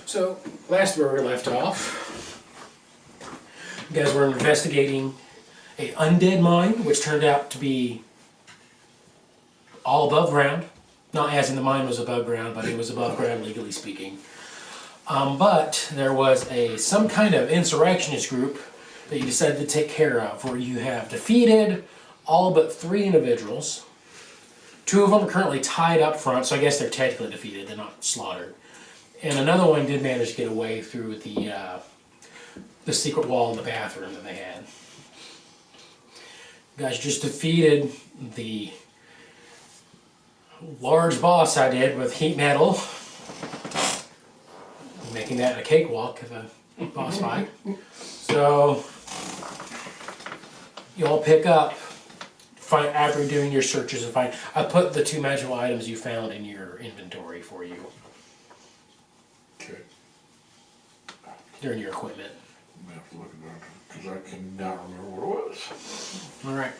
So, last where we left off, you guys were investigating a undead mine, which turned out to be all above ground. Not as in the mine was above ground, but it was above ground legally speaking. But there was some kind of insurrectionist group that you decided to take care of, where you have defeated all but 3 individuals. 2 of them are currently tied up front, so I guess they're technically defeated, they're not slaughtered. And another one did manage to get away through the secret wall in the bathroom that they had. You guys just defeated the large boss I did with heat metal, making that a cakewalk of a boss fight. So you all pick up, after doing your searches and find. I put the 2 magical items you found in your inventory for you. Okay. They're in your equipment. I'm gonna have to look at that because I cannot remember what it was. All right.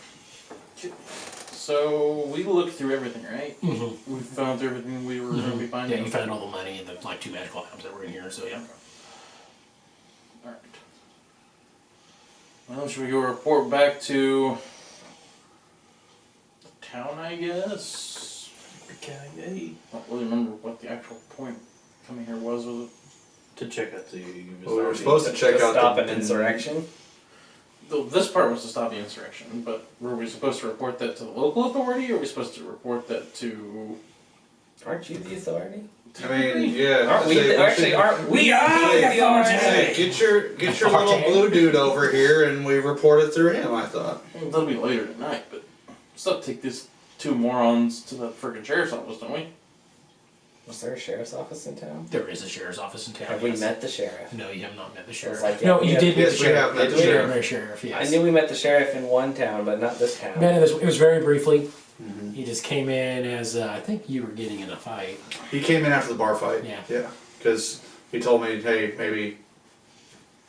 So we looked through everything, right? Mm-hmm. We found everything we were going to be finding. Yeah, you found all the money and the 2 magical items that were in here. So yeah. All right. Well, should we go report back to the town? I guess. I don't really remember what the actual point coming here was. Was it To check out the... Well, we were supposed to check out stop the an insurrection. This part was to stop the insurrection, but were we supposed to report that to the local authority, or were we supposed to report that to... Aren't you the authority? I mean, yeah. Aren't we? Aren't we? Hey, the authority? hey, get your little blue dude over here, and we report it through him. I thought. That'll be later tonight, but still take these 2 morons to the friggin' sheriff's office, don't we? Was there a sheriff's office in town? There is a sheriff's office in town. Have we met the sheriff? No, you have not met the sheriff. like, no, yeah, you did meet the yes, we sheriff. have met the You did sheriff. meet the sheriff. Yes. I knew we met the sheriff in one town, but not this town. Met him. It was very briefly. Mm-hmm. He just came in as I think you were getting in a fight. He came in after the bar fight. Yeah. Yeah. Because he told me, hey, maybe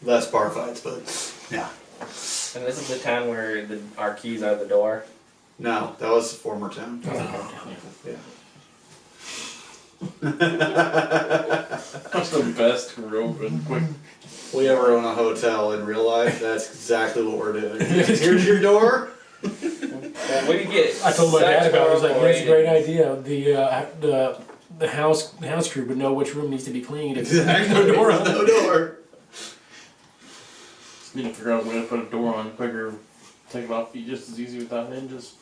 less bar fights, but yeah. And this is the town where our keys are the door. No, that was the former town. Yeah. That's the best rope and quick. If we ever own a hotel in real life, that's exactly what we're doing. Here's your door. Well, we get. I told my dad about it. I was like, horrible "That's a great ratings. idea. The house crew would know which room needs to be cleaned if there's Exactly. no door on No it." door. Just need to figure out a way to put a door on quicker. Take it off just as easy without hinges.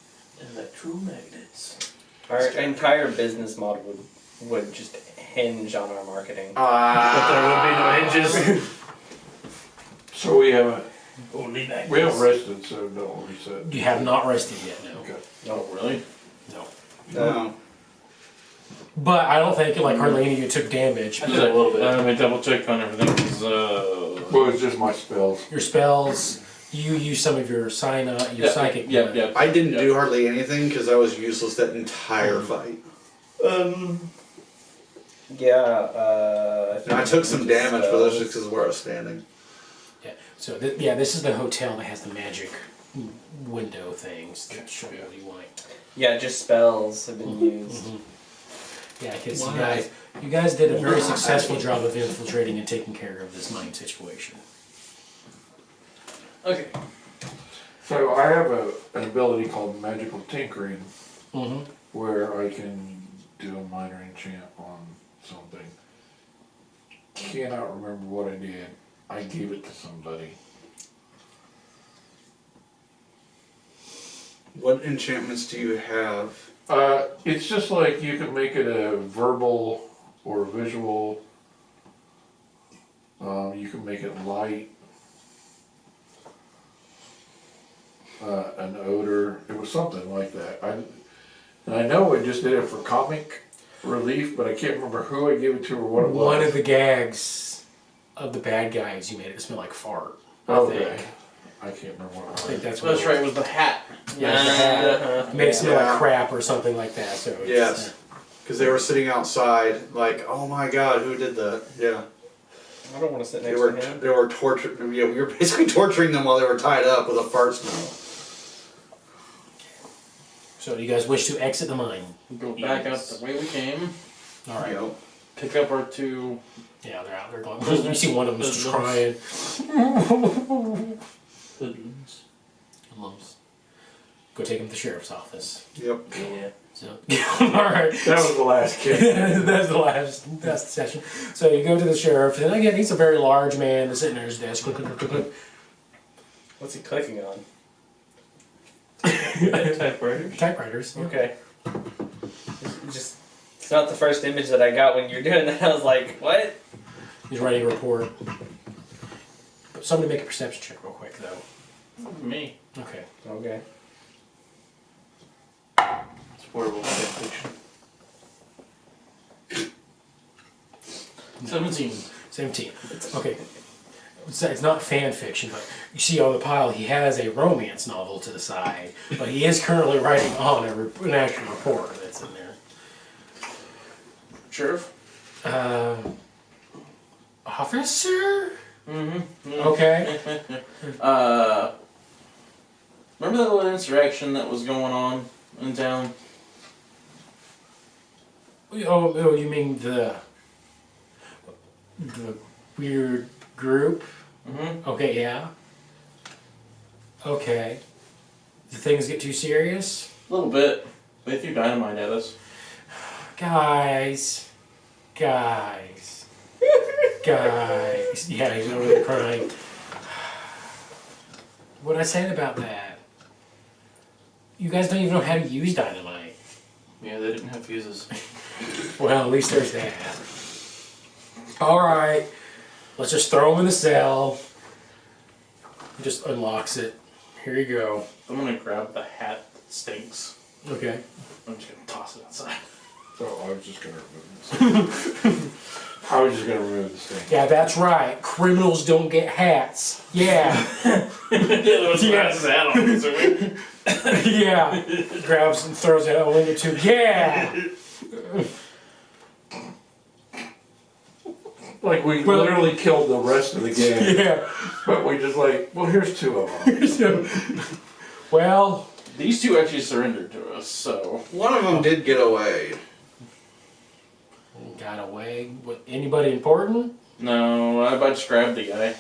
Electromagnets. Our entire business model would just hinge on our marketing. But there would be no hinges. So we haven't rested, so don't reset. You have not rested yet, no. Okay. Oh, really? No. No. But I don't think like hardly any of you took damage. Just a little bit. Let me double check on everything. Cause, Well, it's just my spells. Your spells, you use some of your psychic. Yeah. I didn't do hardly anything because I was useless that entire fight. Yeah. And I took some damage, but that's just because of where I was standing. Yeah. So this is the hotel that has the magic window things that show you what you want. Yeah, just spells have been used. Mm-hmm. Yeah, because you guys did a very successful job of infiltrating and taking care of this mine situation. okay. So I have an ability called magical tinkering, Mm-hmm. where I can do a minor enchant on something. Cannot remember what I did. I gave it to somebody. What enchantments do you have? It's just like you can make it a verbal or visual. You can make it light. An odor. It was something like that. And I know I just did it for comic relief, but I can't remember who I gave it to or what it was. One of the gags of the bad guys, you made it smell like fart. Okay. I can't remember what it I was. think that's So that's what right. It was the hat. Yeah, the hat. Made it smell like crap or something like that. So it's, Yes. Because they were sitting outside, like, oh my god, who did that? Yeah. I don't want to sit They next were to him. they were torturing. Yeah, we were basically torturing them while they were tied up with a fart smell. So do you guys wish to exit the mine? Go back out the way we came. All right. You know. Pick up our 2 Yeah, they're out there going. You see one of them just crying. Hoodlums. Hoodlums. Go take him to the sheriff's office. Yep. Yeah. So, alright. That was the last kid. That's the last session. So you go to the sheriff, and again, he's a very large man that's sitting at his desk. Click, click, click, click, click. What's he clicking on? Typewriters. Typewriters. Yeah. Okay. It's not the first image that I got when you're doing that. I was like, what? He's writing a report. Somebody make a perception check real quick, though. Me. Okay. Okay. It's horrible fan fiction. 17. 17. Okay. It's not fan fiction, but you see on the pile he has a romance novel to the side, but he is currently writing on an actual report that's in there. Sheriff? Officer? Mm-hmm. Okay. Remember that little insurrection that was going on in town? Oh, you mean the weird group? Mm-hmm. Okay, yeah. Okay. Did things get too serious? A little bit. They threw dynamite at us. Guys. Yeah, he's over there crying. What'd I say about that? You guys don't even know how to use dynamite. Yeah, they didn't have fuses. Well, at least there's that. Alright. Let's just throw him in the cell. He just unlocks it. Here you go. I'm gonna grab the hat that stinks. Okay. I'm just gonna toss it outside. So I was just gonna remove this thing. Yeah, that's right. Criminals don't get hats. Yeah. Yeah, was his hat on. So Yeah. Grabs and throws it out a window too. Yeah. Like we literally killed the rest of the gang, Yeah. but we just like, well, here's two of them. Well, these two actually surrendered to us, so. One of them did get away. got away. With anybody important? No, I just grabbed the guy.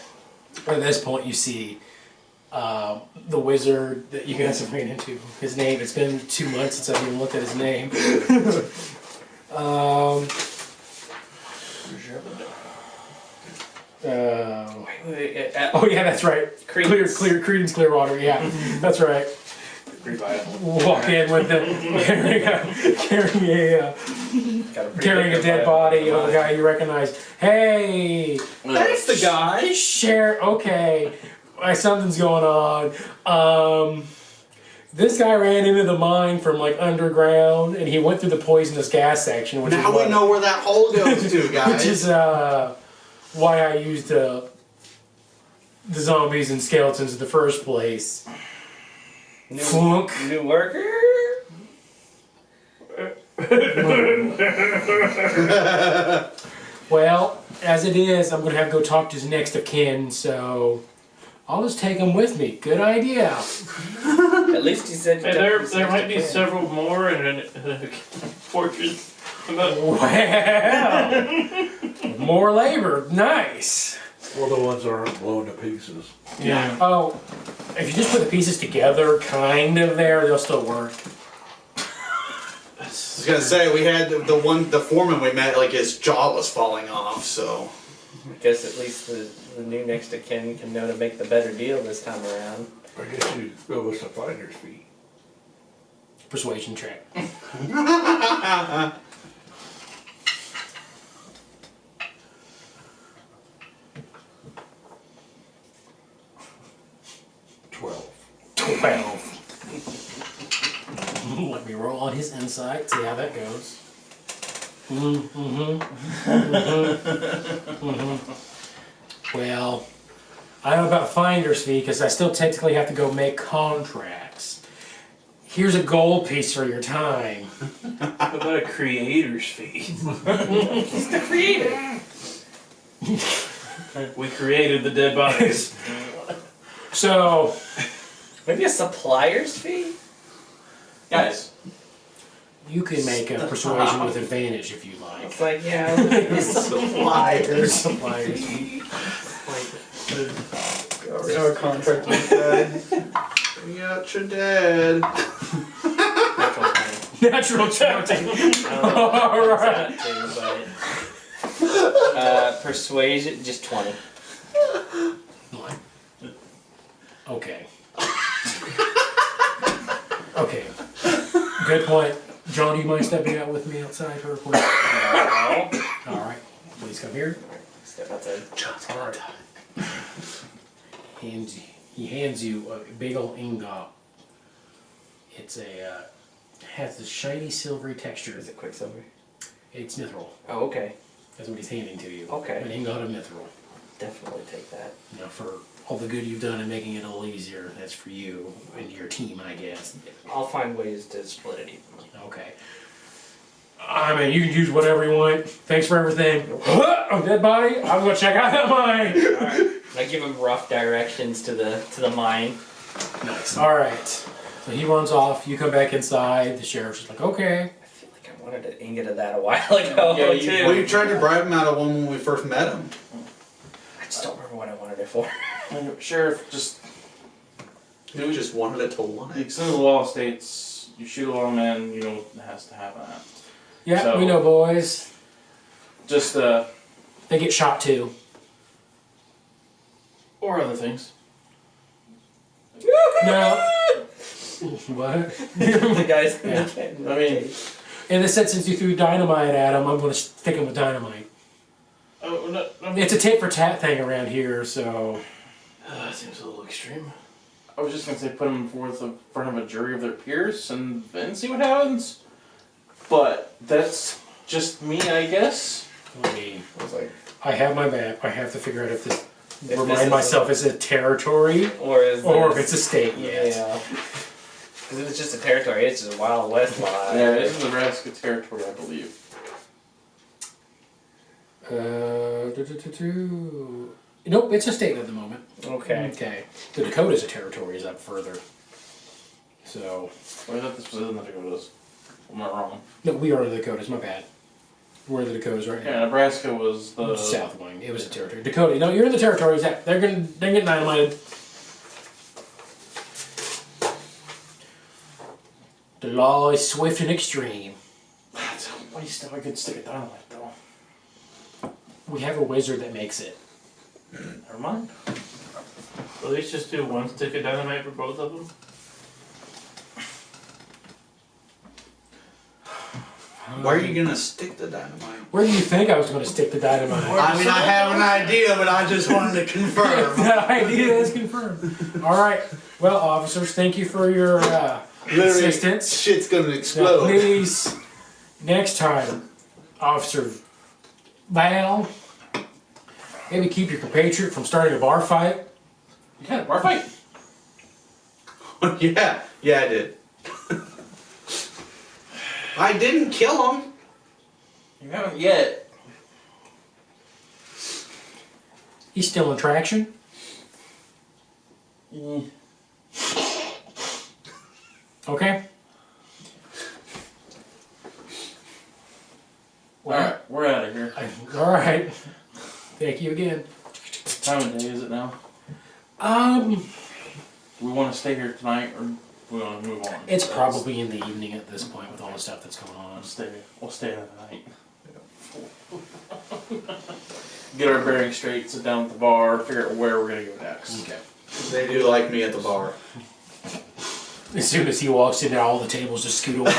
At this point, you see the wizard that you guys have ran into. His name. It's been 2 months since I've even looked at his name. Oh yeah, that's right. Creedence Clearwater. Yeah, that's right. Walk in with the carrying a dead body of a guy you recognize. Hey, That's the guy. share. Okay, something's going on. This guy ran into the mine from like underground, and he went through the poisonous gas section. Which Now is we what- know where that hole goes to, guys. Which is why I used the zombies and skeletons in the first place. Flunk. New worker? Well, as it is, I'm going to have to go talk to his next of kin, so I'll just take him with me. Good idea. At least he said Hey, there might be several more in a fortress. Well, more labor. Nice. Well, the ones that aren't blown to pieces. Yeah. Oh, if you just put the pieces together, kind of there, they'll still work. I was gonna say we had the foreman we met, like his jaw was falling off. So I guess at least the new next of kin can know to make the better deal this time around. I guess you go with the finder's fee. Persuasion check. $12. 12. Let me roll on his insight, see how that goes. Well, I don't know about finder's fee because I still technically have to go make contracts. Here's a gold piece for your time. What about a creator's fee? He's the creator. We created the dead bodies. So, Maybe a supplier's fee? Guys, You can make a persuasion with advantage if you like. It's like, yeah, Suppliers. Suppliers. our contract with that. We got your dad. Natural 20. Alright. Persuasion, just 20. Okay. Okay. Good point. John, do you mind stepping out with me outside for a quick? Alright. Please come here. Step outside. Alright. He hands you a big old ingot. It's a has this shiny silvery texture. Is it Quicksilver? It's mithril. Oh, okay. That's what he's handing to you. Okay. An ingot of mithril. Definitely take that. Now for all the good you've done in making it a little easier, that's for you and your team, I guess. I'll find ways to split it evenly. Okay. I mean, you can use whatever you want. Thanks for everything. Oh, dead body. I'm gonna check out that mine. Alright. I give him rough directions to the mine. Nice. All right. So he runs off. You come back inside. The sheriff's just like, okay. I feel like I wanted an ingot of that a while ago, Yeah, you- too. Well, you tried to bribe him out of one when we first met him. I just don't remember what I wanted it for. And Sheriff, just You just wanted it to want the it. extent of the law states you shoot a lawman, you know what has to happen. Yeah, So- we know, boys. Just They get shot too. or other things. No. What? The guys in Yeah. the I mean, In the sense, since you threw dynamite at him, I'm gonna stick him with dynamite. oh no, It's a tit for tat thing around here, so. that seems a little extreme. I was just gonna say put them forth in front of a jury of their peers and then see what happens. But that's just me, I guess. Let me. I was like, I have my map. I have to figure out if this. If this Remind is myself, is it territory or is or if this- it's a state yet? Yeah. Because if it's just a territory, it's just Wild West law. Yeah, it is Nebraska territory, I believe. Nope, it's a state at the moment. Okay. Okay. The Dakotas a territory is up further. So, I thought this was in the Dakotas. Am I wrong? no, we are in the Dakotas, my bad. We're in the Dakotas right Yeah, now. Nebraska was the South wing. It was a territory. Dakota, no, you're in the territories. They're getting dynamited. The law is swift and extreme. That's a waste of a good stick of dynamite, though. We have a wizard that makes it. Never mind. At least just do one stick of dynamite for both of them. Why are you gonna stick the dynamite? Where do you think I was going to stick the dynamite? I mean, I have an idea, but I just wanted to confirm. The idea is confirmed. All right. Well, officers, thank you for your Literally, assistance. shit's gonna Now, explode. please, next time, Officer Val, maybe keep your compatriot from starting a bar fight. Yeah, bar fight. yeah, I did. I didn't kill him. You haven't yet. He's still in traction. Okay. Alright, we're out of here. All right. Thank you again. What time of day is it now? Um, Do we want to stay here tonight or do we want to move on? it's probably in the evening at this point with all the stuff that's going on. We'll stay another night. Get our bearings straight, sit down at the bar, figure out where we're gonna go next. Okay. They do like me at the bar. As soon as he walks in there, all the tables just scoot away.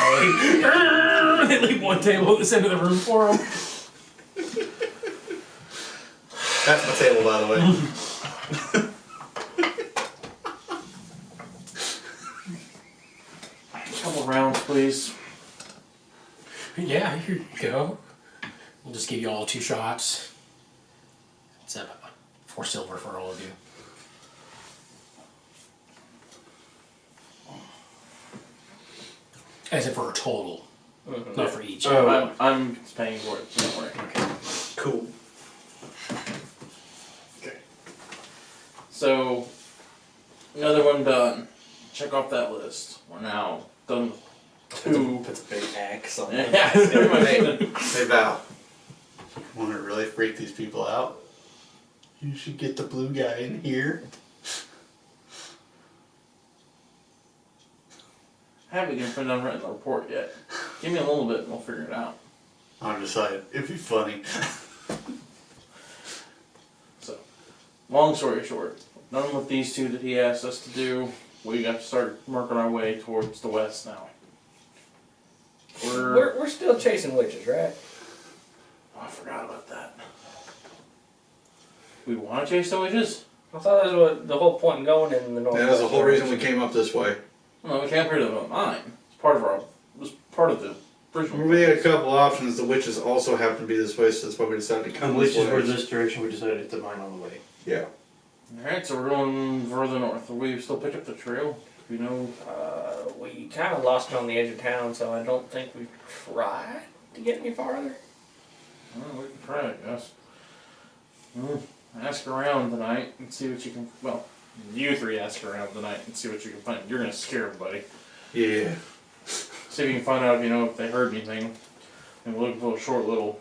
They leave one table at this end of the room for him. That's my table, by the way. A couple rounds, please. Yeah, here you go. We'll just give you all 2 shots. It's about 4 silver for all of you. As if for a total, not for each. I'm paying for it, don't worry. Okay. Cool. Okay. So, another one done. Check off that list. We're now done with two. Puts a big axe on Yeah, it. pretty much. Hey Val, want to really freak these people out? You should get the blue guy in here. I haven't even put down written the report yet. Give me a little bit and we'll figure it out. I'm just saying, it'd be funny. So, long story short, done with these two that he asked us to do. We got to start working our way towards the west now. We're still chasing witches, right? Oh, I forgot about that. We want to chase the witches? I thought that was what the whole point in going in the north. That was the whole reason we came up this way. No, we can't put it on mine. It's part of our. It was part of the original. We had a couple options. The witches also happen to be this way, so that's why we decided to come Which this is way. where this direction we decided to mine on the way. Yeah. Alright, so we're going further north. Will we still pick up the trail? Do you know? We kind of lost it on the edge of town, so I don't think we tried to get any farther. Well, we can try, I guess. Ask around tonight and see what you can. Well, you three ask around tonight and see what you can find. You're gonna scare everybody. Yeah. See if you can find out, if they heard anything. And we're looking for a short little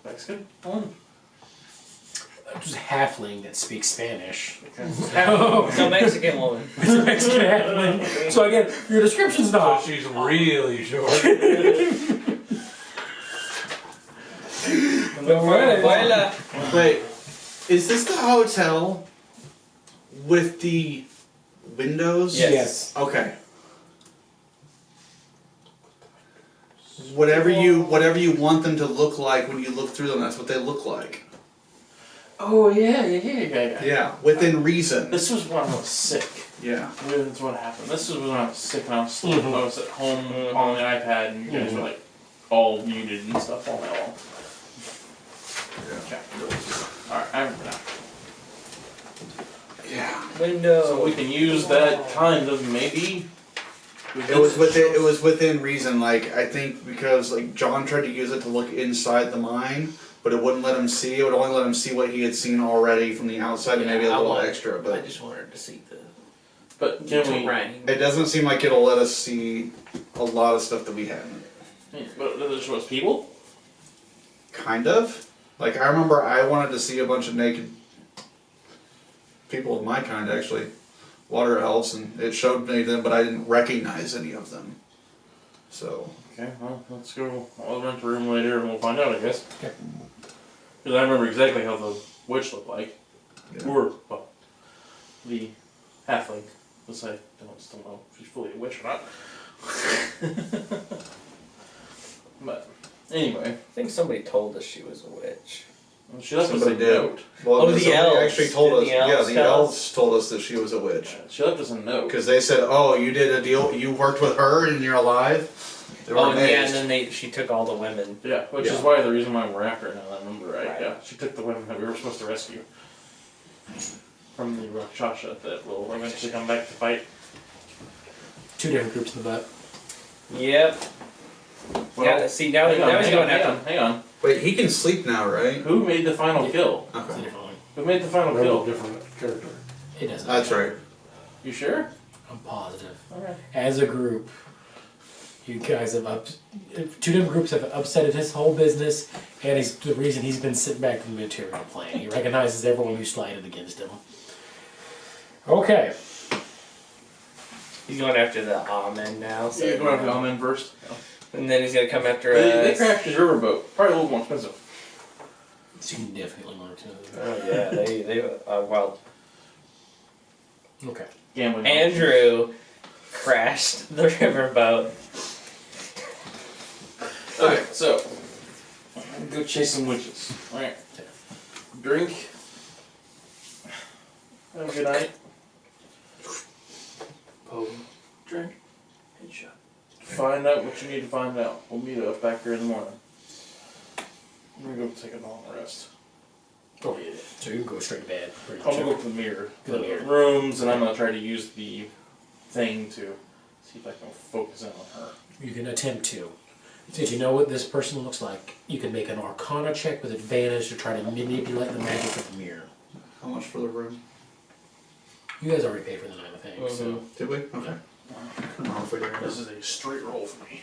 Mexican one. Just a halfling that speaks Spanish. So Mexican woman. It's a Mexican halfling. So again, your description's not. She's really short. Abuela. Wait, is this the hotel with the windows? Yes. Okay. Whatever you want them to look like when you look through them, that's what they look like. Oh yeah. Yeah, within reason. This was when I was sick. Yeah. That's what happened. This was when I was sick and I was sleeping. I was at home on the iPad and you guys were like all muted and stuff all night long. Okay. Alright, I remember now. Yeah. Window. So we can use that kind of maybe. It was within reason. Like I think because like John tried to use it to look inside the mine, but it wouldn't let him see. It would only let him see what he had seen already from the outside, and maybe a little extra. I But just wanted to see the But can we? terrain. it doesn't seem like it'll let us see a lot of stuff that we haven't. But does it show us people? Kind of. Like I remember, I wanted to see a bunch of naked people of my kind, actually, water elves, and it showed me them, but I didn't recognize any of them. So. Okay, well, let's go. I'll rent the room later and we'll find out, I guess. Because I remember exactly how the witch looked like. Yeah. Or, well, the halfling. Unless I don't still know if she's fully a witch or not. But, anyway. I think somebody told us she was a witch. Well, she left us a Somebody did. note. Well, Oh, the somebody elves. actually told Did us. the elves The tell elves told us that she was a witch. She left us a note. Because they said, "Oh, you did a deal. You worked with her, and you're alive." They were Oh amazed. yeah, and then she took all the women. Yeah, which is Yeah. why the reason why we're after her now, I remember right. Right. Yeah, she took the women that we were supposed to rescue from the Rakshasa that will eventually come back to fight. 2 different groups in the butt. Yep. Well, Yeah. See now, hang now he's going hang after. on, hang on. Wait, he can sleep now, right? Who made the final kill? It's a Okay. different one. Who made the final They're a kill? different character. It doesn't. That's right. You sure? I'm positive. Okay. As a group, you guys have 2 different groups have upsetted his whole business, and he's the reason he's been sitting back from the material plane. He recognizes everyone who slighted against him. Okay. He's going after the Amen now. So So you're going after the Amen first? and then he's gonna come after They us. crashed his riverboat. Probably a little more expensive. Significantly more expensive. Oh yeah, they well, Okay. Gambling. Andrew crashed the riverboat. Okay, so go chase some witches. Alright. Drink. Have a good night. Drink. Headshot. Find out what you need to find out. We'll meet up back here in the morning. I'm gonna go take a long rest. Oh, yeah. So you can go straight to bed. Pretty I'm much. gonna go to the mirror. To the mirror. Rooms, and I'm gonna try to use the thing to see if I can focus in on her. You can attempt to. Since you know what this person looks like, you can make an Arcana check with advantage to try to manipulate the magic of the mirror. How much for the room? You guys already paid for the night, I think. So Did we? Okay. This is a straight roll for me.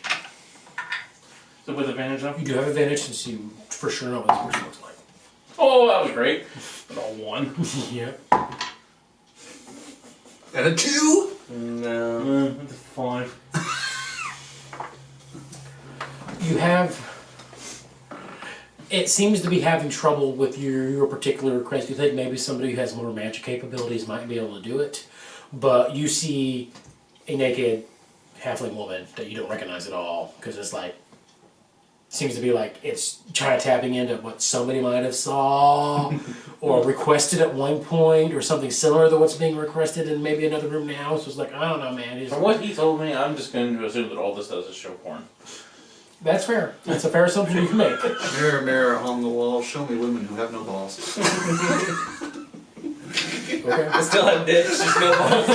So with advantage now? You do have advantage since you for sure know what this person looks like. Oh, that was great. But all one. Yep. And a 2? No. That's a 5. You have. It seems to be having trouble with your particular request. You think maybe somebody who has more magic capabilities might be able to do it, but you see a naked halfling woman that you don't recognize at all because it's like seems to be like it's trying to tapping into what somebody might have saw or requested at one point or something similar to what's being requested in maybe another room now. So it's like I don't know, man. It's, From what he told me, I'm just going to assume that all this does is show porn. that's fair. That's a fair assumption you can make. Mirror, mirror on the wall, show me women who have no balls. Okay. I still have dicks, just no balls.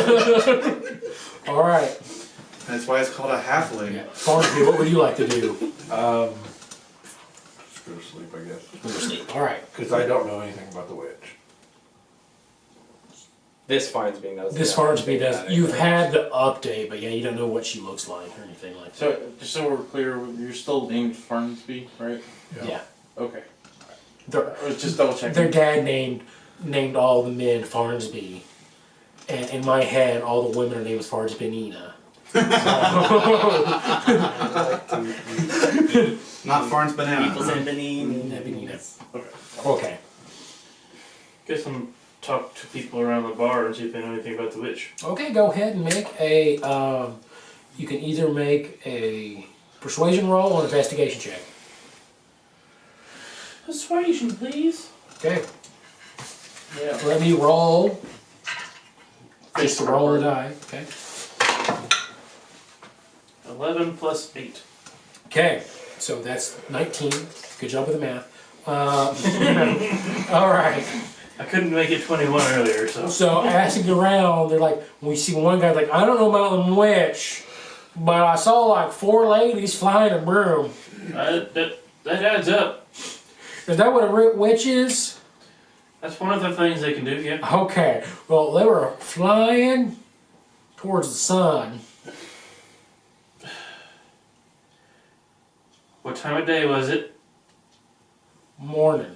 All right. That's why it's called a halfling. Yeah. Farnsby, what would you like to do? Just go to sleep, I guess. Go to sleep. All right. Because I don't know anything about the witch. This Farnsby knows. This Farnsby does. You've had the update, but yeah, you don't know what she looks like or anything like that. So, just so we're clear, you're still named Farnsby, right? Yeah. Okay. Their, I was just double checking. their dad named all the men Farnsby, and in my head, all the women are named Farnsby Nina. Not Farns banana. People's Ebony. Nina. Okay. Okay. Guess I'm talk to people around the bar and see if they know anything about the witch. Okay, go ahead and make a. You can either make a persuasion roll or an investigation check. Persuasion, please. Okay. Yeah. Let me roll. Just to roll the die. Okay. 11 plus 8. Okay, so that's 19. Good job with the math. All right. I couldn't make it 21 earlier, so. So asking around, they're like, we see one guy like, I don't know about the witch, but I saw like 4 ladies flying a broom. That adds up. Is that what a witch is? That's one of the things they can do, yeah. Okay, well, they were flying towards the sun. What time of day was it? Morning.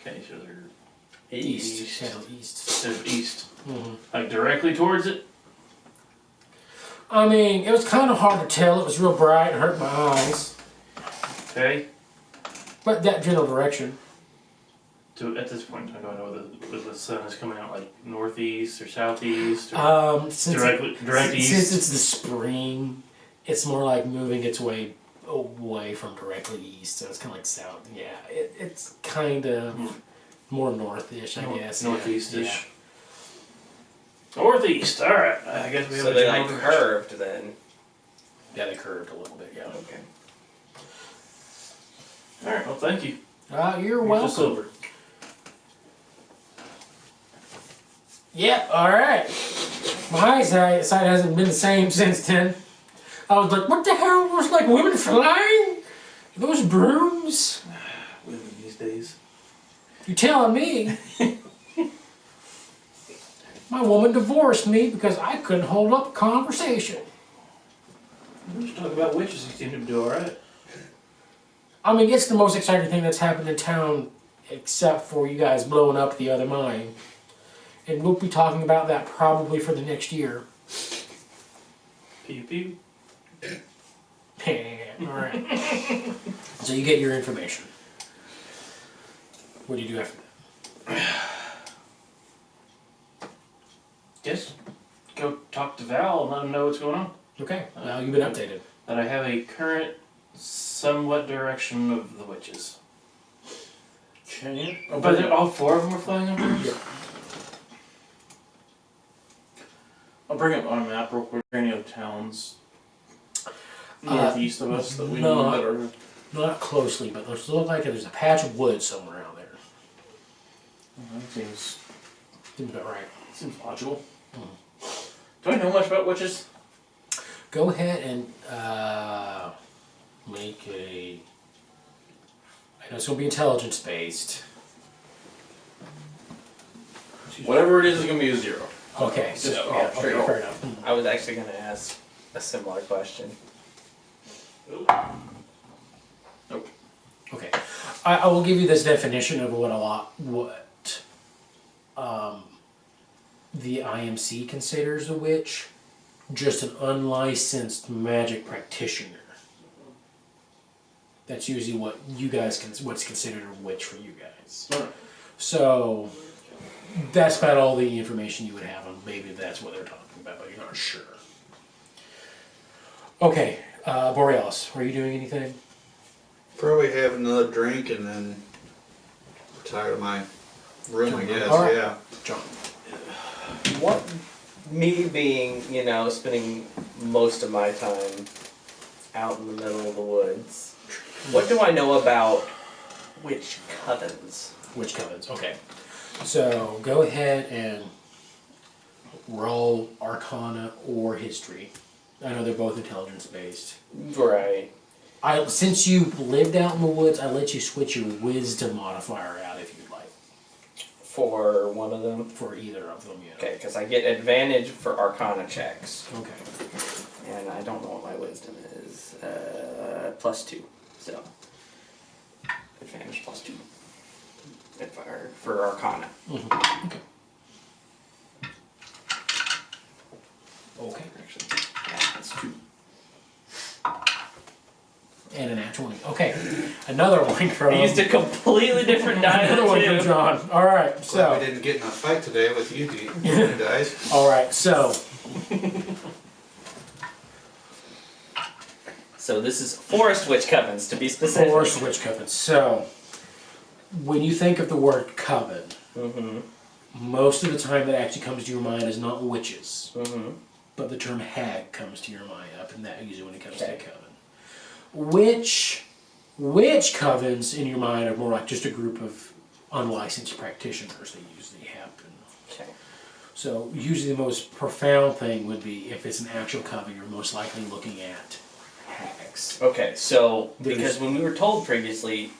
Okay, so they're East. Yeah, east. they're east. Mm-hmm. Like directly towards it? I mean, it was kind of hard to tell. It was real bright and hurt my eyes. Okay. But that general direction. So at this point, I don't know whether the sun is coming out like northeast or southeast or Since direct east. Since it's the spring, it's more like moving its way away from directly east. So it's kind of like south. Yeah, it's kind of more north-ish, I guess. Northeast-ish. Yeah. Northeast, alright. I guess we have So a they general like direction. curved then. Yeah, they curved a little bit, yeah. Okay. Alright, well thank you. You're Here's the welcome. silver. Yep, alright. My eyesight hasn't been the same since then. I was like, what the hell was like women flying? Those brooms? Women these days. You're telling me? My woman divorced me because I couldn't hold up a conversation. We're just talking about witches, you seem to do alright. I mean, it's the most exciting thing that's happened in town, except for you guys blowing up the other mine. And we'll be talking about that probably for the next year. Pew pew. Alright. So you get your information. What do you do after that? Just go talk to Val and let him know what's going on. Okay, now you've been updated. That I have a current, somewhat direction of the witches. Okay. But they're all 4 of them are flying over? Yeah. I'll bring up on a map real quick. Any other towns northeast of us that we no. know that are. Not closely, but it looks like there's a patch of wood somewhere out there. That seems Seems about right. seems logical. Do I know much about witches? Go ahead and make a. I know it's going to be intelligence based. Whatever it is gonna be a 0. Okay, Just so, off yeah, straight okay, roll. fair enough. I was actually going to ask a similar question. Okay, I will give you this definition of what the IMC considers a witch, just an unlicensed magic practitioner. That's usually what you guys what's considered a witch for you guys. Alright. So that's about all the information you would have on maybe that's what they're talking about, but you're not sure. Okay, Borealis, are you doing anything? Probably have another drink and then retire to my room, I guess. All right. Yeah. John. What, me being, spending most of my time out in the middle of the woods, what do I know about witch covens? Witch covens, okay. So go ahead and roll Arcana or History. I know they're both intelligence based. Right. Since you lived out in the woods, I let you switch your Wisdom modifier out if you'd like. For one of them? For either of them, yeah. Okay, because I get advantage for Arcana checks. Okay. And I don't know what my wisdom is. +2. So, advantage +2. For Arcana. Mm-hmm. Okay. Okay. Actually, yeah, that's 2. And an actual 20. Okay. Another one from. I used a completely different die Another one from too. John. All right. Glad we So. didn't get in a fight today with you guys. All right. So. So this is Forest Witch Covens, to be specific. Forest witch coven. So. When you think of the word coven, Mm-hmm. most of the time that actually comes to your mind is not witches, Mm-hmm. but the term hag comes to your mind up, and that usually when it comes to a Okay. coven. Witch covens in your mind are more like just a group of unlicensed practitioners that usually happen. Okay. So usually the most profound thing would be if it's an actual coven, you're most likely looking at hags. Okay, so There's- because when we were told previously,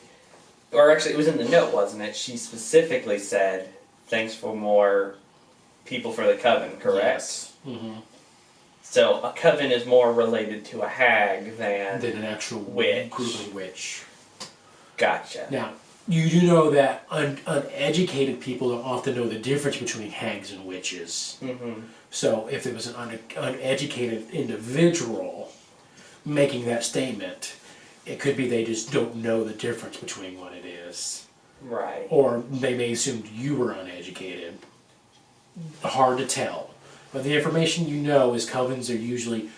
or actually it was in the note, wasn't it? She specifically said, "Thanks for more people for the coven," correct? Yes. Mm-hmm. So a coven is more related to a hag than. Than an actual Witch. group of witch. Gotcha. Now, you do know that uneducated people don't often know the difference between hags and witches. Mm-hmm. So if it was an uneducated individual making that statement, it could be they just don't know the difference between what it is. Right. Or they may assume you were uneducated. Hard to tell. But the information you know is covens are usually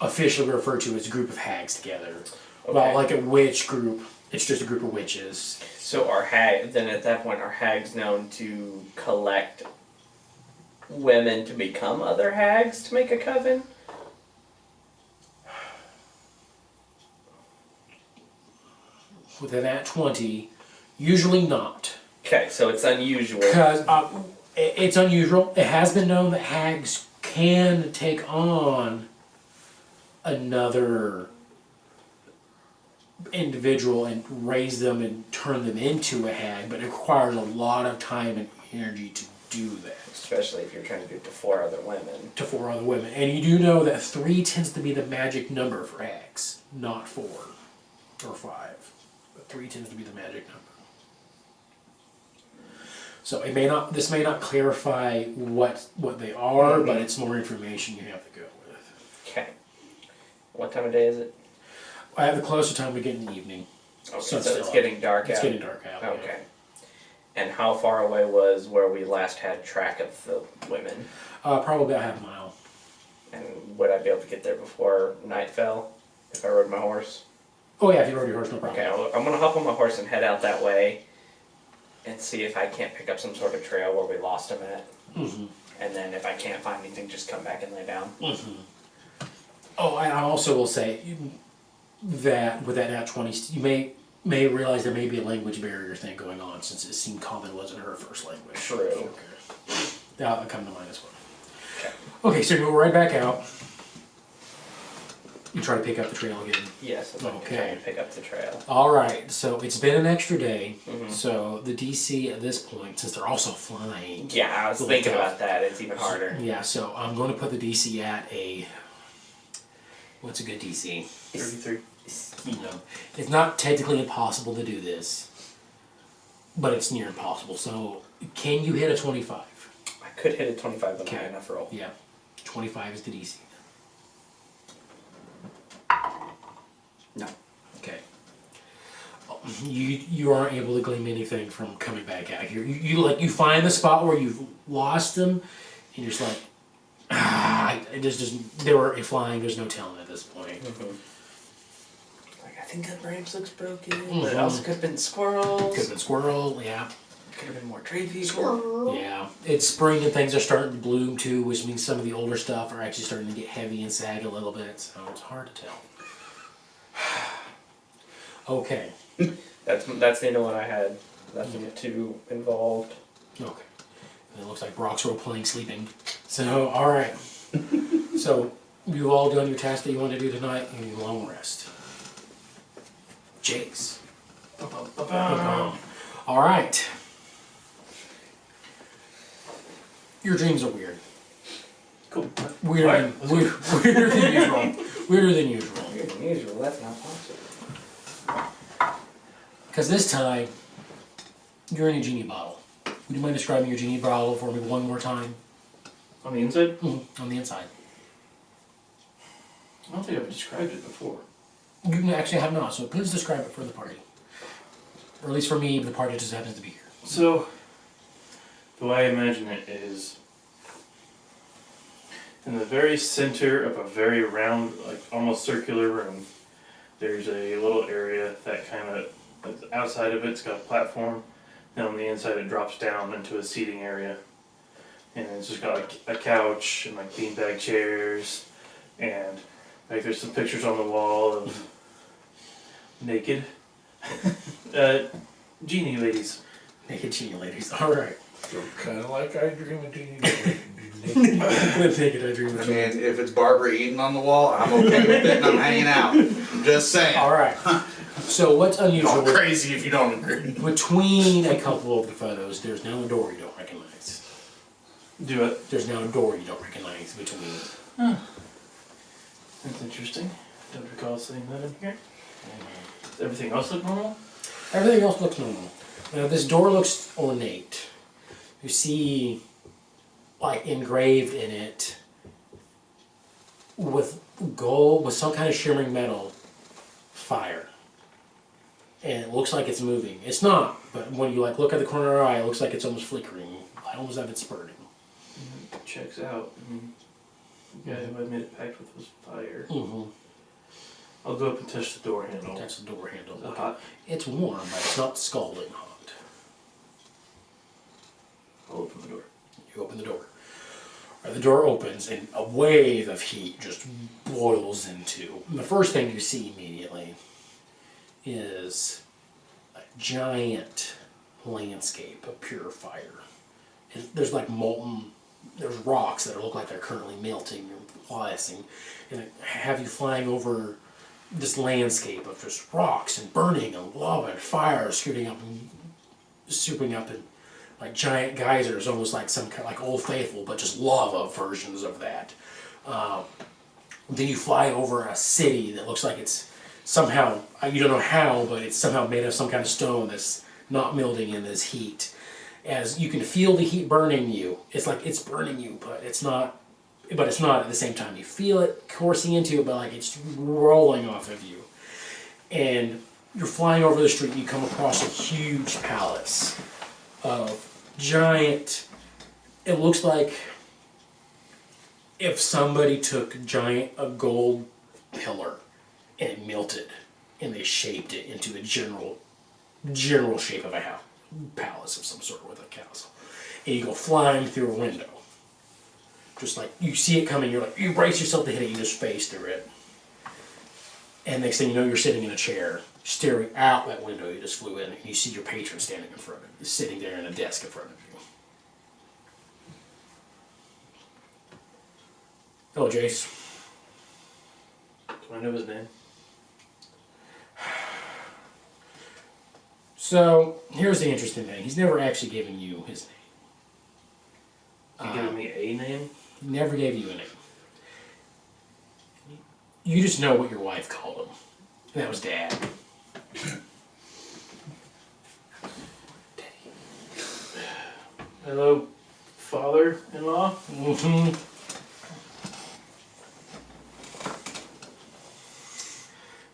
officially referred to as a group of hags together. Okay. While like a witch group, it's just a group of witches. So are then at that point are hags known to collect women to become other hags to make a coven? With an at 20, usually not. Okay, so it's unusual. Because it's unusual. It has been known that hags can take on another individual and raise them and turn them into a hag, but it requires a lot of time and energy to do that. Especially if you're trying to do it to 4 other women. To 4 other women. And you do know that 3 tends to be the magic number for hags, not 4 or 5. But 3 tends to be the magic number. So this may not clarify what they are, but it's more information you have to go with. Okay. What time of day is it? I have the closer time we get in the evening. Okay, So so it's it's still getting dark It's out. getting dark out. yeah. Okay. And how far away was where we last had track of the women? Probably about half a mile. And would I be able to get there before night fell if I rode my horse? Oh yeah, if you rode your horse, no problem. Okay, I'm gonna hop on my horse and head out that way and see if I can't pick up some sort of trail where we lost him at. Mm-hmm. And then if I can't find anything, just come back and lay down. Mm-hmm. Oh, and I also will say that with that nat 20, you may realize there may be a language barrier thing going on since it seemed common wasn't her first language. True. Okay. That'll come to mind as well. Okay. Okay, so you go right back out. You try to pick up the trail again. Yes, I'm Okay. trying to pick up the trail. Alright, so it's been an extra day. Mhm. So the DC at this point, since they're also flying. Yeah, I was Little thinking tough. about that. It's even harder. Yeah, so I'm going to put the DC at a. What's a good DC? 33. You know, it's not technically impossible to do this, but it's near impossible. So, can you hit a 25? I could hit a 25 with a high Okay. enough roll. Yeah, 25 is the DC. No. Okay. You aren't able to glean anything from coming back out here. You find the spot where you've lost them, and you're just like, they were flying. There's no telling at this point. Like, I think that branch looks broken, but Mhm. it also could have been squirrels. Could have been squirrel. Yeah. Could have been more tree people. Yeah, it's spring and things are starting to bloom too, which means some of the older stuff are actually starting to get heavy and sag a little bit, so it's hard to tell. Okay, That's the only one I had. Nothing too involved. okay. And it looks like Brock's role playing sleeping. So, alright. So, you've all done your task that you want to do tonight, and you long rest. Jace. Alright. Your dreams are weird. Cool. Weirder than usual. Weirder than usual. Weirder than usual. That's not possible. Because this time, you're in a genie bottle. Would you mind describing your genie bottle for me one more time? On the inside? On the inside. I don't think I've described it before. You actually have not, so please describe it for the party. Or at least for me, the party just happens to be here. So, the way I imagine it is, in the very center of a very round, like almost circular room, there's a little area that kind of, like outside of it's got a platform, and on the inside it drops down into a seating area. And it's just got like a couch and like beanbag chairs, and like there's some pictures on the wall of naked genie ladies. Naked genie ladies. Alright. So kind of like I Dream of Genie. With naked I dream I of mean, genie. if it's Barbara Eden on the wall, I'm okay with it and I'm hanging out. I'm just saying. Alright. So what's unusual? Go crazy if you don't agree. Between a couple of the photos, there's now a door you don't recognize. Do it. There's now a door you don't recognize between. That's interesting. Don't recall seeing that in here. Does everything else look normal? Everything else looks normal. Now this door looks ornate. You see, like engraved in it, with gold, with some kind of shimmering metal, fire. And it looks like it's moving. It's not, but when you like look at the corner of your eye, it looks like it's almost flickering. I almost have it spurting. Checks out. The guy who I made a pact with was fire. Mm-hmm. I'll go up and touch the door handle. That's the door handle. Is it hot? It's warm, but it's not scalding hot. I'll open the door. You open the door. The door opens and a wave of heat just boils into. And the first thing you see immediately is a giant landscape of pure fire. And there's like molten, there's rocks that look like they're currently melting and flying, and have you flying over this landscape of just rocks and burning and lava and fire shooting up and souping up and like giant geysers, almost like some kind of like Old Faithful, but just lava versions of that. Then you fly over a city that looks like it's somehow, you don't know how, but it's somehow made of some kind of stone that's not melting in this heat. As you can feel the heat burning you, it's like it's burning you, but it's not at the same time. You feel it coursing into you, but like it's rolling off of you. And you're flying over the street and you come across a huge palace of giant, it looks like if somebody took a gold pillar and it melted and they shaped it into a general shape of a house, palace of some sort with a castle. And you go flying through a window. Just like, you see it coming, you're like, you brace yourself to hit it, you just phase through it. And next thing you know, you're sitting in a chair, staring out that window you just flew in, and you see your patron standing in front of you, sitting there in a desk in front of you. Hello, Jace. Do I know his name? So, here's the interesting thing. He's never actually given you his name. He gave me a name? He never gave you a name. You just know what your wife called him. And that was Dad. Hello, father-in-law? Mm-hmm.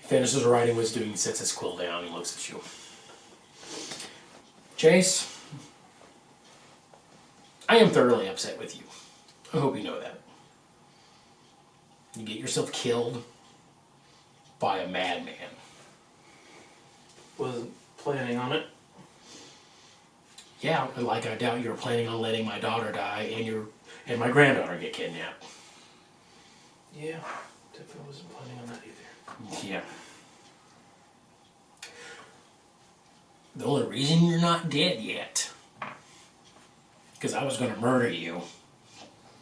He finishes writing what he's doing, he sets his quill down, he looks at you. Jace, I am thoroughly upset with you. I hope you know that. You get yourself killed by a madman. Wasn't planning on it. Yeah, like I doubt you're planning on letting my daughter die and my granddaughter get kidnapped. Yeah, definitely wasn't planning on that either. Yeah. The only reason you're not dead yet, because I was going to murder you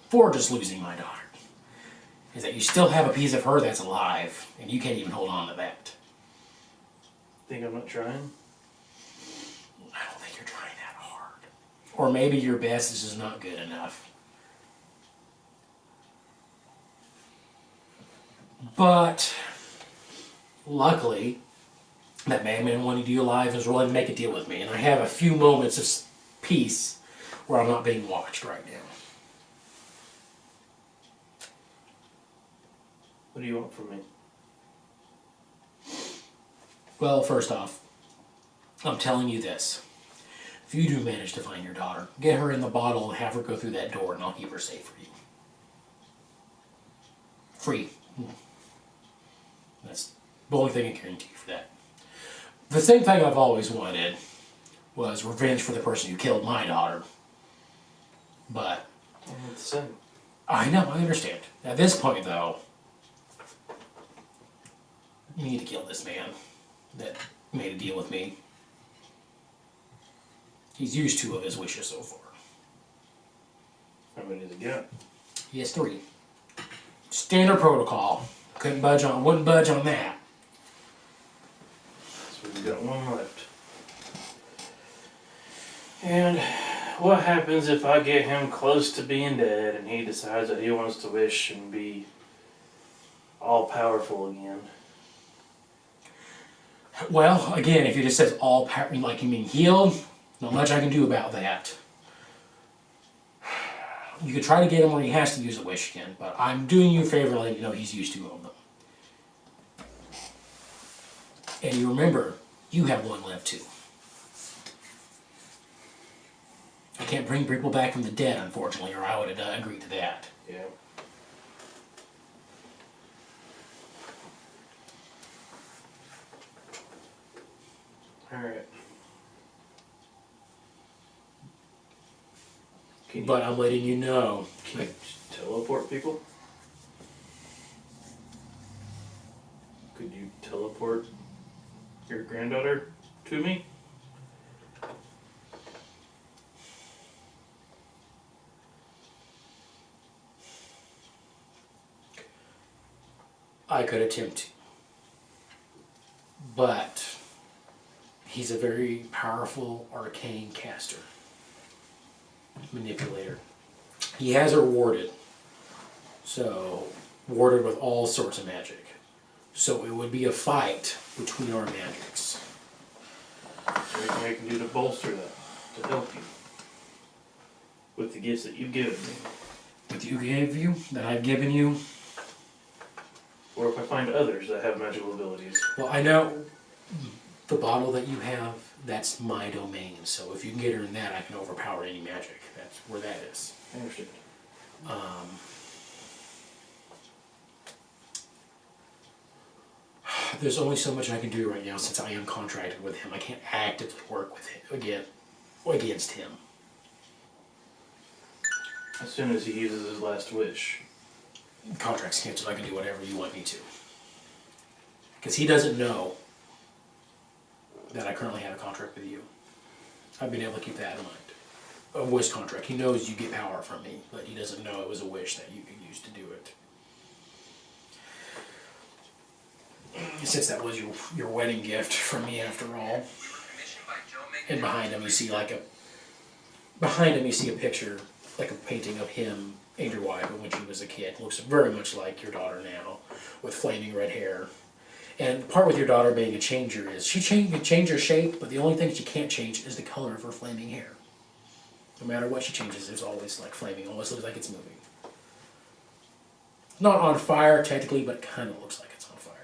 for just losing my daughter, is that you still have a piece of her that's alive, and you can't even hold on to that. Think I'm not trying? I don't think you're trying that hard. Or maybe your best is just not good enough. But, luckily, that madman wanted you alive and was willing to make a deal with me. And I have a few moments of peace where I'm not being watched right now. What do you want from me? Well, first off, I'm telling you this. If you do manage to find your daughter, get her in the bottle and have her go through that door and I'll keep her safe for you. Free. That's the only thing I can guarantee you for that. The same thing I've always wanted was revenge for the person who killed my daughter. But I'm not the same. I know, I understand. At this point, though, you need to kill this man that made a deal with me. He's used 2 of his wishes so far. How many does he got? He has 3. Standard protocol. Wouldn't budge on that. So we've got 1 left. And what happens if I get him close to being dead and he decides that he wants to wish and be all powerful again? Well, again, if he just says all power, like you mean healed, not much I can do about that. You could try to get him where he has to use a wish again, but I'm doing you a favor letting you know he's used 2 of them. And you remember, you have 1 left too. I can't bring people back from the dead, unfortunately, or I would have agreed to that. Yeah. Alright. Can you, But I'm letting you know. can you teleport people? Could you teleport your granddaughter to me? I could attempt to. But he's a very powerful arcane caster. Manipulator. He has her warded. So, warded with all sorts of magic. So it would be a fight between our magics. Is there anything I can do to bolster that, to help you? With the gifts that you've given me? What you gave you, that I've given you, Or if I find others that have magical abilities? well, I know the bottle that you have, that's my domain. So if you can get her in that, I can overpower any magic. That's where that is. I understand. There's only so much I can do right now since I am contracted with him. I can't actively work with him against him. As soon as he uses his last wish. Contract's canceled. I can do whatever you want me to. Because he doesn't know that I currently have a contract with you. I've been able to keep that in mind. A wish contract. He knows you get power from me, but he doesn't know it was a wish that you could use to do it. since that was your wedding gift from me after all. And behind him you see a picture, like a painting of him and your wife when she was a kid. Looks very much like your daughter now, with flaming red hair. And the part with your daughter being a changer is she can change her shape, but the only thing she can't change is the color of her flaming hair. No matter what she changes, it's always like flaming, always looks like it's moving. Not on fire technically, but it kind of looks like it's on fire.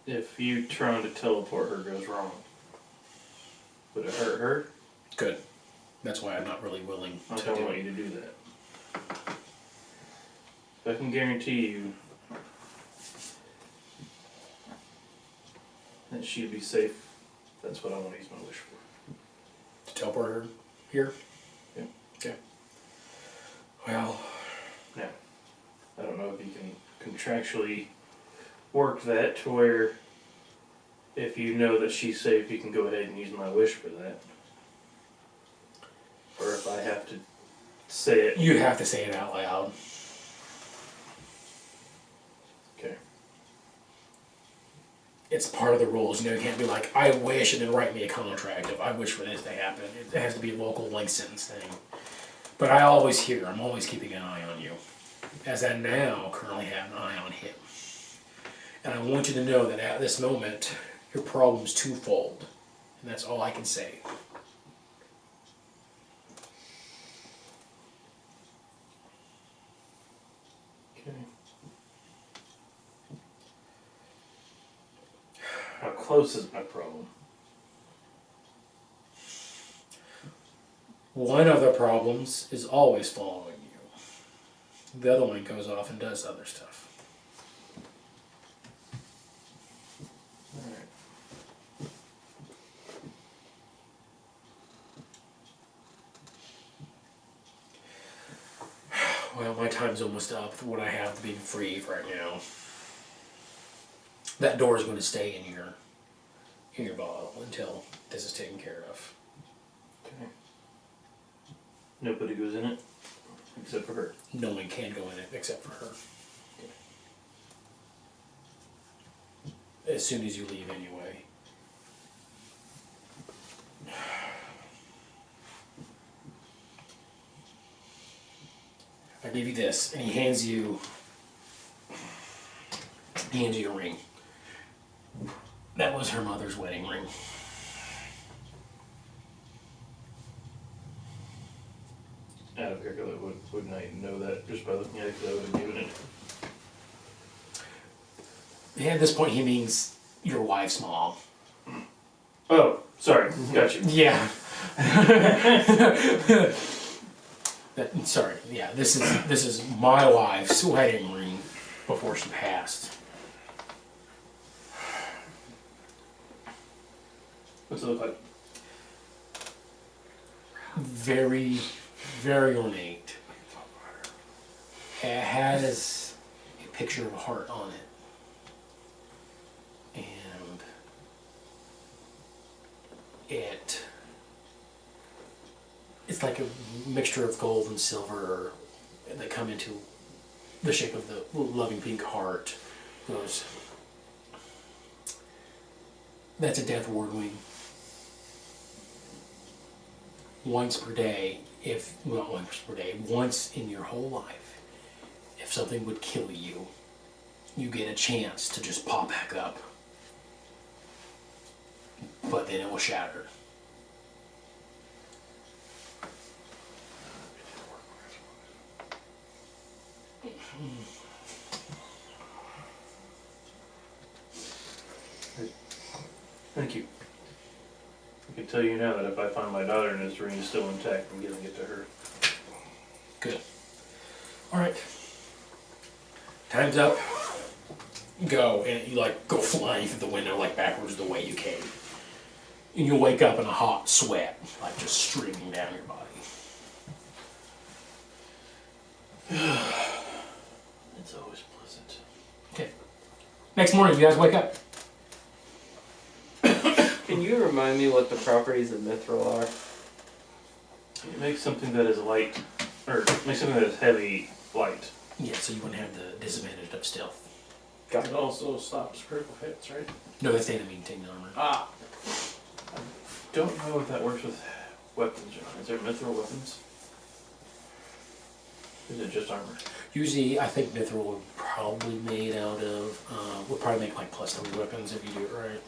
If you trying to teleport her goes wrong, would it hurt her? Good. That's why I'm not really willing I to don't do want it. you to do that. If I can guarantee you that she'd be safe, that's what I want to use my wish for. To teleport her here? Yeah. Okay. Well, Now, I don't know if you can contractually work that to where if you know that she's safe, you can go ahead and use my wish for that. Or if I have to say it. you'd have to say it out loud. Okay. It's part of the rules. You can't be like, I wish, and then write me a contract if I wish for this to happen. It has to be a local length sentence thing. But I'm always keeping an eye on you. As I now currently have an eye on him. And I want you to know that at this moment, your problem's twofold. And that's all I can say. Okay. How close is my problem? One of the problems is always following you. The other one goes off and does other stuff. Alright. Well, my time's almost up for what I have to be free right now. That door is going to stay in your bottle until this is taken care of. Okay. Nobody goes in it except for her. No one can go in it except for her. As soon as you leave anyway. I give you this, and he hands you a ring. That was her mother's wedding ring. Out of character, wouldn't I know that just by looking at it? Because I would have given it. At this point, he means your wife's mom. Oh, sorry. Got you. Yeah. Sorry. Yeah. This is my wife's wedding ring before she passed. What's it look like? Very, very ornate. It has a picture of a heart on it. And it's like a mixture of gold and silver that come into the shape of the loving pink heart. That's a death ward wing. Once per day, once in your whole life, if something would kill you, you get a chance to just pop back up. But then it will shatter. Thank you. I can tell you now that if I find my daughter and this ring is still intact, I'm giving it to her. Good. Alright. Time's up. Go. And you go flying through the window backwards the way you came. And you'll wake up in a hot sweat, just streaming down your body. It's always pleasant. Okay. Next morning, you guys wake up. Can you remind me what the properties of Mithril are? Make something that is light, or make something that is heavy light. Yeah, so you wouldn't have the disadvantage of stealth. It also stops critical hits, right? No, that's enemy-taking armor. Ah. Don't know if that works with weapons or not. Is there mithril weapons? Or is it just armor? Usually, I think mithril would probably made out of, would probably make like +3 weapons if you do it right.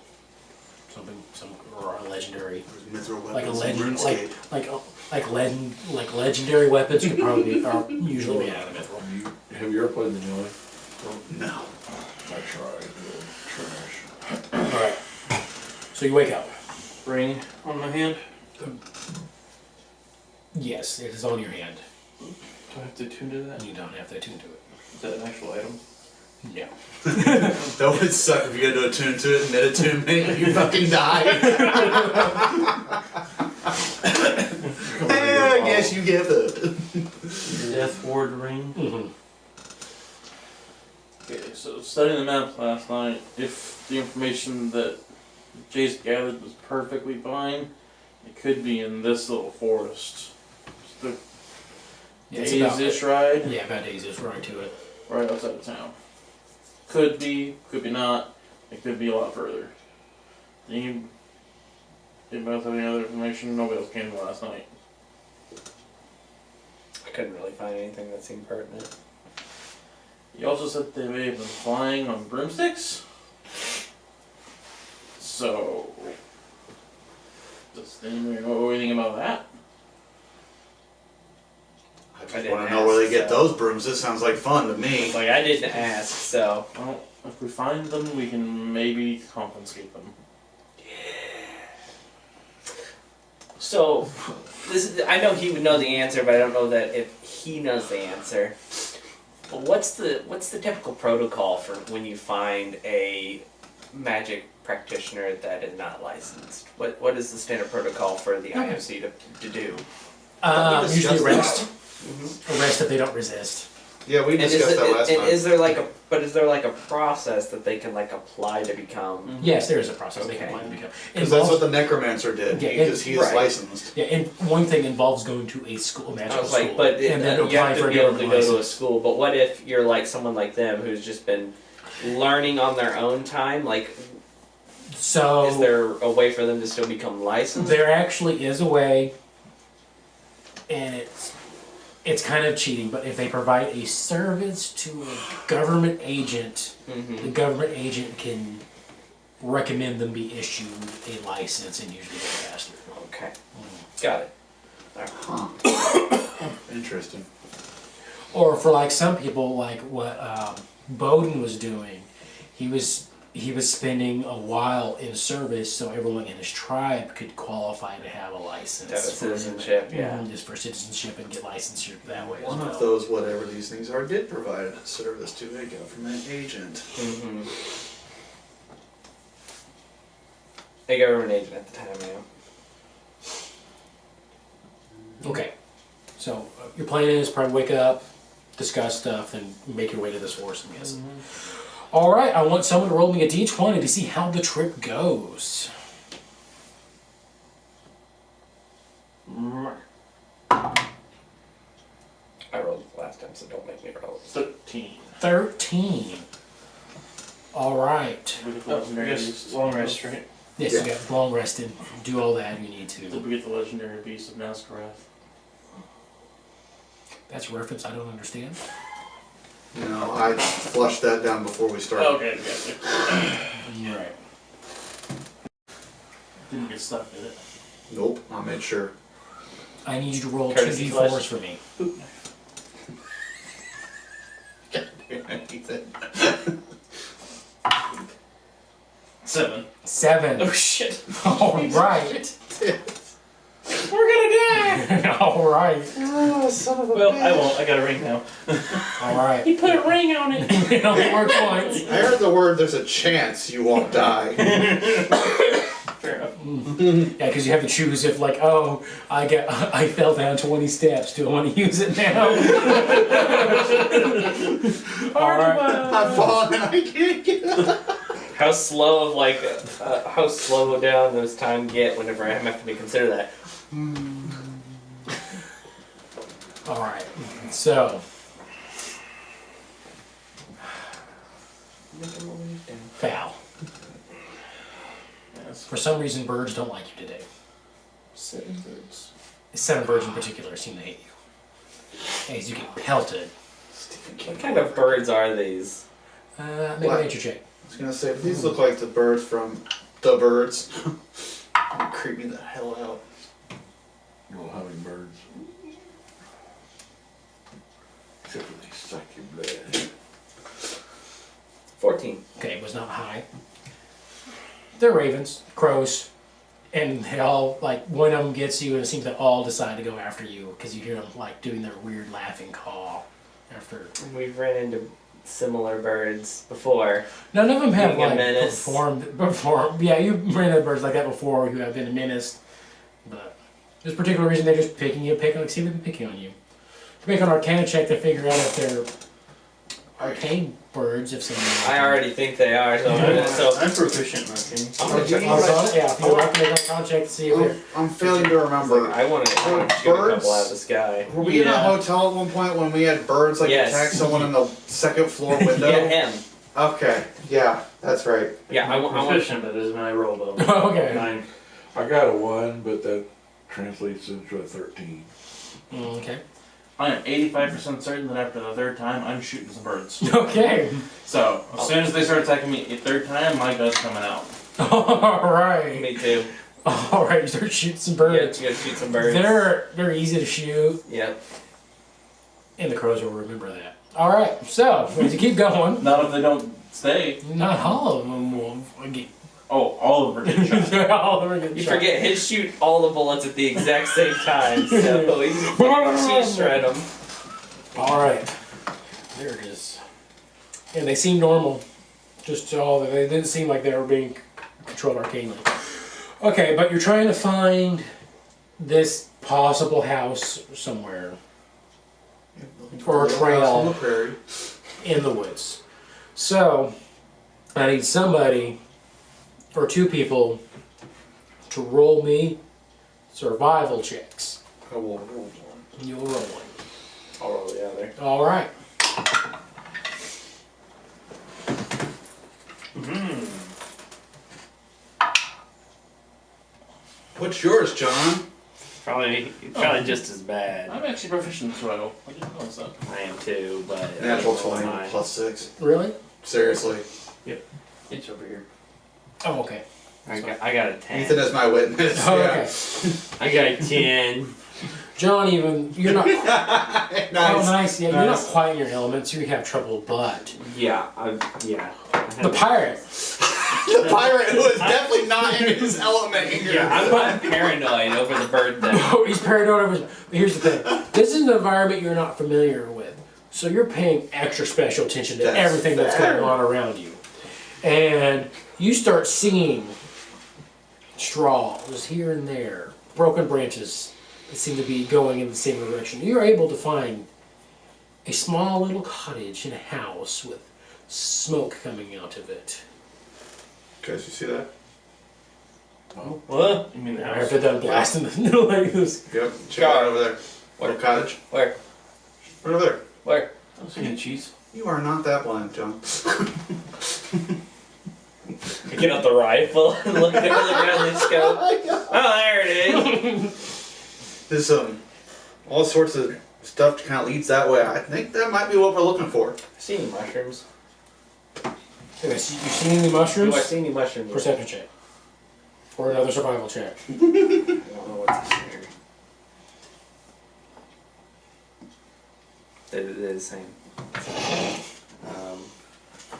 Some or a legendary, Mithril like a weapons in legend, RuneScape. like legendary weapons could probably be, are usually made out of mithril. Have you ever played the new one? No. I tried, trash. All right. So you wake up. Ring on my hand. Yes, it is on your hand. Do I have to tune to that? You don't have to attune to it. Is that an actual item? No. That would suck if you had to attune to it and mid-attunement and you fucking die. I guess you get the... Death Ward ring. Mm-hmm. Okay, so studying the map last night, if the information that Jace gathered was perfectly fine, it could be in this little forest. Just the It's about, days-ish ride, yeah, about days is right to it. right outside of town. Could be not. It could be a lot further. You both have any other information? Nobody else came last night. I couldn't really find anything that seemed pertinent. You also said they may have been flying on broomsticks. So, does anybody know anything about that? I just didn't want to know where they get ask, those brooms. This sounds like fun to me. Like, I didn't ask, so. Well, if we find them, we can maybe confiscate them. So, I know he would know the answer, but I don't know that if he knows the answer. But what's the typical protocol for when you find a magic practitioner that is not licensed? What is the standard protocol for the IMC to do? Usually discussed arrest. Mm-hmm. Arrest if they don't resist. Yeah, we discussed that last time. Is there like a process that they can like apply to become? Yes, there is a process they can Okay. apply to become. Because that's what the necromancer did, Yeah, because he is right. licensed. Yeah, and one thing involves going to a school, a I magical was school, like, but and then you apply have for to a be able to government go to a license. school. But what if you're like someone like them who's just been learning on their own time? Like, So is there a way for them to still become licensed? there actually is a way, and it's kind of cheating, but if they provide a service to a government agent, the Mm-hmm. government agent can recommend them be issued a license and usually go faster. Okay, got it. Huh. Interesting. Or for like some people, like what Bowden was doing, he was spending a while in service so everyone in his tribe could qualify to have a license. To have a citizenship, yeah. Just for citizenship and get licensure that way One as well. of those, whatever these things are, did provide a service to a government agent. Mm-hmm. A government agent at the time, yeah. Okay, so your plan is probably wake up, discuss stuff, then make your way to this horse, I'm guessing. All right, I want someone to roll me a d20 to see how the trip goes. I rolled last time, so don't make me roll. 13. 13. All right. We get the I legendary guess beast. long rest, right? Yes, you got long rested. Do all that you need Did to. we get the legendary beast of Nazcaroth? That's a reference I don't understand. You know, I flushed that down before we started. Okay, gotcha. Right. Didn't get stuck, did it? Nope, I made sure. I need you to roll Courtesy 2d4s flush. for me. Seven. 7. Oh shit. All right. We're gonna die! All right. Oh, son of a Well, I won't. I got a ring now. All right. He put a ring on it! It only worked once. I heard the word, there's a chance you won't die. Fair enough. Yeah, because you have to choose if, like, oh, I fell down 20 steps. Do I want to use it now? All right. I've fallen and I can't get up. How slow how slow down those times get whenever I have to consider that. Alright, so Val. Yes. For some reason birds don't like you today. 7 birds. 7 birds in particular seem to hate you. As you get pelted. What kind of birds are these? Make a What? nature check. I was gonna say, these look like the birds from The Birds. Creep me the hell out. Little hummingbirds. Except for they suck your blood. 14. Okay, it was not high. They're ravens, crows, and they all, like, one of them gets you and it seems to all decide to go after you because you hear them, like, doing their weird laughing call after. We've ran into similar birds before. None of them have, Being a like, menace. performed before. Yeah, you've ran into birds like that before who have been menaced, but this particular reason they're just picking you, see if they've been picking on you. Make an Arcana check to figure out if they're arcane birds, if some. I already think they are, so I'm proficient in arcane. I'm gonna check. Yeah, if you'd like to make an Arcana check to see if they're. I'm failing to remember. I want to shoot a couple out of the sky. Were we in a Yeah. hotel at one point when we had birds like Yes. attack someone in the second floor window? Yeah, him. Okay, yeah, that's right. Yeah, I I'm want. proficient, but is my roll though. Okay. 9. I got a 1, but that translates into a 13. Okay. I am 85% certain that after the 3rd time, I'm shooting some birds. Okay. So, as soon as they start attacking me a 3rd time, my gun's coming out. Alright. Me too. Alright, you start shooting some Yeah, birds. you gotta shoot some birds. They're easy to shoot, Yep. and the crows will remember that. Alright, so as you keep going, Not if they don't stay. not all of them will get Oh, all of them are getting shot. all of them are getting You shot. forget his shoot all the bullets at the exact same time, so he's shred them. Alright. There it is. And they seem normal. Just all they didn't seem like they were being controlled arcanely. Okay, but you're trying to find this possible house somewhere or a trail on the prairie. in the woods. So I need somebody or 2 people to roll me survival checks. I will roll one. You'll roll one. I'll roll the other. Alright. What's yours, John? Probably just as bad. I'm actually proficient in throw. I didn't know that. I am too, but Natural 20 mine. plus 6. Really? Seriously. It's over here. Oh, okay. I got a 10. Ethan is my witness. Oh, yeah. okay. I got a 10. John, you're not. Nice. Oh, nice. Yeah, you're not Nice. quite in your element, so you have trouble. But Yeah, the pirate. The pirate who is definitely not in his element here. Yeah, I'm paranoid over the bird thing. Oh, he's paranoid of his. But here's the thing. This is an environment you're not familiar with, so you're paying extra special attention to That's everything that's fair. going on around you, and you start seeing straws here and there, broken branches that seem to be going in the same direction. You're able to find a small little cottage and a house with smoke coming out of it. Guys, you see that? What? You mean the I house? have to done blasting the like this. Yep. Check it out over there. Little cottage. Where? Right over there. Where? I don't see any cheese. You are not that blind, John. You get out the rifle and look around the scope. Oh, there it is. There's all sorts of stuff kind of leads that way. I think that might be what we're looking for. See any mushrooms? Okay, so you seen any Do mushrooms? I see any mushrooms? Perception check. Or another survival check. I don't know what's this here. They're the same.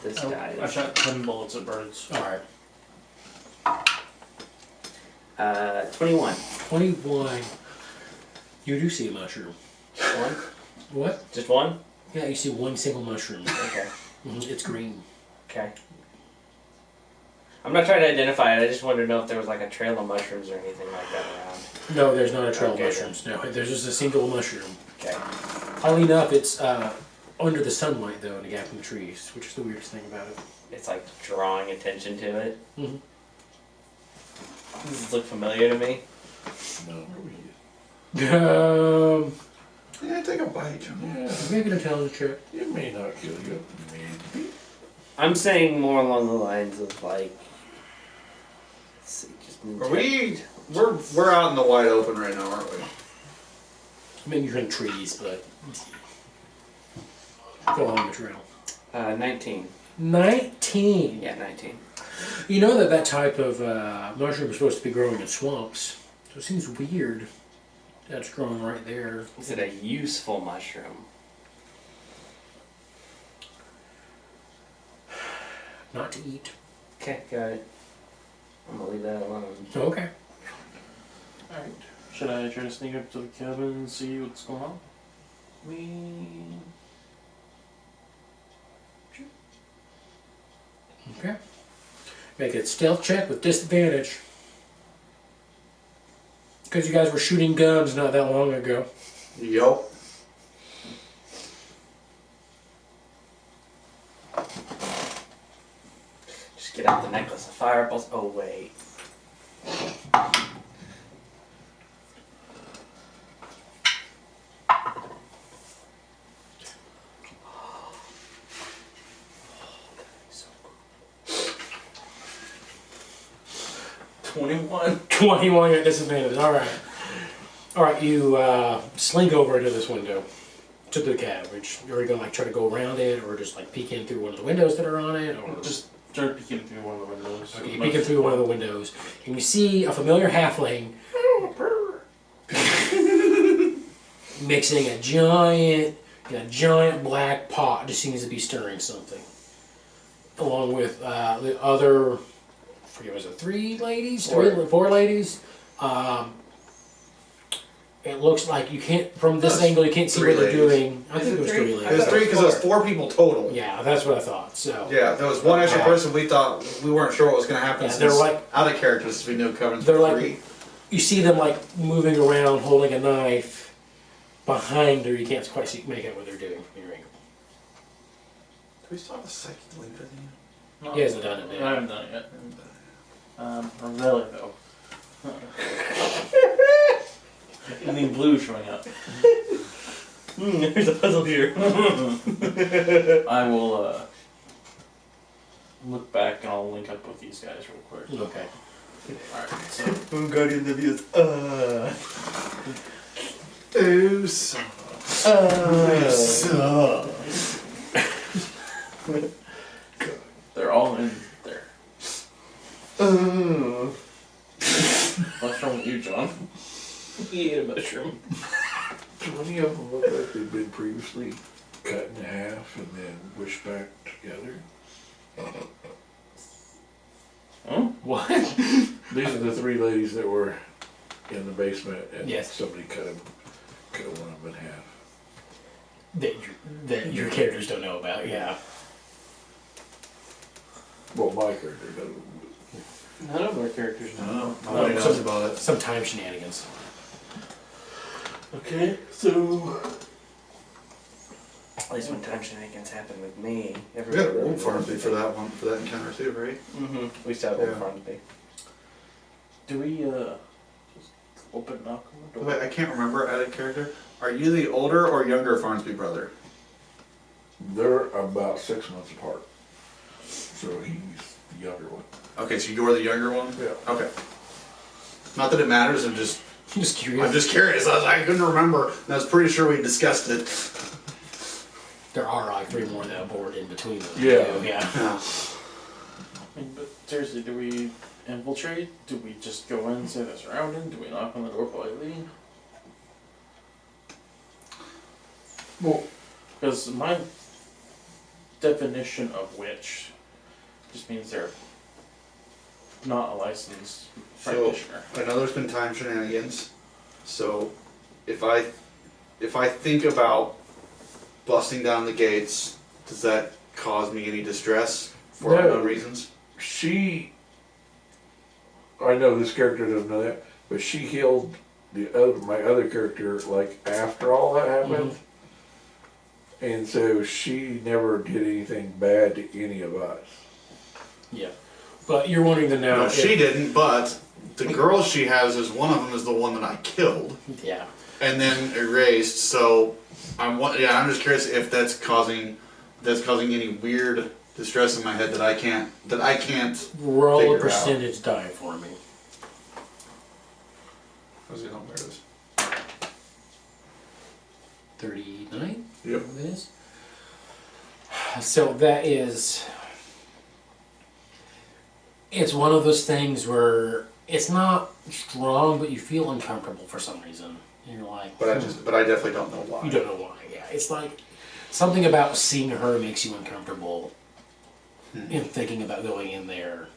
This guy. I shot 10 bullets at birds. Alright. 21. 21. You do see a mushroom. One? What? Just one? Yeah, you see one single mushroom. Okay. It's green. Okay. I'm not trying to identify it, I just wanted to know if there was like a trail of mushrooms or anything like that around. No, there's not a trail Okay, of mushrooms. No, there's just a single mushroom. Okay. Oddly enough, it's under the sunlight, though, in a gap in the trees, which is the weirdest thing about it. It's like drawing attention to it. Mhm. Does this look familiar to me? No. Yeah, take a bite, John. Yeah, Make an intelligence check. it may not kill you. Maybe. I'm saying more along the lines of like. Let's see, just Are we're out in the wide open right now, aren't we? I mean, you're in trees, but go along the trail. 19. 19. Yeah, 19. You know that type of mushroom is supposed to be growing in swamps, so it seems weird that's growing right there. Is it a useful mushroom? Not to eat. Okay, got it. I'm gonna leave that alone. Okay. Alright. Should I try to sneak up to the cabin and see what's going on? Okay. Make a stealth check with disadvantage. Because you guys were shooting guns not that long ago. Yup. Just get out the necklace of fireballs. Oh, wait. $21. 21 at disadvantage. Alright. Alright, you slink over to this window. To the cab. Which you're gonna like try to go around it or just like peek in through one of the windows that are on it or Just start peeking through one of the windows. okay, you peek in through one of the windows and you see a familiar halfling mixing a giant black pot just seems to be stirring something. Along with the other, I forget, was it 3 ladies? Four ladies. It looks like you can't, from this angle, you can't see 3 what they're ladies. doing. I Is think it it was 3? 3 It was ladies. 3 because it was 4 people total. Yeah, that's what I thought. So Yeah, there was one extra person we thought we weren't sure what was going to happen. Yeah, Since they're like- out of characters, we knew covering they're like 3. you see them like moving around, holding a knife behind her. You can't quite make out what they're doing. Do we still have a second link for the He hasn't done it I yet. haven't done it yet. Really though. Anything blue showing up. There's a puzzle here. I will look back and I'll link up with these guys real quick. Okay. Alright, so Guardian of the Ooh, son. they're all in there. What's wrong with you, John? He ate a mushroom. Many of them look like they've been previously cut in half and then pushed back together. Huh? What? These are the 3 ladies that were in the basement and Yes. somebody cut one of them in half. That your characters don't know about. Yeah. Well, my character doesn't. None of our characters know. Nobody knows about it. Some time shenanigans. Okay, so At least when time shenanigans happen with me, We got everybody. old Farnsby for that one, for that encounter too, right? Mm-hmm. We still have Yeah. old Farnsby. do we just open knock on the door? Wait, I can't remember added character. Are you the older or younger Farnsby brother? They're about 6 months apart. So he's the younger one. Okay, so you're the younger one? Yeah. Okay. Not that it matters, I'm just Curious. curious. I couldn't remember. And I was pretty sure we discussed it. There are like 3 more that board in between them. Yeah. Yeah. Yeah. I mean, but seriously, do we infiltrate? Do we just go in, say they're surrounded? Do we knock on the door politely? Well, Because my definition of witch just means they're not a licensed So, practitioner. I know there's been time shenanigans, so if I think about busting down the gates, does that cause me any distress for No. unknown reasons? I know this character doesn't know that, but she healed my other character like after all that happened. And so she never did anything bad to any of us. Yeah. But you're wanting to know. No, she didn't, but the girl she has is one of them is the one that I killed. Yeah. and then erased. So I'm just curious if that's causing any weird distress in my head that I can't Roll a figure out. percentage die for me. There it is. 39? Yep. What it is? So that is... It's one of those things where it's not strong, but you feel uncomfortable for some reason. And you're like... But I definitely don't know why. You don't know why, yeah. It's like... Something about seeing her makes you uncomfortable in thinking about going in there.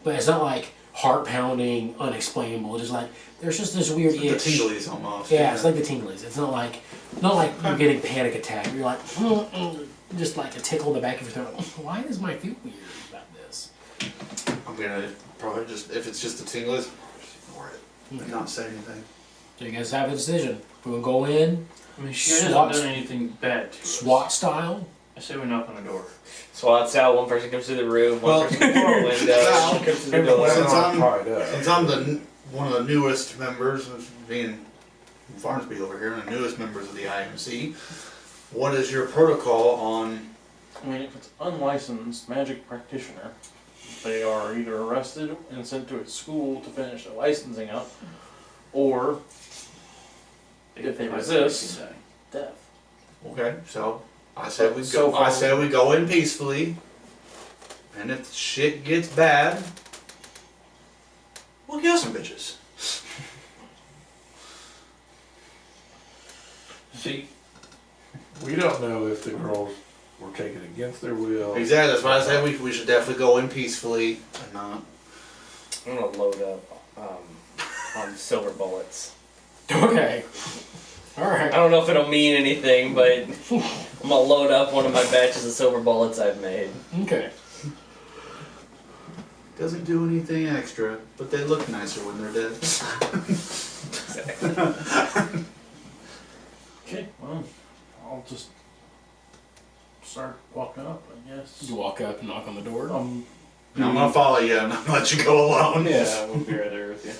But it's not like heart-pounding, unexplainable. It's just like, there's just this weird It's like itch. the tinglies almost. Yeah, it's like the tinglies. It's not like you're getting panic attack. You're like, just like a tickle in the back of your throat. Why does my feel weird about this? I'm gonna probably just, if it's just the tinglies, just ignore it and not say anything. So you guys have a decision. We're gonna go in, I mean, she hasn't SWAT- done anything bad to us. SWAT style. I say we knock on the door. SWAT style, one person comes through the roof, one Well, person comes through the window, well, one comes through the And door. Since I'm- tied up. Since I'm one of the newest members, of being Farnsby over here, and the newest members of the IMC, what is your protocol on? I mean, if it's unlicensed magic practitioner, they are either arrested and sent to a school to finish their licensing up, or if they resist, death. Okay, so I said we So go. I far- said we go in peacefully, and if shit gets bad, we'll kill some bitches. See, we don't know if the girls were taken against their will. Exactly. That's why I said we should definitely go in peacefully and not. I'm gonna load up on silver bullets. Okay. I Alright. don't know if it'll mean anything, but I'm gonna load up one of my batches of silver bullets I've made. Okay. Doesn't do anything extra, but they look nicer when they're dead. Okay, well, I'll just start walking up, I guess. You walk up and knock on the door. I'm gonna follow you and not let you go alone. Yeah, we'll be right there with you.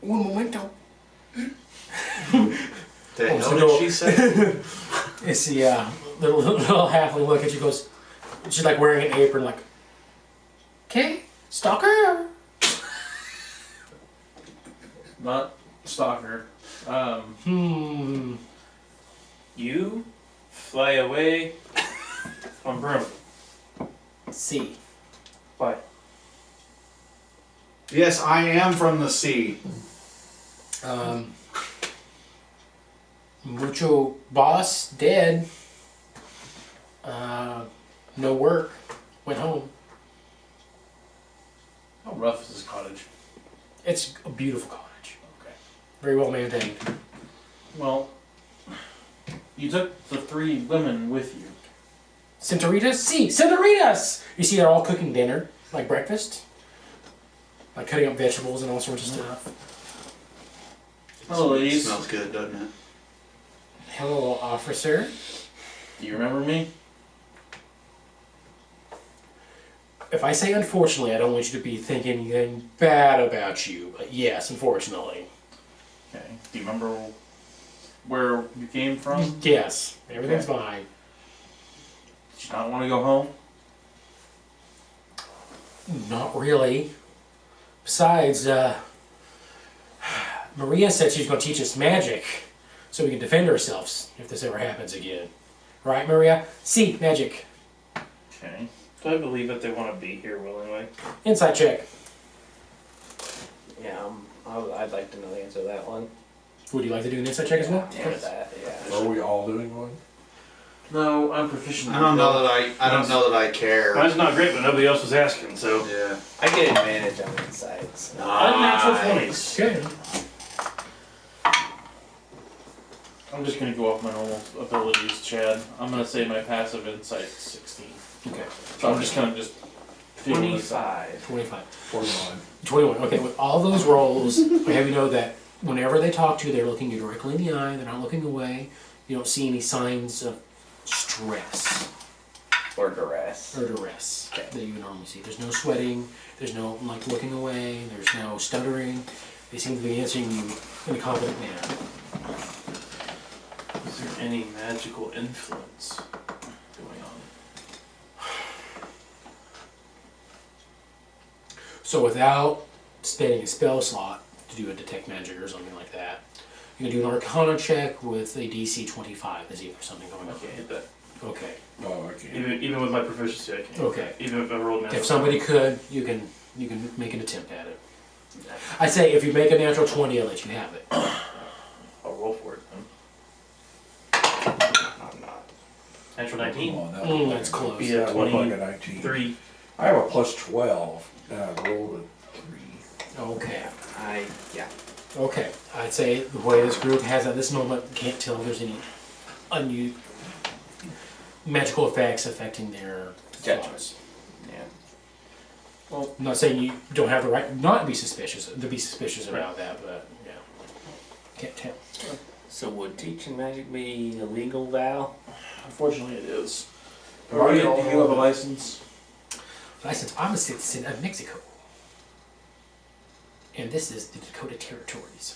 Un momento. The Oh, hell so did no- she say? It's the little halfling look at you, goes, she's like wearing an apron, like, okay, stalker. Not stalker. You fly away on broom. See. Why? Yes, I am from the sea. Mucho boss dead. No work. Went home. How rough is this cottage? It's a beautiful cottage. Okay. Very well maintained. Well, you took the 3 women with you. Centuritas? See, Centuritas! You see, they're all cooking dinner, like breakfast, like cutting up vegetables and all sorts of stuff. Hello, ladies. Smells good, doesn't it? Hello, officer. Do you remember me? If I say unfortunately, I don't want you to be thinking anything bad about you, but yes, unfortunately. Okay. Do you remember where you came from? Yes, everything's Okay. fine. Did you not want to go home? Not really. Besides, Maria said she's going to teach us magic so we can defend ourselves if this ever happens again. Right, Maria? See, magic. Okay. Do I believe that they want to be here willingly? Insight check. Yeah, I'd like to know the answer to that one. Would you like to do an insight check as well? Damn that, yeah. Are we all doing one? No, I'm proficient. I don't know that I care. Mine's not great, but nobody else was asking, so. Yeah. I get advantage on insights. Unnatural Nice. 20s. Okay. I'm just gonna go off my normal abilities, Chad. I'm gonna say my passive insight's 16. Okay. So I'm just gonna feel this out. 25. 49. 21. Okay, with all those rolls, I have you know that whenever they talk to you, they're looking you directly in the eye, they're not looking away. You don't see any signs of stress. Or duress. or duress that you would normally see. There's no sweating, there's no like looking away, there's no stuttering. They seem to be answering you in a confident manner. Is there any magical influence going on? So without spending a spell slot to do a detect magic or something like that, you can do an Arcana check with a DC 25 to see if there's something going I on. can't hit that. Okay. Oh, I can't. Even with my proficiency, I can't. Okay. Even if I rolled natural. If somebody could, you can make an attempt at it. I say if you make a natural 20, I'll let you have it. I'll roll for it then. I'm not. Natural Come 19. on, that Mm, looked that's like- close. Yeah, that looked like a 19. 3. I have a plus 12. I rolled a 3. Okay. Yeah. Okay. I'd say the way this group has at this moment, can't tell if there's any magical effects affecting their Judgments. Yeah. Well, I'm not saying you don't have the right not to be suspicious about that, but yeah, can't tell. So would teaching magic be illegal, Val? Unfortunately, it is. Do you have a license? License. I'm a citizen of Mexico, and this is the Dakota Territories.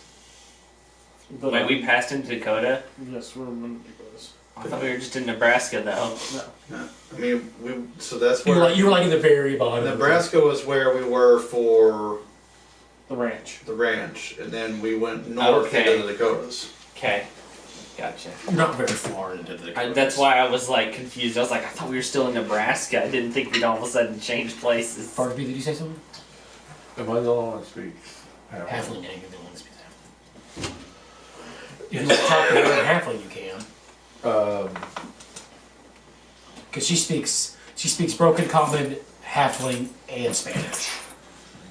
But, Wait, we passed into Dakota? Yes, we're in Nicholas. I thought we were just in Nebraska, though. No. I mean, so that's You where were like at the very bottom. Nebraska was where we were for The ranch. the ranch, and then we went north Okay. into the Dakotas. Okay. Gotcha. Not very far into the Dakotas. That's why I was like confused. I was like, I thought we were still in Nebraska. I didn't think we'd all of a sudden change places. Farnsby, did you say something? Am I the only one that speaks? Halfling, yeah, you're the one that speaks halfling. If you want to talk to another halfling, you can. Because she speaks broken common, halfling, and Spanish.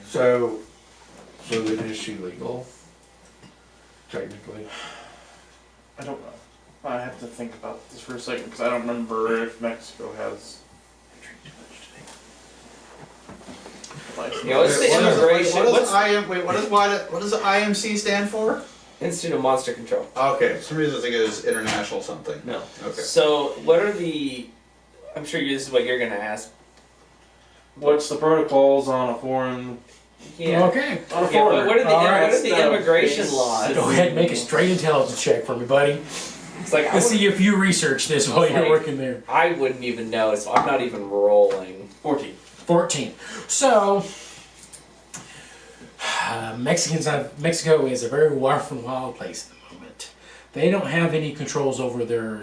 So then is she legal? Technically? I don't know. I have to think about this for a second because I don't remember if Mexico has a license. Yeah, what's the immigration? What does the IMC stand for? Institute of Monster Control. Okay, for some reason I think it is international something. No. Okay. So, what are the? I'm sure this is what you're gonna ask. What's the protocols on a foreign? Yeah. Okay. On a Yeah, foreigner? what are the All right, what are the so immigration it's- laws? Go ahead and make a straight intelligence check for me, buddy. It's like Let's see if you research this while you're Like- working there. I wouldn't even know, so I'm not even rolling. 14. 14. So, Mexico is a very rough and wild place at the moment. They don't have any controls over their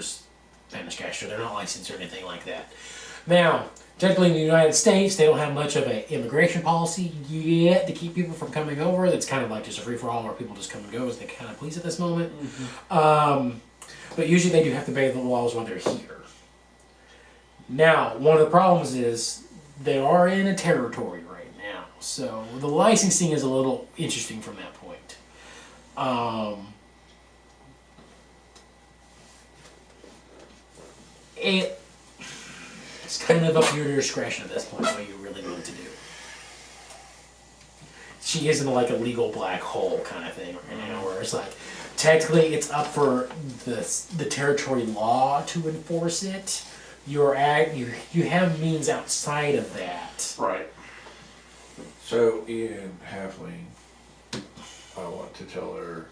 Spanish cash, they're not licensed or anything like that. Now, technically in the United States, they don't have much of an immigration policy yet to keep people from coming over. That's kind of like just a free-for-all where people just come and go as they kind of please at this moment. But usually they do have to obey the laws while they're here. Now, one of the problems is they are in a territory right now, so the licensing is a little interesting from that point. It's kind of up to your discretion at this point what you really want to do. She isn't like a legal black hole kind of thing right now, where it's like technically it's up for the territory law to enforce it. You have means outside of that. Right. So in halfling, I want to tell her,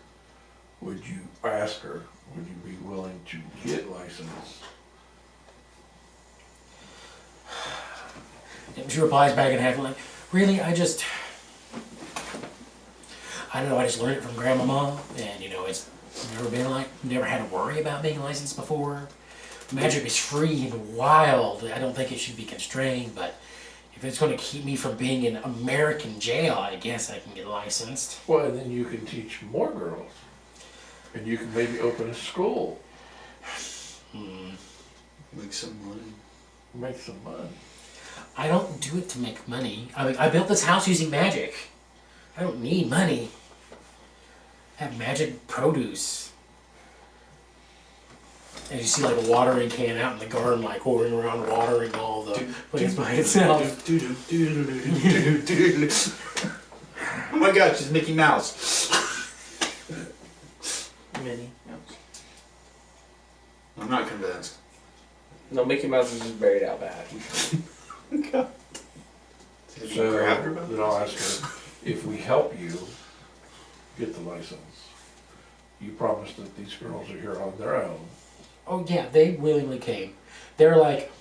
would you be willing to get licensed? And she replies back in half like, really, I don't know, I just learned it from grandmama, and it's never had to worry about being licensed before. Magic is free and wild. I don't think it should be constrained, but if it's going to keep me from being in American jail, I guess I can get licensed. Well, and then you can teach more girls. And you can maybe open a school, Make some money. make some money. I don't do it to make money. I mean, I built this house using magic. I don't need money. I have magic produce. And you see like a watering can out in the garden, like going around watering all the plants by itself. Oh my God, she's Mickey Mouse. Minnie. I'm not convinced. No, Mickey Mouse is just buried out bad. So then I'll ask her, if we help you get the license, you promise that these girls are here on their own. Oh yeah, they willingly came. They're like,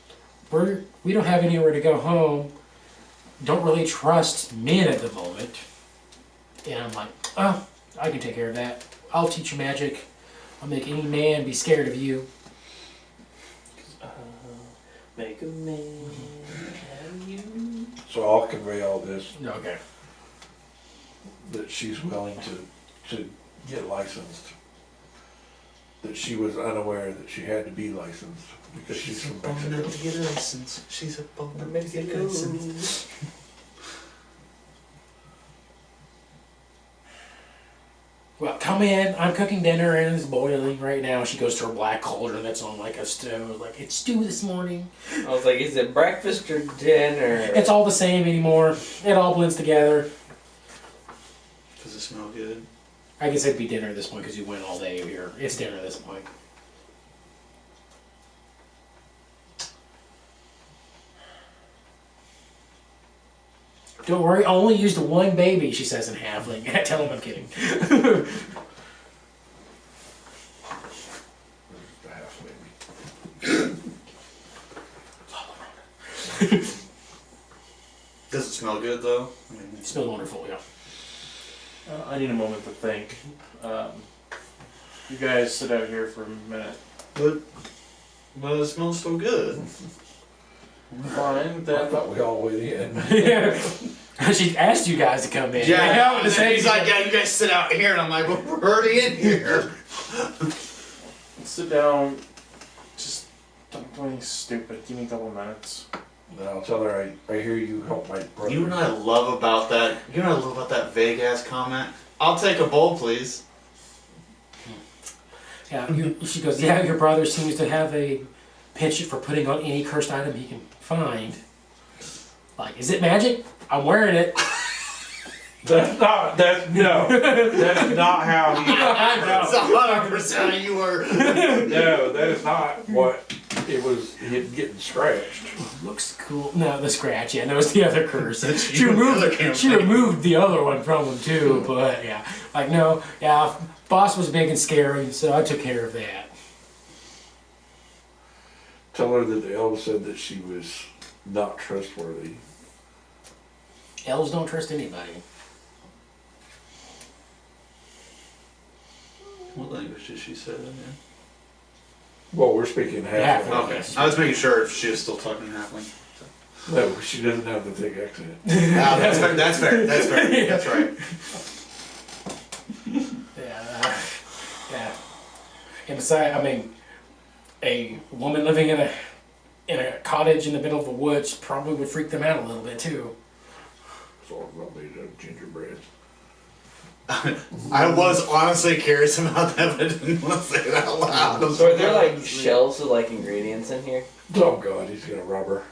we don't have anywhere to go home. Don't really trust men at the moment. And I'm like, oh, I can take care of that. I'll teach you magic. I'll make any man be scared of you. Make a man have you. So I'll convey all this, Okay. that she's willing to get licensed. That she was unaware that she had to be licensed because she's from Mexico. to get a license. She's a boner Mexico. Well, come in. I'm cooking dinner and it's boiling right now. She goes to her black cauldron that's on like a stove. Like, it's stew this morning. I was like, is it breakfast or dinner? It's all the same anymore. It all blends together. Does it smell good? I guess it'd be dinner at this point because you went all day here. It's dinner at this point. Don't worry, I only used one baby, she says in halfling. Tell him I'm kidding. Half maybe. Does it smell good though? I mean, It smells wonderful, yeah. I need a moment to think. You guys sit out here for a minute. but it smells so good. Fine, I then. thought we all went in. She asked you guys to come in. Yeah, and then he's like, yeah, you guys sit out here, and I'm like, well, we're already in here. Sit down. Just don't do anything stupid. Give me a couple minutes. Then I'll tell her I hear you help my brother. You know what I love about that? You know what I love about that vague ass comment? I'll take a bowl, please. Yeah, she goes, yeah, your brother seems to have a penchant for putting on any cursed item he can find. Like, is it magic? I'm wearing it. That's not how he. It's 100% you were. No, that is not what it was. Him getting scratched. Looks cool. No, the scratch, yeah, that was the other curse. That's She you and the removed, other campaign. she removed the other one from him too, but yeah. Like, no, yeah, boss was big and scary, so I took care of that. Tell her that the elves said that she was not trustworthy. Elves don't trust anybody. What language did she say that in? Well, we're speaking half. Halfling. Okay, I was making sure if she was still talking halfling. No, she doesn't have the thick accent. Ah, that's fair. That's fair. That's fair. That's right. Yeah, yeah. And besides, I mean, a woman living in a cottage in the middle of the woods probably would freak them out a little bit too. So I'm gonna be the gingerbread. I was honestly curious about that, but I didn't want to say it out loud. So are there like shelves of like ingredients in here? Oh God, he's gonna rob her.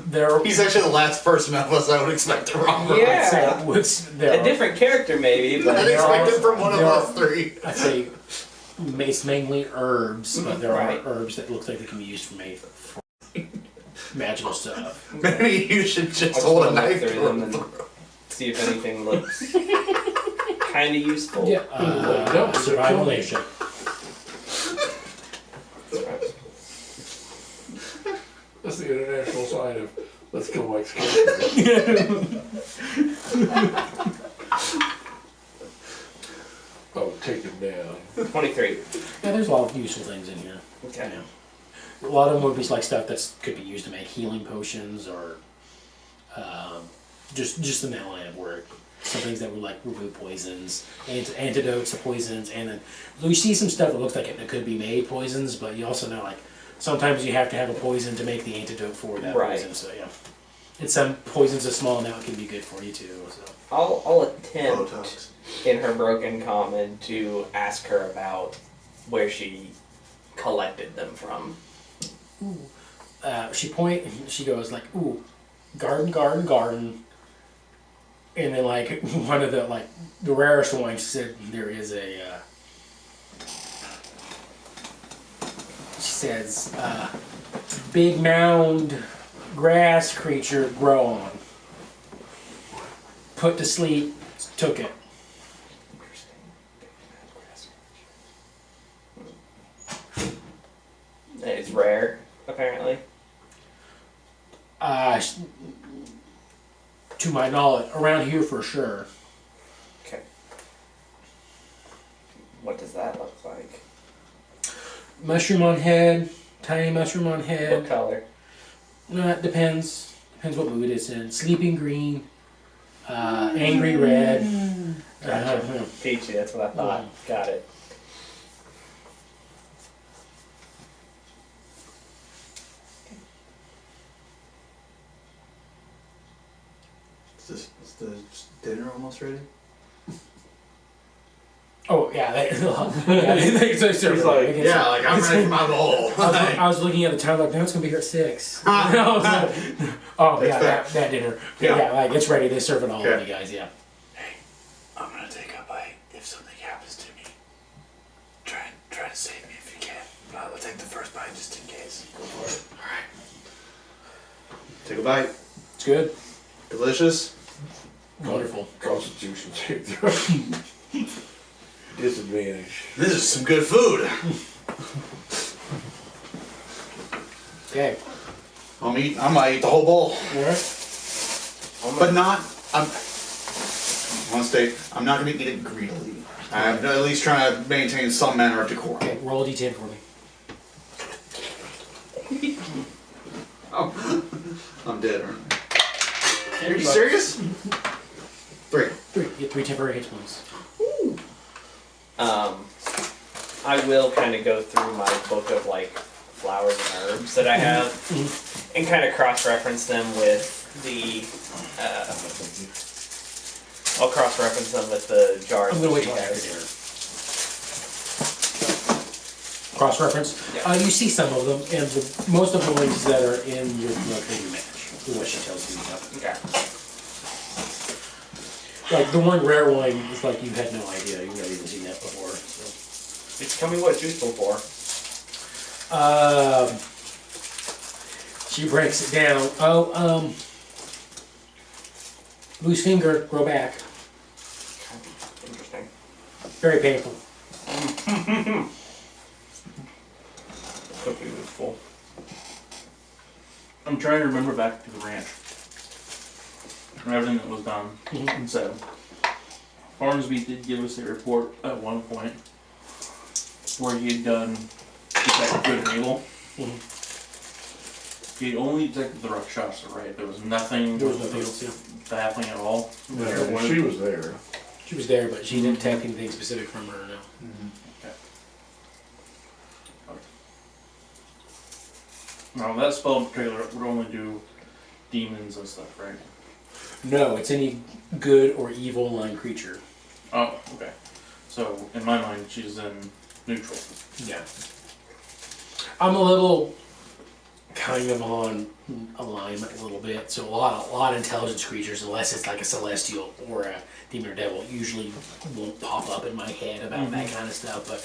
There, He's actually the last person of us I would expect to rob her. Yeah. there A different character maybe, but I'd there expect are- it from one of there are- us three. I'd say it's mainly herbs, but there Right. are herbs that look like they can be used for magical stuff. Maybe you should just I'll hold a just look knife through to them her and throat. see if anything looks kind of useful. Yeah, no, survival nation. That's the international sign of let's kill Mike's character. Oh, take him down. 23. Yeah, there's a lot of useful things in here. Okay. Yeah. A lot of them would be like stuff that could be used to make healing potions or just the melee of work. Some things that would like remove poisons, antidotes to poisons, and then we see some stuff that looks like it could be made poisons, but you also know like sometimes you have to have a poison to make the antidote for that Right. poison. So yeah, and some poisons a small amount can be good for you too. So I'll attempt Botox. in her broken common to ask her about where she collected them from. she goes like, ooh, garden. And then like one of the rarest ones said there is a says, big mound grass creature grow on. Put to sleep, took it. It's rare, apparently. To my knowledge, around here for sure. Okay. What does that look like? Mushroom on head, tiny mushroom on What head. color? No, it depends. Depends what mood it's in. Sleeping green, angry red. Gotcha. Peachy, that's what I thought. Got it. Is the dinner almost ready? Oh yeah, they serve He's it. like, I guess. Yeah, like I'm ready for my bowl. I was looking at the time like, no, it's gonna be here at 6. oh yeah, That's that dinner. Yeah. Yeah, like it's ready. They serve it all Okay. to you guys. Yeah. I'm gonna take a bite. If something happens to me, try to save me if you can. But I'll take the first bite just in case. Go for it. Alright. Take a bite. It's good. Delicious. Wonderful. Constitution saved throw. Disadvantage. This is some good food. Okay. I might eat the whole bowl. Alright. But not, I want to state, I'm not going to eat it greedily. I'm at least trying to maintain some manner of decorum. Okay. Roll a d10 for me. Oh, I'm dead, aren't I? Are you serious? 3. 3. Get 3 temporary hit points. I will kind of go through my book of like flowers and herbs that I have and kind of cross-reference them with the, I'll cross-reference them with the jars I'm gonna wait that till she after has. dinner. Cross-reference. Yeah. You see some of them, and most of the ones that are in your book they do match with what she tells you. Okay. Like the one rare one is like you had no idea. You've never even seen that before. So. Just tell me what it's useful for. She breaks it down. Loose finger, grow back. Interesting. Very painful. Could be useful. I'm trying to remember back to the ranch. And everything that was done and said. Farnsby did give us a report at one point where he had done detected good and evil. He had only detected the Rakshasa, right? There was nothing. There was nothing else. Yeah. happening at all. No, she was there. She was there, but she didn't detect anything specific from her. No. Now that spell in particular would only do demons and stuff, right? No, it's any good or evil line creature. Oh, okay. So in my mind, she's in neutral. Yeah. I'm a little kind of on alignment a little bit. So a lot of intelligence creatures, unless it's like a celestial or a demon or devil, usually won't pop up in my head about that kind of stuff. But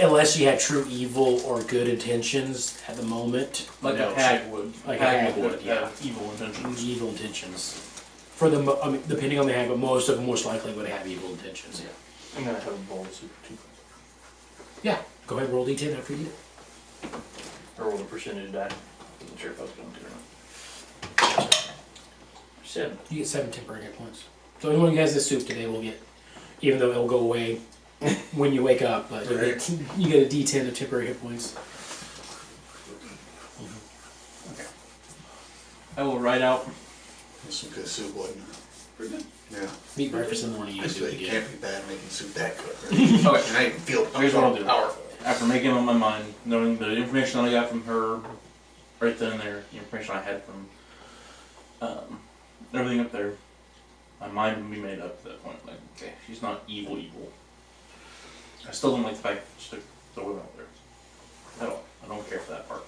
unless you have true evil or good intentions at the moment, Like no, a hag would. Like a hag would, yeah. have evil intentions. evil intentions. For the, I mean, depending on the hag, but most of them most likely would have evil intentions. Yeah. I'm gonna have a bowl of soup too. Yeah. Go ahead, and roll d10 after you do it. Or roll the percentage die. Wasn't sure if I was going to or not. 7. You get 7 temporary hit points. So anyone who has this soup today will get, even though it'll go away when you wake up, but you get a d10 of temporary hit points. Okay. I will write out. That's some good soup, wasn't it? Pretty good. Yeah. Eat breakfast in the morning, you Actually, do it it again. can't be bad making soup that good, right? Okay. And I can feel Here's what I'll do. powerful. After making up my mind, knowing the information that I got from her, right then and there, the information I had from everything up there, my mind would be made up at that point. Like, okay, she's not evil. I still don't like the fact that she took the women out there. At all. I don't care for that part.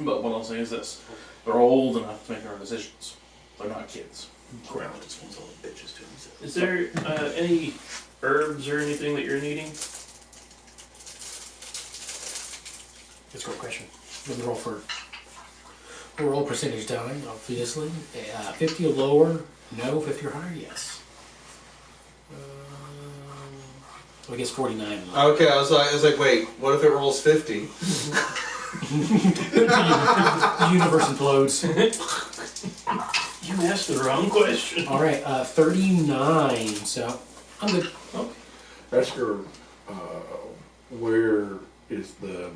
But what I'll say is this: they're old enough to make their own decisions. They're not kids. Ground just wants all the bitches to himself. Is there any herbs or anything that you're needing? That's a good question. Let me roll for. We'll roll percentage die, obviously. 50 or lower, no. 50 or higher, yes. I guess 49. Okay, I was like, wait, what if it rolls 50? The universe implodes. You asked the wrong question. All right, 39. So I'm good. Ask her, where is the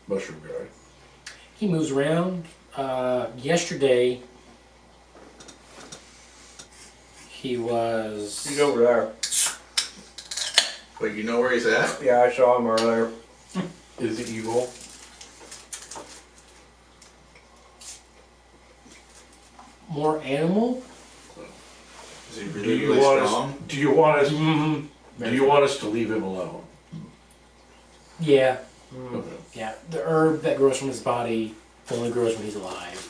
mushroom guy? He moves around. Yesterday, he was. He's over there. Wait, you know where he's at? Yeah, I saw him earlier. Is he evil? More animal. Is he Do really, you really want strong? us? Do you want us? Mm-hmm. Do you want us to leave him alone? Yeah, Okay. yeah. The herb that grows from his body only grows when he's alive.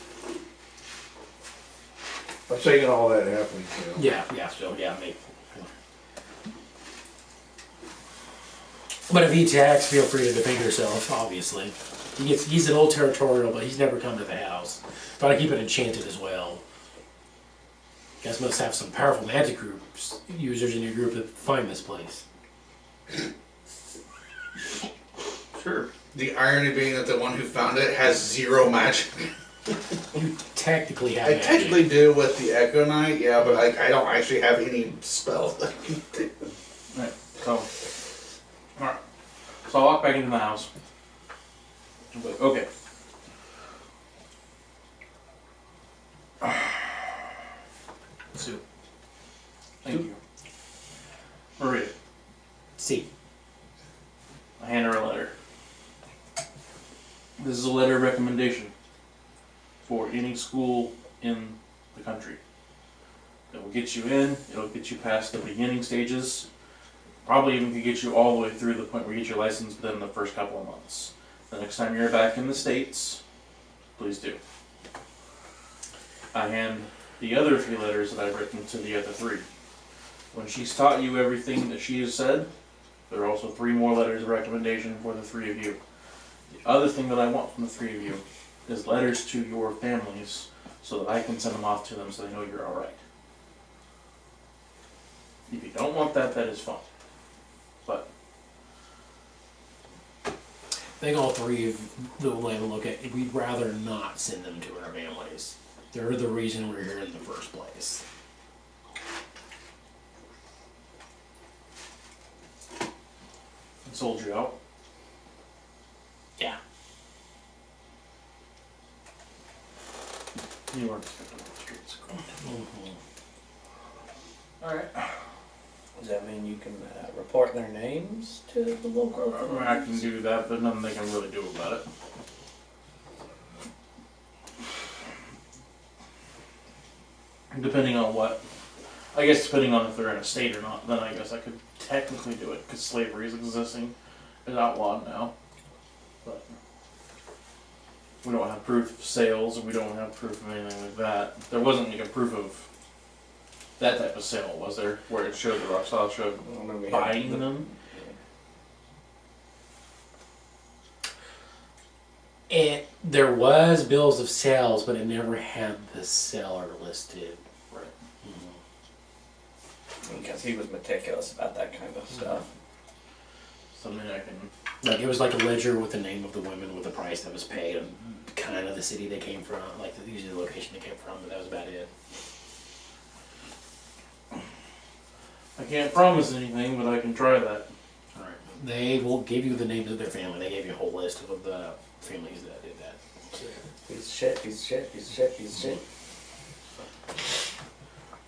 I'm saying all that happening. You know. Yeah, so yeah, maybe. But if he attacks, feel free to defend yourself, obviously. He's an old territorial, but he's never come to the house. But I keep it enchanted as well. You guys must have some powerful magic groups users in your group that find this place. Sure. The irony being that the one who found it has 0 magic. You technically have I magic. technically do with the Echo Knight, yeah, but I don't actually have any spells that I can do. Right, so. Alright. So I walk back into the house. I'm like, okay. Soup. Thank you. Maria, See. I hand her a letter. This is a letter of recommendation for any school in the country. It will get you in, it'll get you past the beginning stages, probably even could get you all the way through the point where you get your license within the first couple of months. The next time you're back in the States, please do. I hand the other 3 letters that I've written to the other 3. When she's taught you everything that she has said, there are also 3 more letters of recommendation for the 3 of you. The other thing that I want from the 3 of you is letters to your families so that I can send them off to them so they know you're alright. If you don't want that, that is fine. But I think all 3 of the way to look at it, we'd rather not send them to our families. They're the reason we're here in the first place. I sold you out. Yeah. You weren't expecting the streets. Mm-hmm. Alright. Does that mean you can report their names to the local I mean, I can do that, but nothing they can really do about it. Depending on what, I guess depending on if they're in a state or not, then I guess I could technically do it, because slavery is existing, is outlawed now. But we don't have proof of sales, and we don't have proof of anything like that. There wasn't like a proof of that type of sale, was there? Where it showed the rock solid showed buying them? There was bills of sales, but it never had the seller listed. Right. Because he was meticulous about that kind of stuff. Something I can. Like it was like a ledger with the name of the women, with the price that was paid, and kind of the city they came from, like usually the location they came from, but that was about it. I can't promise anything, but I can try that. All right. They will give you the names of their family. They gave you a whole list of the families that did that. Piece of shit, piece of shit, piece of shit, piece of shit.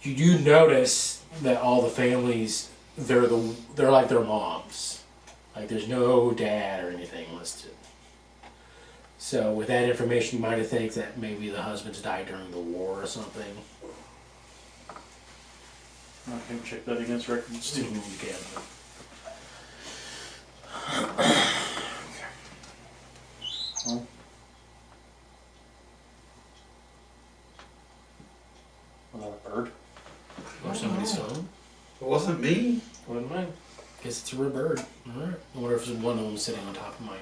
You do notice that all the families, they're like their moms. Like there's no dad or anything listed. So with that information, you might have think that maybe the husbands died during the war or something. I can check that against records too. You can. Well, was that a bird? Or somebody's phone. It wasn't me. Wasn't mine. Guess it's a real bird. Alright. I wonder if there's one of them sitting on top of my.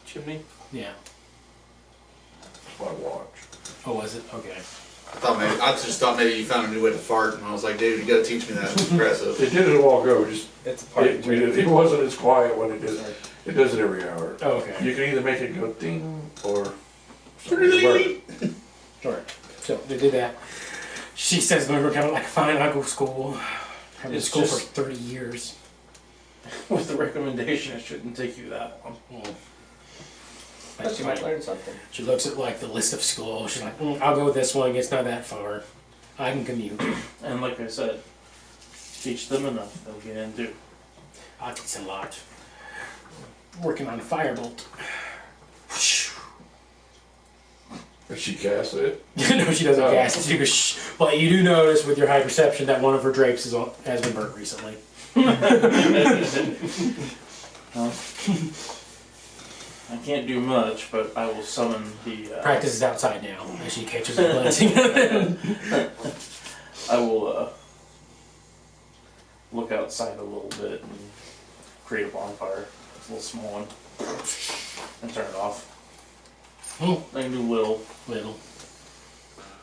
Chimney. Yeah. my watch. Oh, was it? Okay. I just thought maybe you found a new way to fart, and I was like, dude, you gotta teach me that. It's impressive. It did it a while ago, just, It's a party trick. it wasn't as quiet when it did. It does it every hour. Oh, okay. You can either make it go ding or. Alright. So they did that. She says we were kind of like, fine, I'll go to school. I've been in It's school for just- 30 years. With the recommendation, it shouldn't take you that long. But But you might learn something. she looks at like the list of schools. She's like, I'll go with this one. It's not that far. I can commute. And like I said, teach them enough, they'll get in too. I teach a lot. Working on a firebolt. And she cast it. No, she doesn't Oh. cast it. She goes, shh. But you do notice with your high perception that one of her drapes has been burnt recently. I can't do much, but I will summon the. Practice is outside now as she catches her glancing. I will look outside a little bit and create a bonfire. It's a little small one. And turn it off. I can do little. Little.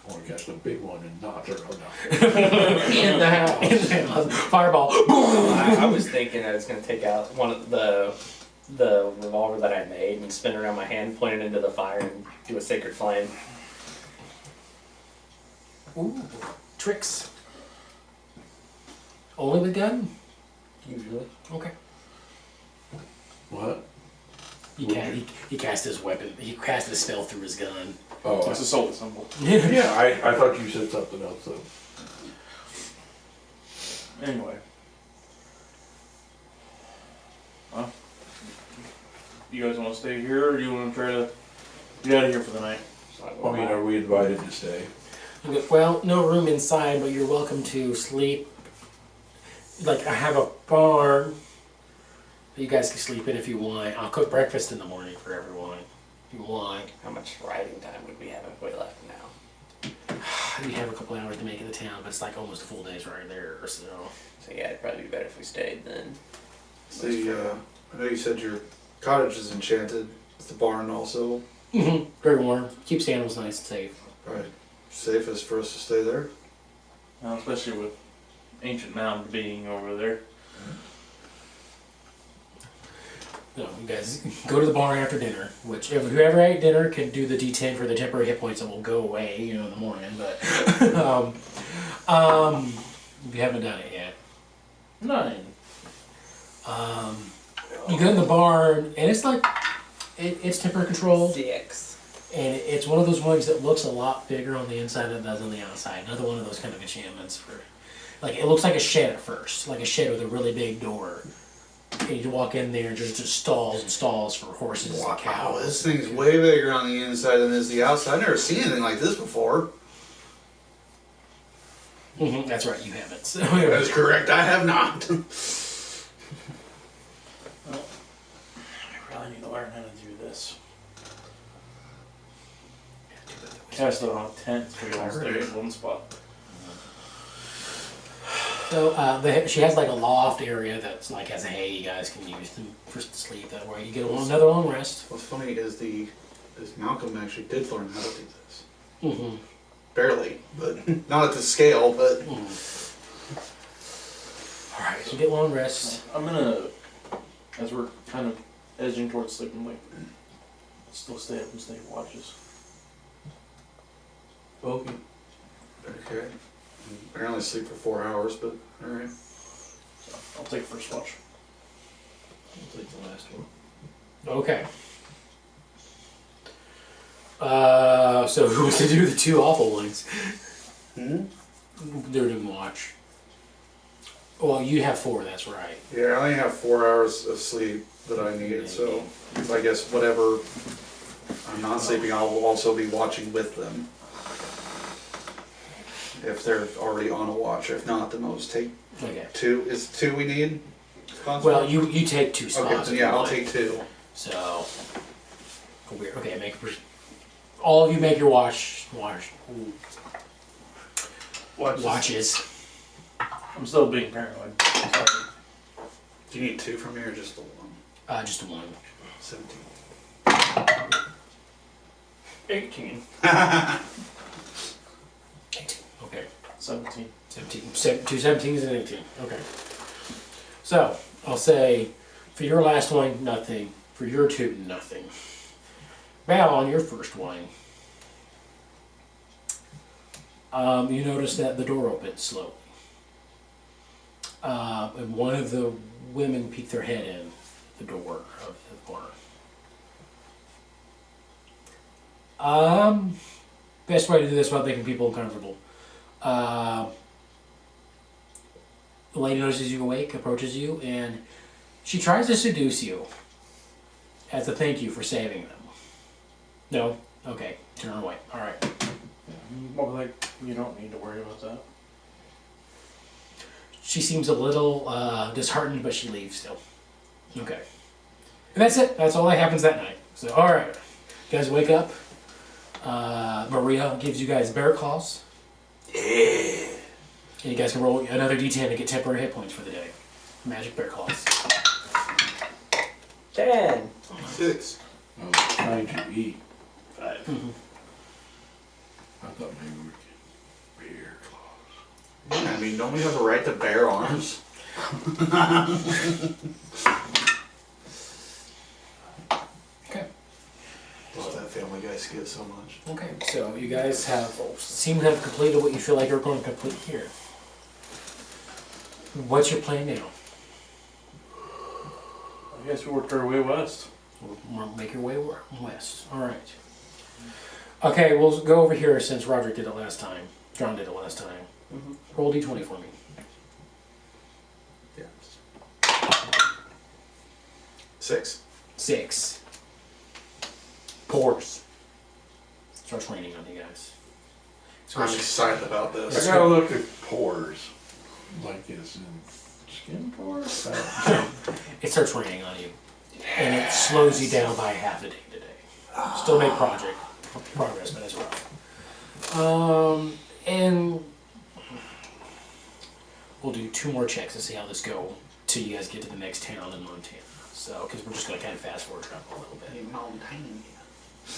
Or cast a big one and not turn on now. In the house. Fireball. I was thinking I was gonna take out one of the revolver that I made and spin it around my hand, point it into the fire, and do a sacred flame. Ooh, tricks. Only with gun? Usually. Okay. What? He cast his weapon. He cast his spell through his gun. Oh, It's a soul symbol. yeah, I thought you said something else though. Anyway. Well, you guys want to stay here, or do you want to try to get out of here for the night? I mean, are we invited to stay? Okay, well, no room inside, but you're welcome to sleep. Like, I have a barn that you guys can sleep in if you want. I'll cook breakfast in the morning for everyone if you want. How much riding time would we have if we left now? You have a couple hours to make it to town, but it's like almost a full day's right there, so. So yeah, it'd probably be better if we stayed then. I know you said your cottage is enchanted. Is the barn also Very warm. Keeps the animals nice and safe. probably safest for us to stay there? Well, especially with ancient mound being over there. No, you guys go to the barn after dinner, which if whoever ate dinner can do the D10 for the temporary hit points that will go away, in the morning, but if you haven't done it yet. 9. You go in the barn, and it's like, it's temper controlled, 6. and it's one of those ones that looks a lot bigger on the inside than it does on the outside. Another one of those kind of enchantments for, like, it looks like a shed at first, like a shed with a really big door. And you walk in there, and there's just stalls and stalls for horses and Wow, cows. this thing's way bigger on the inside than it is the outside. I've never seen anything like this before. That's right, you haven't. So, That is correct, I have not. I really need to learn how to do this. Cast it on a tent so we all stay in one spot. So she has like a loft area that's like has hay you guys can use for sleep. That way you get another long rest. What's funny is Malcolm actually did learn how to do this. Mm-hmm. Barely, but not at the scale, but All right, so get long rest. I'm gonna, as we're kind of edging towards sleep, I'm like, still stay up and stay watches. Okay. okay. I only sleep for 4 hours, but alright. So I'll take first watch. I'll take the last one. Okay. So who wants to do the two awful ones? They're doing watch. Well, you have 4. That's right. Yeah, I only have 4 hours of sleep that I need, so I guess whatever I'm not sleeping, I'll also be watching with them. If they're already on a watch. If not, then I'll just take Okay. 2. Is 2 we need? Well, you take 2 spots. Okay, so if yeah, you I'll want. take 2. So weird. Okay, all of you make your watches. I'm still being paranoid. Sorry. Do you need 2 from me or just the 1? Just 1. 17. 18. 18. Okay. 17. 17. 2 17s and 18. Okay. So, I'll say, for your last one, nothing. For your two, nothing. Val, on your first one, you notice that the door opens slowly. And one of the women peek their head in the door of the barn. Best way to do this without making people uncomfortable. The lady notices you awake, approaches you, and she tries to seduce you as a thank you for saving them. No? Okay. Turn away. Alright. Well, like, you don't need to worry about that. She seems a little disheartened, but she leaves still. Okay. And that's it. That's all that happens that night. So, alright. You guys wake up. Maria gives you guys bear claws. Yeah. And you guys can roll another d10 to get temporary hit points for the day. Magic bear claws. 10. 6. I was trying to eat. 5. I thought maybe we could bear claws. I mean, don't we have a right to bear arms? Okay. Love that Family Guy skit so much. Okay, so you guys seem to have completed what you feel like you're going to complete here. What's your plan now? I guess we worked our way west. We'll make your way west. Alright. Okay, we'll go over here since Roderick did it last time. John did it last time. Roll d20 for me. Yeah. 6. 6. Pours. Starts raining on you guys. I'm excited about I this. gotta look at pores. Like it's in skin pores? It starts raining on you. And it slows you down by half a day today. Still make progress, but it's rough. And we'll do 2 more checks to see how this go till you guys get to the next town in Montana. So, because we're just going to kind of fast forward travel a little bit.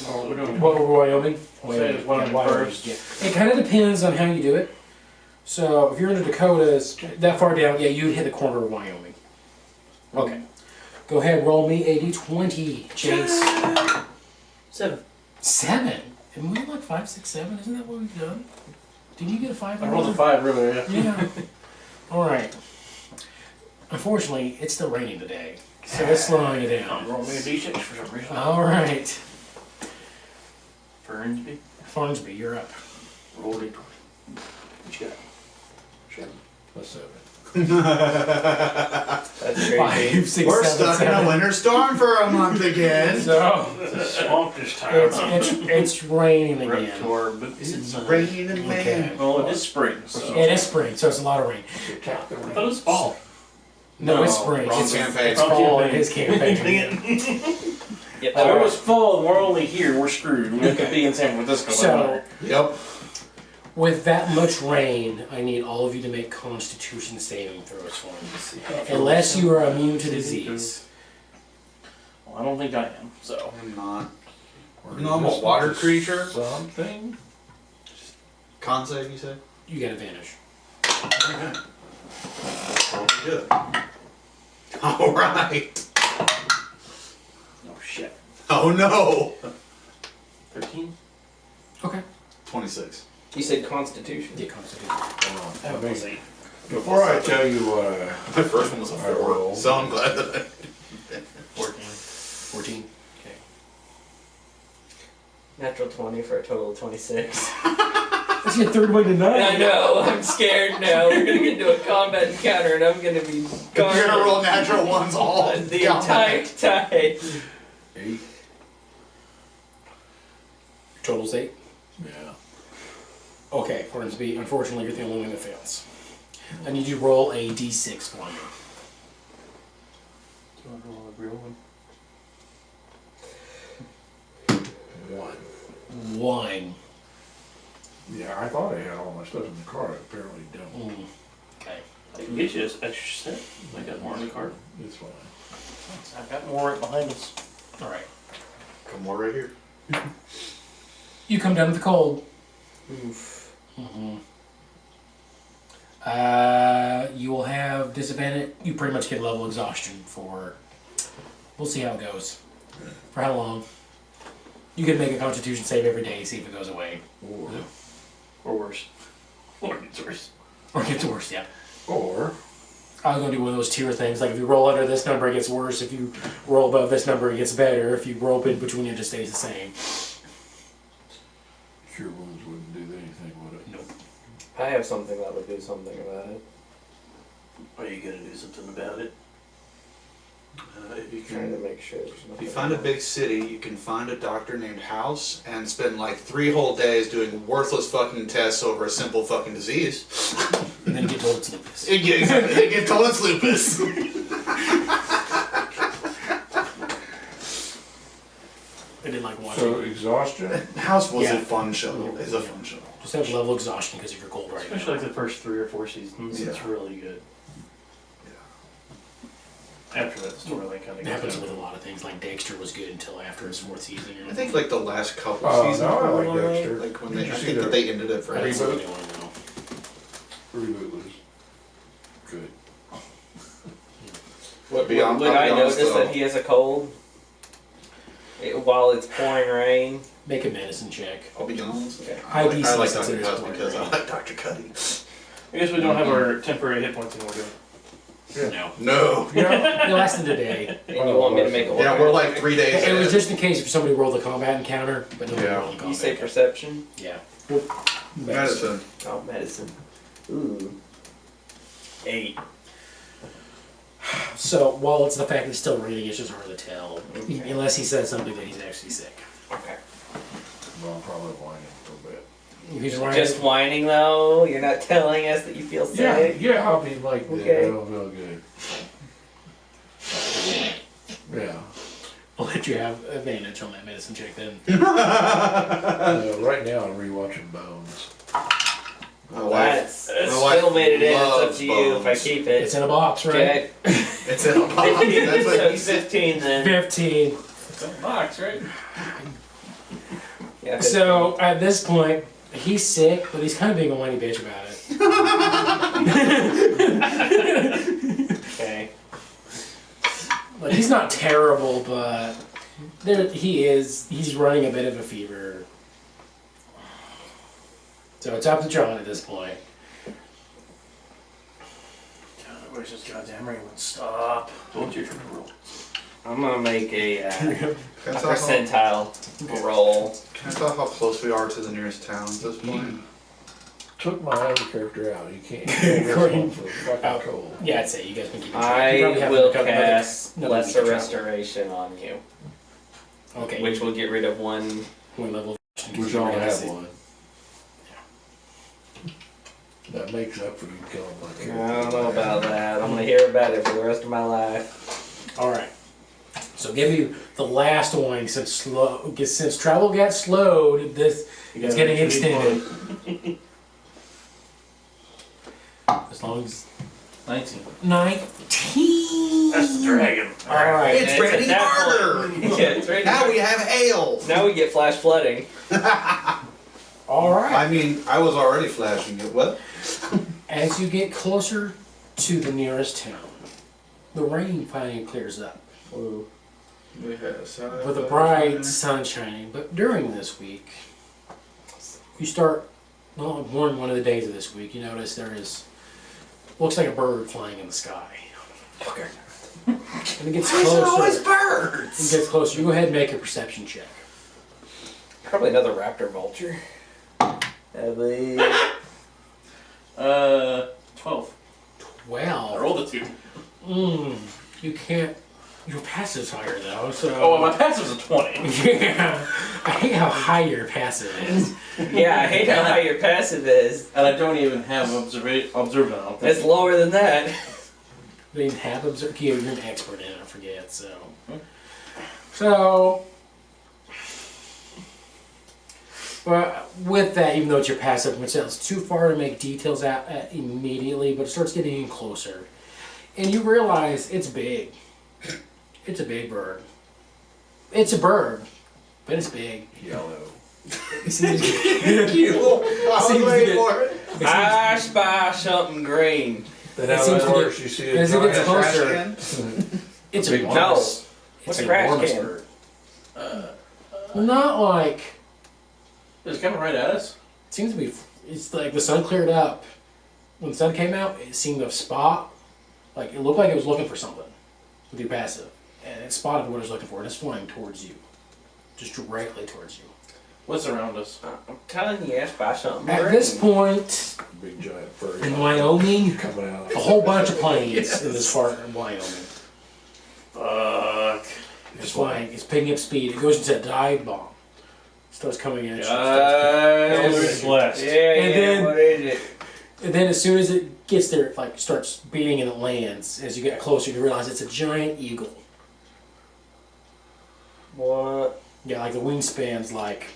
Oh, we're doing What, Wyoming? I'll say it's Wyoming first. Yeah. It kind of depends on how you do it. So, if you're in the Dakotas, that far down, yeah, you hit the corner of Wyoming. Okay. Go ahead, roll me a d20, Jace. 7. 7? And we like 5, 6, 7? Isn't that what we've done? Did you get a 5? I rolled a 5 earlier, yeah. Yeah. Alright. Unfortunately, it's still raining today. So it's slowing you down. Roll me a d6 for some reason. Alright. Farnsby. Farnsby, you're up. Roll d20. What you got? 7. A 7. That's crazy. 5, 6, We're 7, stuck in a 7. winter storm for a month again. So, It's a swamp this time. it's raining We're up again. to our boots It's inside. raining and Okay. rain. Well, it is spring, so. It is spring, so it's a lot of rain. I thought it was fall. No, it's spring. Wrong It's campaign. fall in his campaign. Yep. If it was fall and we're only here, we're screwed. We could be in San Francisco. So, Yep. with that much rain, I need all of you to make Constitution saving throws for me. Unless you are immune to disease. Well, I don't think I am, so. I'm not. No, I'm a water creature. Something? Con save, you said? You get advantage. Okay. Well, good. Alright. Oh, shit. Oh no! 13? Okay. 26. You said Constitution. Get Constitution. I mean, before I tell you My first one was a I 4, rolled. so I'm glad that I... 14. 14. Okay. Natural 20 for a total of 26. That's your third way tonight. I know, I'm scared now. We're gonna get into a combat encounter and I'm gonna be You're gonna roll natural ones all the entire time. 8. Total's 8. Yeah. Okay, Farnsby, unfortunately, you're the only one that fails. I need you to roll a d6 for me. Do you want to roll a real one? 1. 1. Yeah, I thought I had all my stuff in the car. I apparently don't. Okay. I can get you an extra set. I got more in the cart. It's fine. I've got more right behind us. Alright. Come more right here. You come down with the cold. Oof. You will have disadvantage. You pretty much get level exhaustion for. We'll see how it goes. For how long? You can make a Constitution save every day, see if it goes away. Or worse. Or it gets worse. Or it gets worse, yeah. Or I was going to do one of those tier things, like if you roll under this number, it gets worse. If you roll above this number, it gets better. If you roll in between, it just stays the same. Cure wounds wouldn't do anything, would it? Nope. I have something that would do something about it. Are you gonna do something about it? If you Trying to can, make sure there's If nothing. you find a big city, you can find a doctor named House and spend like 3 whole days doing worthless fucking tests over a simple fucking disease. And then get told it's lupus. Yeah, exactly. They get told it's lupus. I didn't like watching So it. exhaustion. House was Yeah. a fun show. It's a fun show. Just have level exhaustion because of your cold right Especially now. like the first 3 or 4 seasons. It's Yeah. really good. After that, the storyline kind of It happens with a lot of things. Like Dexter was good until after his 4th season. I think like the last couple Oh, seasons no, I were like alright. Dexter. Like when Did they, you I see think the that they ended it I for didn't see Reboot? anyone know. Reboot was good. Would Beyond- I beyond notice still. that he has a cold while it's pouring rain? Make a medicine check. I'll be honest. Okay. I like IDC Dr. considers House pouring because I rain. like Dr. Cuddy. I guess we don't have our temporary hit points anymore, do we? No. No. It lasted a day. And you want me to make a Yeah, we're like 3 days It was ahead. just in case if somebody rolled a combat encounter, but nobody Yeah. rolled a combat You say encounter. perception? Yeah. Medicine. Oh, medicine. Ooh. 8. So, while it's the fact that it's still reading, it's just hard to tell. Okay. Unless he says something that he's actually sick. Okay. Well, I'm probably whining a little bit. He's right. Just whining though? You're not telling us that you feel Yeah, sick? yeah. I'll be like, Okay. I don't feel good. Yeah. I'll let you have advantage on that medicine check then. Right now I'm rewatching Bones. My wife. That's my still wife made it in. It's up loves to you if I Bones. keep It's it. in a box, right? Okay. It's in a box. That's what So he said. 15 then. 15. It's a box, right? Yeah, 15. So, at this point, he's sick, but he's kind of being a whiny bitch about it. Okay. Like, he's not terrible, but he's running a bit of a fever. So it's up to John at this point. God, I wish this goddamn rain would stop. What's your turn to roll? I'm gonna make a Can I tell how- percentile roll. can I tell how close we are to the nearest town at this point? Took my other character out. You can't get this one for fucking cold. Yeah, I'd say you guys can keep it. You I probably have will another- cast another week Lesser of travel. Restoration on you, Okay. which will get rid of one. One level. Which I only have one. That makes up for you killing my I character. don't know about that. I'm gonna hear about it for the rest of my life. All right. So give you the last one since travel got slowed. It's getting extended. As long as 19. 19. That's the dragon. All right. It's raining at that harder. point- Yeah, it's raining Now harder. we have hail. Now we get flash flooding. All right. I mean, I was already flashing it. What? As you get closer to the nearest town, the rain finally clears up Ooh. with a bright sun shining. But during this week, you start, well, one of the days of this week, you notice looks like a bird flying in the sky. And it gets closer. birds? It gets closer. You go ahead and make a perception check. Probably another raptor vulture. I believe. 12. I 12. rolled a 2. You can't. Your passive's higher though, so. Oh, well, my passive's a 20. Yeah. I hate how high your passive is. Yeah, I hate how high your passive is. And I don't even have observant. I don't think. It's lower than that. They didn't have observed. You're an expert in it, I forget, so. So. Well, with that, even though it's your passive, which sounds too far to make details out immediately, but it starts getting in closer. And you realize it's big. It's a big bird. It's a bird, but it's big. Yellow. It seems to Thank you. I Seems was to waiting get- for it. I spy something green. Then It how seems that to works, you see a as it gets giant closer- Trash it's Big enormous. What's It's a trash enormous can? bird. Not like Is it coming right at us? it seems to be. It's like the sun cleared up. When the sun came out, it seemed to spot. Like it looked like it was looking for something with your passive, and it spotted what it was looking for, and it's flying towards you, just directly towards you. What's around us? I'm telling you, I spy something At green. this point big giant furry in Wyoming, coming out. a whole bunch of planes in this part of Wyoming. Fuck. It's flying. It's picking up speed. It goes into a dive bomb. Starts coming in. Eldritch Blast. Yeah, And yeah, then- what is it? And then as soon as it gets there, it like starts beating and it lands. As you get closer, you realize it's a giant eagle. What? Yeah, like the wingspan's like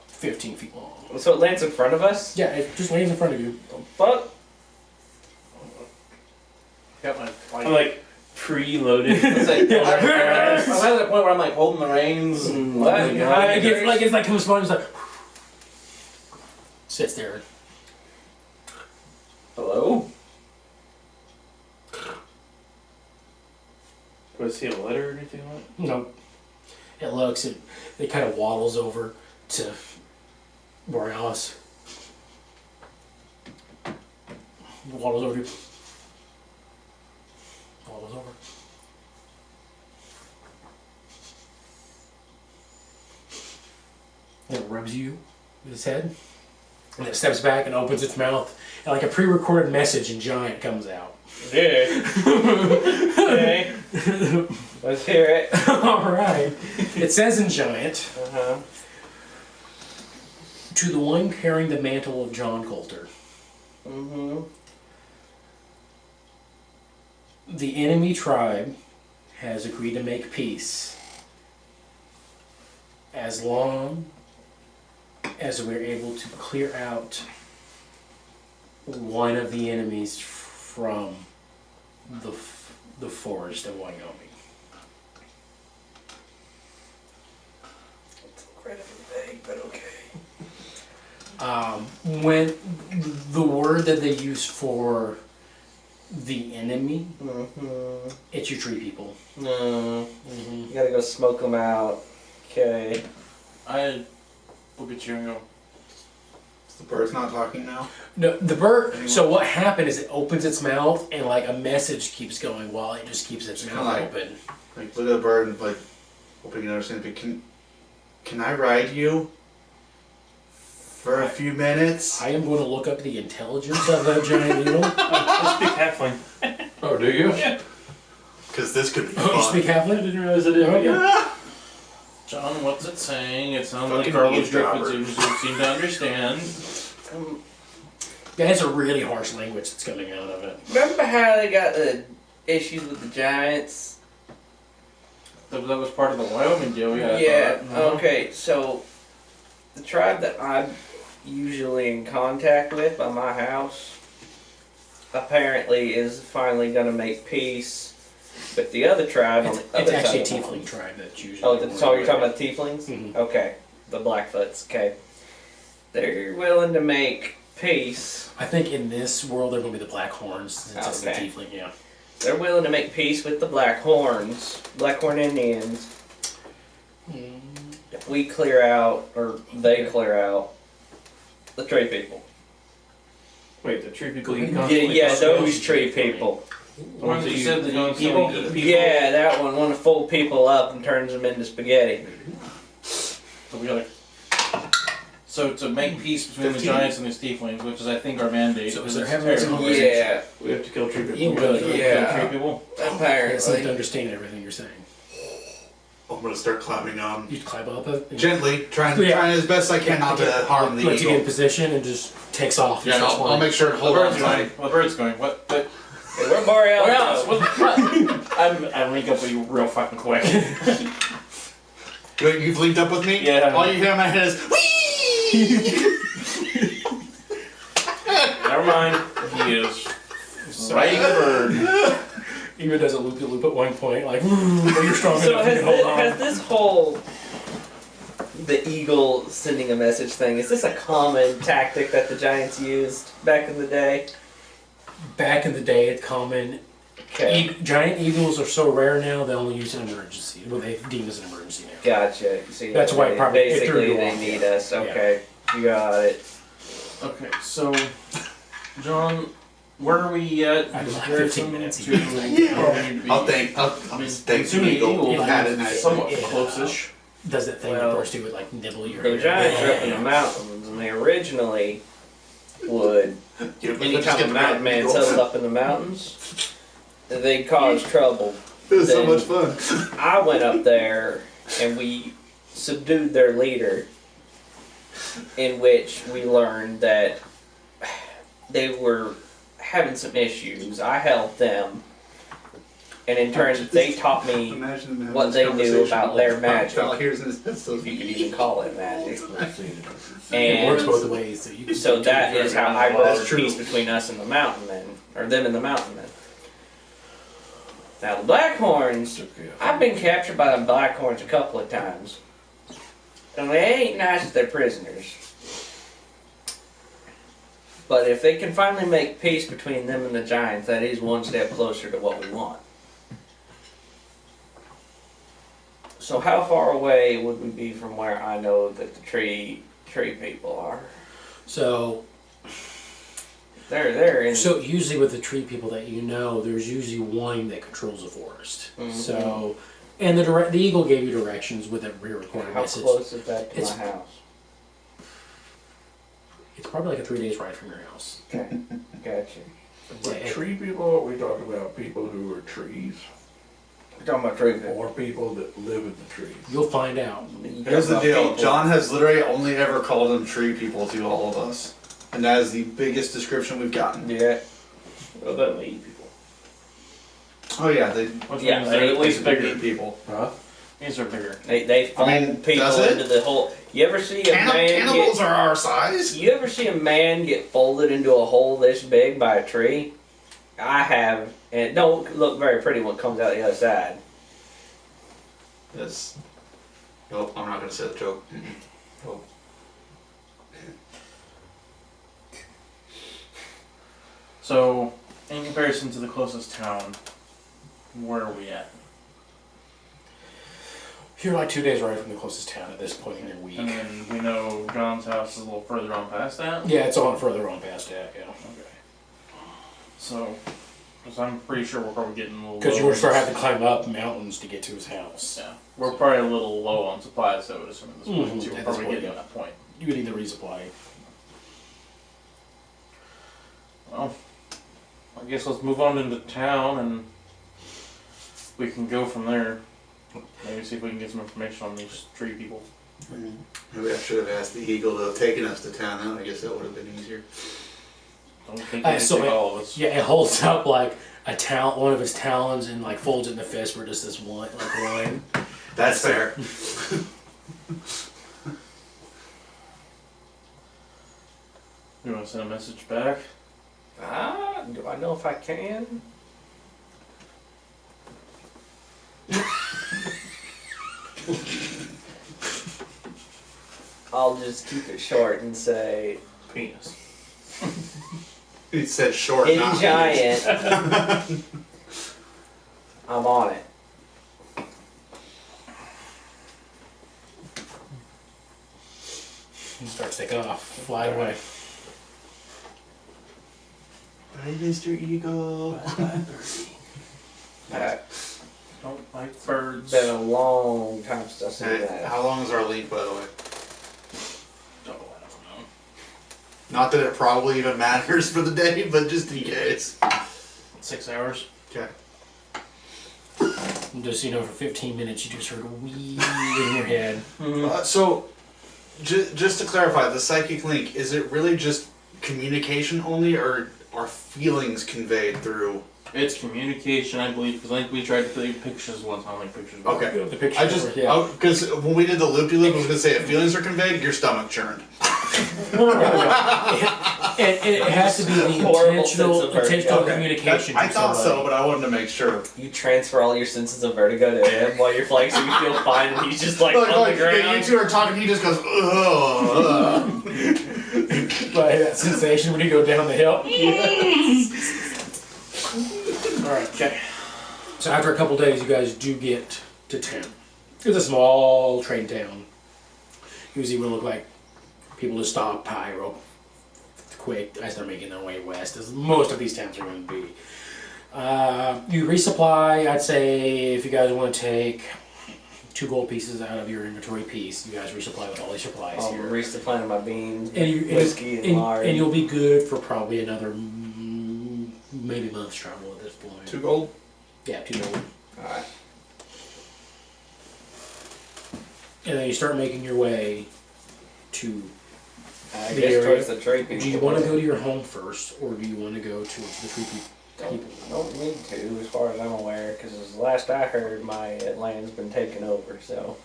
15 feet long. So it lands in front of us? Yeah, it just lands in front of you. Fuck. Got my I'm like preloaded. It's like, Yeah. I'm at the point where I'm like holding the reins and What? letting it go. It gets like it's like comes flying, it's like sits there. Hello? Do I see a letter or anything like that? No, it looks. It kind of waddles over to Borealis. Waddles over. Waddles over. And it rubs you with its head. And it steps back and opens its mouth. And like a pre-recorded message in giant comes out. Yeah. Okay. Let's hear it. Alright. It says in giant, Uh-huh. to the one carrying the mantle of John Colter, Mm-hmm. the enemy tribe has agreed to make peace as long as we're able to clear out one of the enemies from the forest of Wyoming. It's incredibly vague, but okay. When the word that they use for the enemy, Mm-hmm. it's your tree people. No. You gotta go smoke them out. Okay. I look at you and go, The bird's not talking now. No, the bird. So what happened is it opens its mouth and like a message keeps going while it just keeps its mouth Like- open. Like, look at the bird and, like, hoping you understand. But can I ride you for a few minutes? I am going to look up the intelligence of that giant eagle. I speak halfling. Oh, do you? Because this could be Oh, you fun. speak I halfling? didn't realize I did. Oh, yeah. John, what's it saying? It sounds Fucking like Carlos eavesdropper. Griffiths seem to understand. Yeah, it's a really harsh language that's coming out of it. Remember how they got the issues with the giants? That was part of the Wyoming deal. Yeah. I Yeah, thought. okay, so the tribe that I'm usually in contact with by my house apparently is finally going to make peace with the other tribe on the It's other actually a side of the tiefling tribe that's usually. Oh, so you're talking about tieflings? Mhm. Okay, the Blackfoots, okay. They're willing to make peace. I think in this world they're going to be the black horns since it's the Okay. tiefling. Yeah. They're willing to make peace with the Blackhorn Indians. If we clear out, or they clear out, the tree people. Wait, the tree people eat Yeah, constantly? yeah, those tree people. The ones that you said that you Constantly people. eat people? Yeah, that one to fold people up and turns them into spaghetti. So we gotta. So to make peace between 15. the giants and the tieflings, which is I think our mandate. So because they're it's having a terrible. conversation. Yeah, We have to kill tree people. You can go to Yeah. Tree people. I seem to apparently. understand everything you're saying. I'm gonna start climbing on You climb up it. and gently, trying Yeah. as best I can not to harm the lets you get in eagle. position and just takes off. and Yeah, starts I'll flying. make sure to The hold on bird's tight. going. Well, the bird's going. What? Hey, we're Borealis. What? I link up with you real fucking quick. You've linked up with me? Yeah. All you hear in my head is, whee! Never mind. He is riding the bird. Even does a loop at one point, like, but you're strong So enough you has can hold this, on. has this whole the eagle sending a message thing, is this a common tactic that the Giants used back in the day? Back in the day, it's common. Okay. Giant eagles are so rare now, they only use an emergency. Well, they deem as an emergency now. Gotcha. See, That's why it probably- it threw basically you they off, need yeah. us. Okay, you got it. Okay, so, John, where are we at in I'd like comparison 15 minutes to where we need to be? I'll thank I mean, the assuming Eagle. Eagle Had it is nice. somewhat Yeah. close-ish. Does that thing Well, of course do it like nibble your The ear. Giants are up in the mountains, and they originally would, anytime a mountain man settled up in the mountains, they caused trouble. It was so Then- much fun. I went up there, and we subdued their leader, in which we learned that they were having some issues. I helped them, and in turn, they taught me Imagine them having what this they knew conversation about all their the time. magic. Val hears in his head still. if you could even call it magic. It works And both ways. So, you can so that is how I That's broke true. peace between us and the mountain men, or them and the mountain men. Now the Blackhorns, I've been captured by the Blackhorns a couple of times, and they ain't nice to their prisoners. But if they can finally make peace between them and the Giants, that is one step closer to what we want. So how far away would we be from where I know that the tree people are? So They're in. So usually with the tree people that you know, there's usually one that controls the forest. Mhm. So, and the eagle gave you directions with a pre-recorded How message. close is that to It's- my house? It's probably like a 3 days ride from your house. Okay, gotcha. But tree people, are we talking about people who are trees? We're talking about tree people. Or people that live in the trees? You'll find out. Here's the deal. John has literally only ever called them tree people to all of us. And that is the biggest description we've gotten. Yeah. Well, that meat people. Oh yeah, they Which Yeah, means they're they're at least bigger. meat people. Huh? These are bigger. They fold people does it? into the whole. You ever see a man Cannibals get? are our size. You ever see a man get folded into a hole this big by a tree? I have, and it don't look very pretty when it comes out the other side. Yes. Nope, I'm not gonna say the joke. Nope. So, in comparison to the closest town, where are we at? You're like 2 days ride from the closest town at this point in your week. And then we know John's house is a little further on past that. Yeah, it's on further on past that. Yeah. Okay. So, because I'm pretty sure we're probably getting a little. Because low you would on start this- having to climb up mountains to get to his house. Yeah, we're probably a little low on supplies, I would assume at this point Mhm, too. We're at this probably point, getting yeah. to that point. You would need to resupply. Well, I guess let's move on into town and we can go from there. Maybe see if we can get some information on these tree people. Maybe I should have asked the eagle to have taken us to town. Then I guess that would have been easier. Don't think Uh, we so take it- all of us. Yeah, it holds up like one of his talons, and like folds it in the fist for just this one, like line. That's fair. You want to send a message back? Do I know if I can? I'll just keep it short and say, Penis. He said short, in not giant, I'm on it. He starts taking off, fly away. Hey, Mr. Eagle. It's Don't like birds. been a long time since I've seen Hey, that. how long is our lead, by the way? Oh, I don't know. Not that it probably even matters for the day, but just in case. 6 hours. Okay. And just so you know, for 15 minutes, you just heard a wee in your head. So, just to clarify, the psychic link, is it really just communication only, or are feelings conveyed through? It's communication, I believe, because I think we tried to take pictures once. I don't think pictures work. Okay. The picture. I just, yeah. because when we did the loop-de-loop, I was going to say, if feelings are conveyed, your stomach churned. it has to be the Horrible sense of vertigo. intentional Okay, communication. I to thought so, somebody. but I wanted to make sure. You transfer all your senses of vertigo to him while you're flying, so you feel fine, and he's just like on the ground. Yeah, you two are talking. He just goes, ugh. Right, that sensation when you go down the hill. Alright, okay. So after a couple days, you guys do get to town. It's a small train town. Usually would look like people just stop by real quick as they're making their way west, as most of these towns are going to be. You resupply, I'd say, if you guys want to take 2 gold pieces out of your inventory piece, you guys resupply with all these supplies I'm here. resupplying my beans, And, whiskey, and lard. and you'll be good for probably another maybe month's travel at this point. 2 gold. Yeah, 2 gold. Alright. And then you start making your way to. I The guess area. towards the trade people. Do you want to go to your home first, or do you want to go towards the tree people? Don't need to, as far as I'm aware, because last I heard, my land's been taken over. So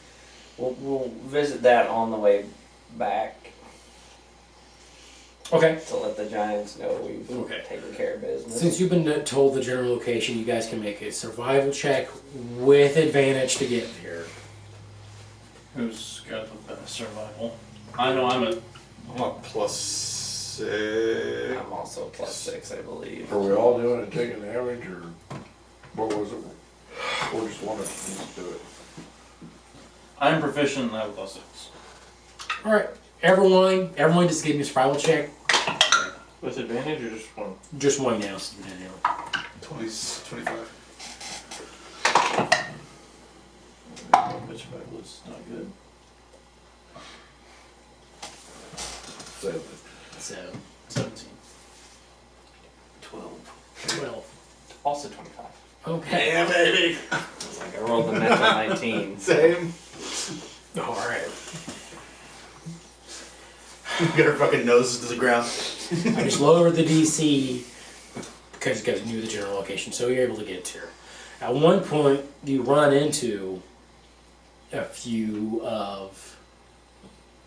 we'll visit that on the way back Okay. to let the giants know we've Okay. taken care of business. Since you've been told the general location, you guys can make a survival check with advantage to get there. Who's got the best survival? I know I'm at I'm a +6. I'm also +6, I believe. Are we all doing it, taking the average, or what was it? Or just one of us do it? I'm proficient and I have a +6. All right, everyone, just give me a survival check. With advantage or just one? Just one now. 25. Which survival is not good. 7. So 17. 12. Also 25. Okay. Yeah, baby. It's like I rolled a natural 19. Same. All right. Get our fucking noses to the ground. I just lowered the DC because you guys knew the general location, so you're able to get here. At one point, you run into a few of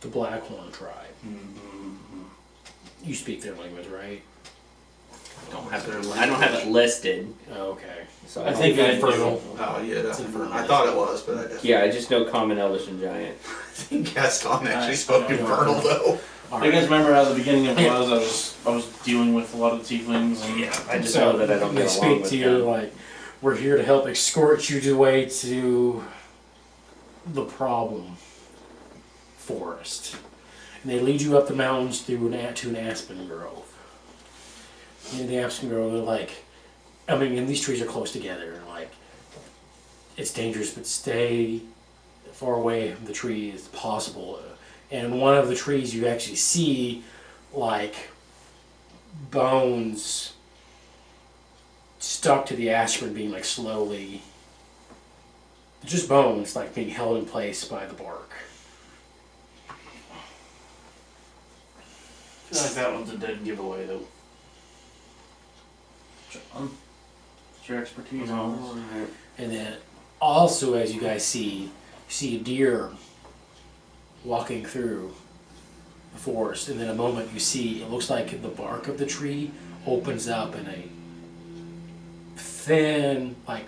the Blackhorn tribe. You speak their language, right? I don't have it listed. Okay. So I think I do. Infernal. Oh yeah, definitely. I thought it was, but I didn't. Yeah, I just know Common, Elvish, and Giant. I think Gaston actually Nice. spoke Infernal though. You guys remember how the beginning of I was dealing with a lot of the tieflings and I just So know that I don't they get along speak with to you them. like, we're here to help escort you away to the problem forest. And they lead you up the mountains through to an aspen grove. In the aspen grove, they're like, I mean, and these trees are close together. And like, it's dangerous, but stay far away from the tree as possible. And one of the trees, you actually see like bones stuck to the aspen, being like slowly, just bones like being held in place by the bark. I feel like that one's a dead giveaway though. John, it's your expertise on this. And then also, as you guys see a deer walking through the forest, and then a moment you see, it looks like the bark of the tree opens up and a thin, like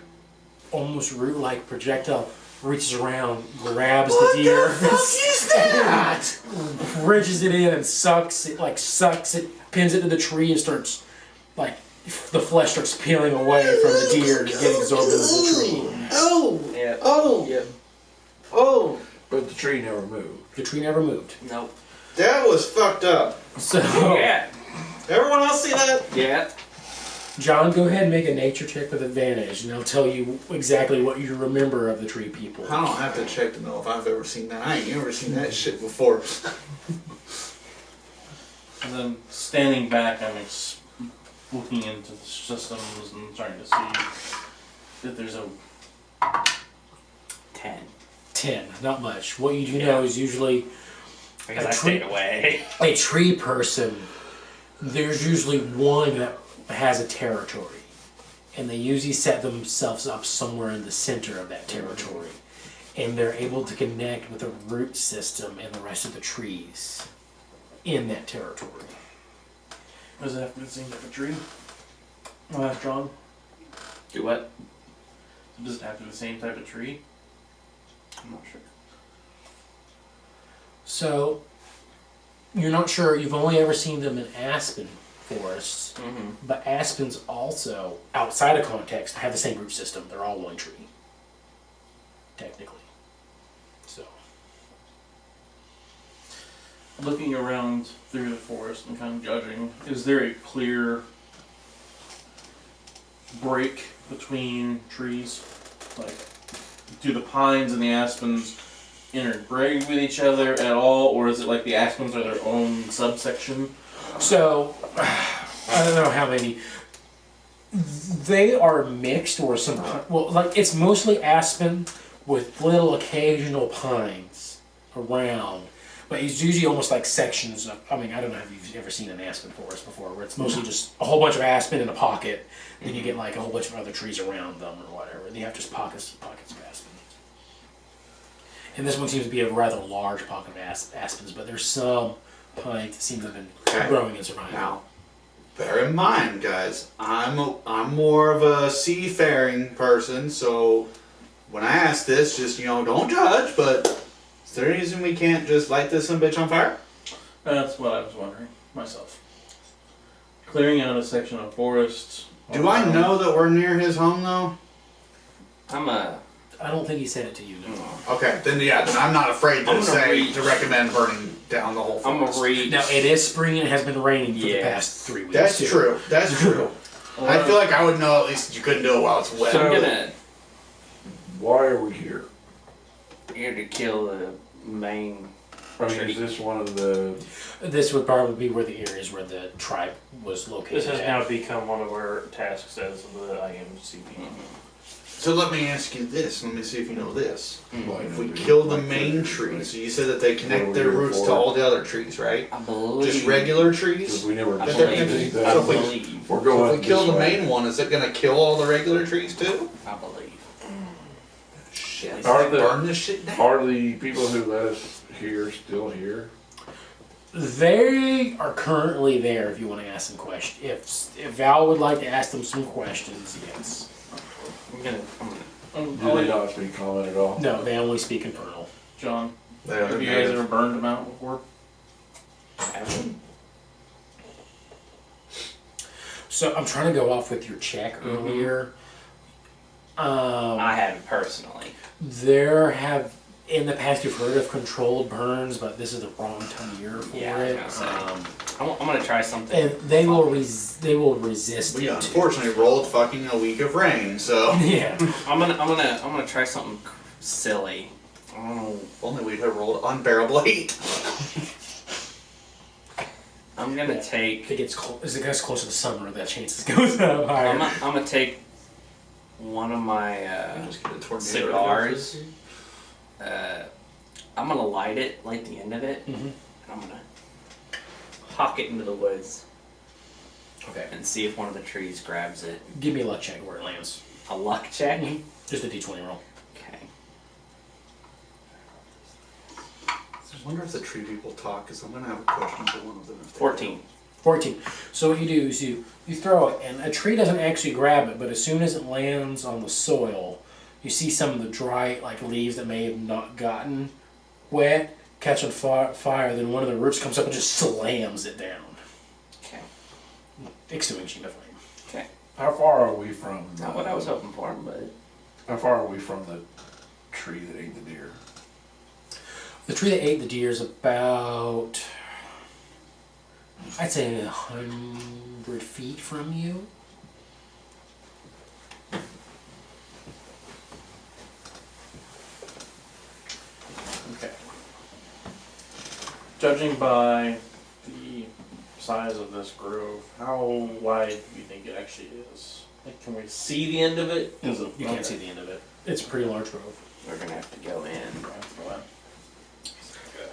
almost root-like projectile reaches around, grabs the deer. What the fuck is that? Bridges it in and sucks it, pins it to the tree and starts, like, the flesh starts peeling away from the deer and getting absorbed into the tree. Oh! Yeah. Oh! Yep. Oh! But the tree never moved. The tree never moved. Nope. That was fucked up. So, Yeah. Everyone else see that? Yeah. John, go ahead and make a nature check with advantage, and I'll tell you exactly what you remember of the tree people. I don't have to check to know if I've ever seen that. I ain't ever seen that shit before. And then standing back, I'm looking into the systems and trying to see if there's a 10. 10, not much. What you do know is usually Because A I tree- stayed away. a tree person, there's usually one that has a territory. And they usually set themselves up somewhere in the center of that territory. And they're able to connect with the root system and the rest of the trees in that territory. Does it have to be the same type of tree? I'll ask John. Do what? Does it have to be the same type of tree? I'm not sure. So, you're not sure, you've only ever seen them in aspen forests, Mm-hmm. but aspens also, outside of context, have the same root system. They're all one tree, technically. So, Looking around through the forest and kind of judging, is there a clear break between trees? Like, do the pines and the aspens interbreed with each other at all, or is it like the aspens are their own subsection? so I don't know how many. They are mixed, or some, well, like, it's mostly aspen with little occasional pines around. But it's usually almost like sections of, I mean, I don't know if you've ever seen an aspen forest before, where it's mostly just a whole bunch of aspen in a pocket, then you get like a whole bunch of other trees around them or whatever. And you have just pockets of aspen. And this one seems to be a rather large pocket of aspens, but there's some pines that seem to have been Okay. growing and surviving. Now, bear in mind, guys, I'm more of a seafaring person, so when I ask this, just, don't judge, but is there any reason we can't just light this some bitch on fire? That's what I was wondering myself. Clearing out a section of forest. Do I know that we're near his home, though? I don't think he said it to you, no. Okay, then then I'm not afraid I'm to gonna say, reach. to recommend burning down the whole I'm forest. gonna read. Now, it is spring and it has been raining for the Yeah. past 3 weeks. That's too. true, that's true. I feel like I would know at least that you couldn't do it while it's wet. I'm gonna Why are we here? here to kill the main. I mean, is this one of the, This would probably be where the areas where the tribe was located. This has at. now become one of our tasks as the IMCP. So let me ask you this, let me see if you know this. like, If we kill the main tree, so you said that they connect their roots to all the other trees, right? I believe. Just regular because trees? we never I But they're decided connected. I So if we- believe. we're So going if we kill this the way. main one, is it gonna kill all the regular trees too? I believe. Shit. Are the- Burn this shit down. Are the people who let us here still here? They are currently there if you want to ask them questions. If Val would like to ask them some questions, yes. I'm gonna. Do they not speak common at all? No, they only speak infernal. John, They're have you guys native. ever burned them out before? So I'm trying to go off with your check earlier. I haven't personally. There have in the past you've heard of controlled burns, but this is the wrong time of year for Yeah, I was it. gonna say. I'm gonna try something. And they will resist We it. unfortunately rolled fucking a week of rain, so. Yeah. I'm gonna try something silly. I don't know. If only we'd have rolled unbearable heat. I'm gonna If take. it as it gets closer to summer, that chances goes up higher. I'm gonna take one of my Just get a tornado. cigars. I'm gonna light the end of it, Mhm. and I'm gonna hawk it into the woods Okay. and see if one of the trees grabs it. Give me a luck check where it lands. A luck check. Just a d20 roll. Okay. I wonder if the tree people talk, because I'm gonna have a question for one of them. if they 14. 14. So what you do is you throw it, and a tree doesn't actually grab it, but as soon as it lands on the soil, you see some of the dry leaves that may have not gotten wet catch on fire. Then one of the roots comes up and just slams it down, Okay. extinguishing the flame. Okay. How far are we from? Not what I was hoping for, but How far are we from the tree that ate the deer? The tree that ate the deer is about, I'd say, 100 feet from you. Okay. Judging by the size of this grove, how wide do you think it actually is? Like, can we see the end of it? Is it? You can't see the end of it. It's a pretty large grove. we're gonna have to go in. Go ahead.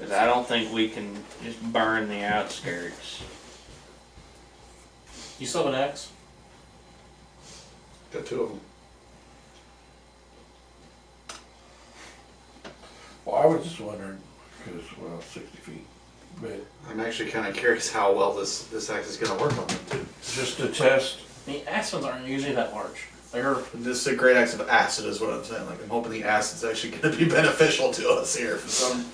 'Cause I don't think we can just burn the outskirts. You still have an axe? Got two of them. Well, I was just wondering, because, 60 feet, but I'm actually kind of curious how well this axe is going to work on them too. Just to test. The aspens aren't usually that large. They're This is a great axe of acid, is what I'm saying. Like I'm hoping the acid's actually going to be beneficial to us here for some.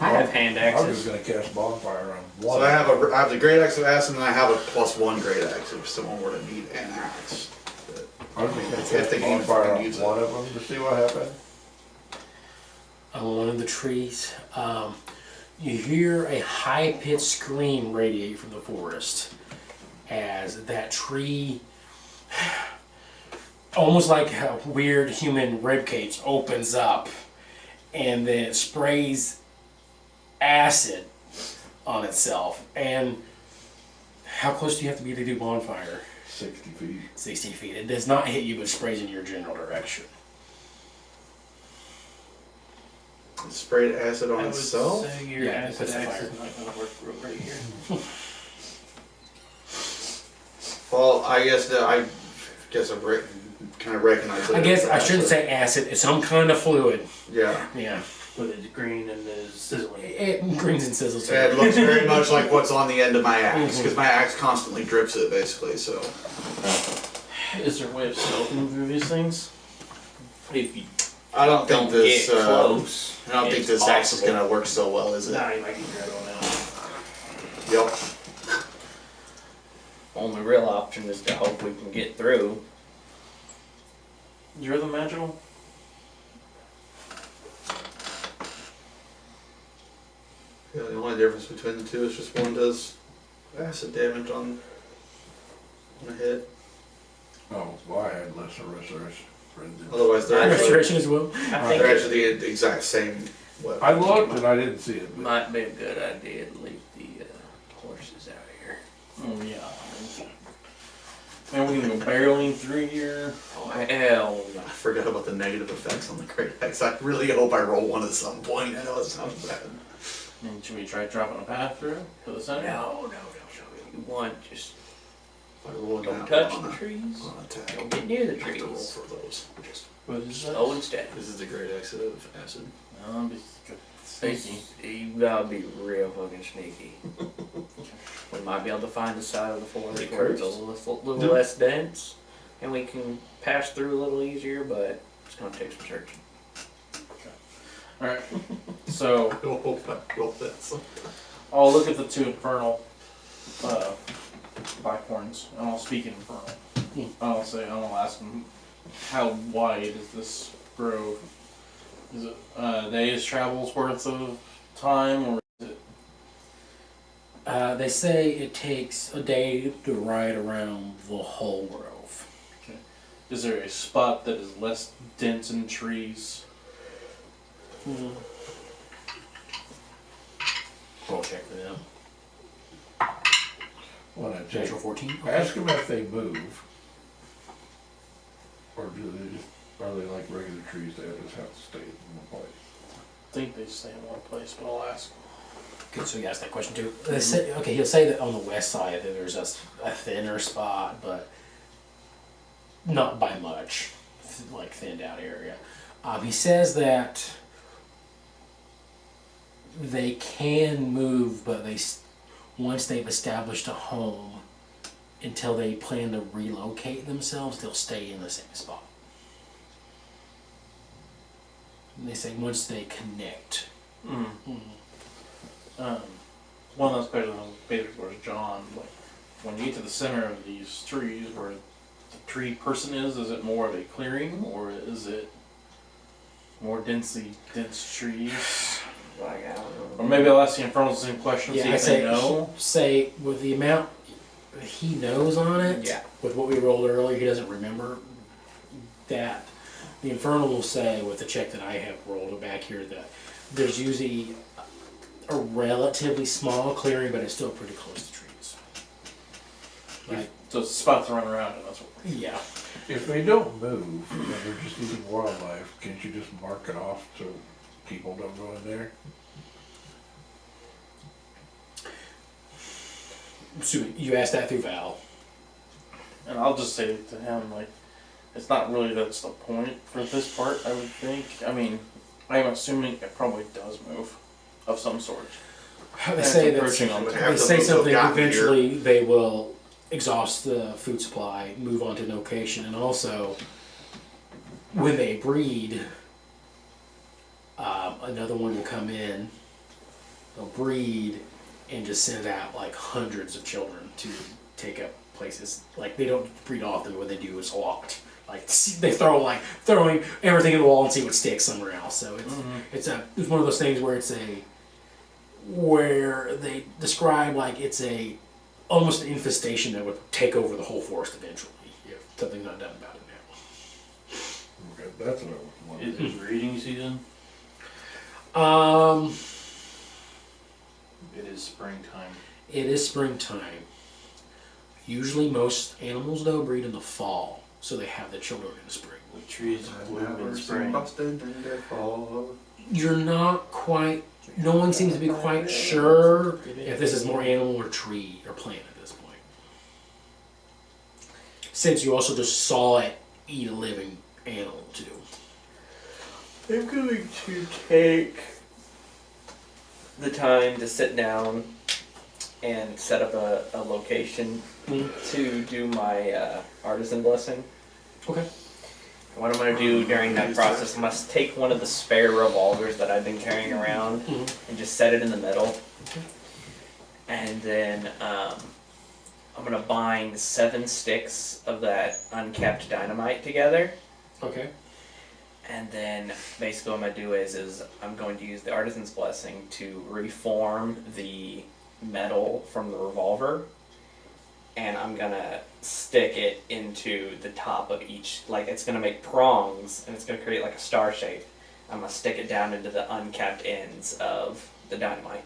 I have hand I was axes. just gonna cast bonfire on So one. I have the great axe of acid, and I have a +1 great axe if someone were to need an axe. But I was just gonna If cast they can bonfire on use it. one of them to see what happened. On one of the trees, you hear a high-pitched scream radiate from the forest as that tree, almost like a weird human ribcage, opens up and then it sprays acid on itself. And how close do you have to be to do bonfire? 60 feet. 60 feet. It does not hit you, but sprays in your general direction. it sprayed acid on I would itself. say your Yeah, it acid puts the axe fire. is not gonna work real great here. Well, I guess I kind of recognize it. I guess as I shouldn't acid. say acid. It's some kind of fluid. Yeah. Yeah. With it green and the sizzling. It greens and sizzles. It looks very much like what's on the end of my axe, because my axe constantly drips it, basically. So is there a way of stealthing through these things? If you I don't think Don't this. get close. I don't think It's this axe is possible. gonna work so well, is it? Nah, you might get your other one out. Yep. Only real option is to hope we can get through. you're the magical. Yeah, the only difference between the two is just one does acid damage on a hit. Oh, well, I had less restoration. Otherwise, they're actually, Restoration as well. I think they're it actually the exact same weapon. I looked and I didn't see it. But might be a good idea to leave the horses out here. Oh yeah. And we can go barreling through here. Oh hell no. I forgot about the negative effects on the great axe. I really hope I roll one at some point. I know it sounds bad. And should we try dropping a path through to the center? No. You want just If I roll don't that touch on the a- trees. on an attack, Don't get near the I have to roll trees. for those. What is that? Slow and steady. This is the great axe of acid. Be sneaky. You gotta be real fucking sneaky. We might be able to find the side of the forest Is it where it's a cursed? little less dense, and we can pass through a little easier, but it's gonna take some searching. Alright. So I hope I roll this. I'll look at the two infernal blackthorns and I'll speak infernal. I'll ask them how wide is this grove? Is it a day's travel's worth of time, or is it They say it takes a day to ride around the whole grove. is there a spot that is less dense in trees? Roll check for them. when I take, Natural 14. ask them if they move. Or do they just, are they like regular trees, they just have to stay in one place? I think they stay in one place, but I'll ask. Good, so you asked that question too. They say, okay, he'll say that on the west side that there's a thinner spot, but not by much, like thinned out area. He says that they can move, but once they've established a home, until they plan to relocate themselves, they'll stay in the same spot. And they say once they connect. One last question on basically towards John. Like, when you get to the center of these trees, where the tree person is it more of a clearing, or is it more dense trees? Like, I don't know. Or maybe I'll ask the Infernal the same question, see Yeah, I if they say, know. say with the amount he knows on it, Yeah. with what we rolled earlier, he doesn't remember that. The Infernal will say, with the check that I have rolled back here, that there's usually a relatively small clearing, but it's still pretty close to trees. Like, So it's a spot to run around in, that's what. yeah. If they don't move, and they're just eating wildlife, can't you just mark it off so people don't go in there? So you asked that through Val. And I'll just say to him, like, it's not really that's the point for this part, I would think. I mean, I'm assuming it probably does move of some sort. They say that approaching on Would the have they to say have something. gotten here. Eventually, they will exhaust the food supply, move on to an location, and also when they breed, another one will come in. They'll breed and just send out like hundreds of children to take up places. Like they don't breed often. What they do is a lot. Like they throwing everything in the wall and see what sticks somewhere else. So it's one of those things where they describe like it's almost an infestation that would take over the whole forest eventually if something's not done about it now. Okay, that's what I wanted. Is it breeding season? It is springtime. It is springtime. Usually most animals though breed in the fall, so they have the children in the spring. The trees I've bloom never in seen spring. Boston in the fall. You're not quite, no one seems to be quite sure if this is more animal or tree or plant at this point. Since you also just saw it eat a living animal too. I'm going to take the time to sit down and set up a location to do my artisan blessing. Okay. And what I'm going to do during that process, I must take one of the spare revolvers that I've been carrying around and just set it in the middle. Okay. And then I'm going to bind 7 sticks of that uncapped dynamite together. Okay. And then basically what I'm going to do is I'm going to use the Artisan's Blessing to reform the metal from the revolver. And I'm going to stick it into the top of each, like it's going to make prongs and it's going to create like a star shape. I'm going to stick it down into the uncapped ends of the dynamite.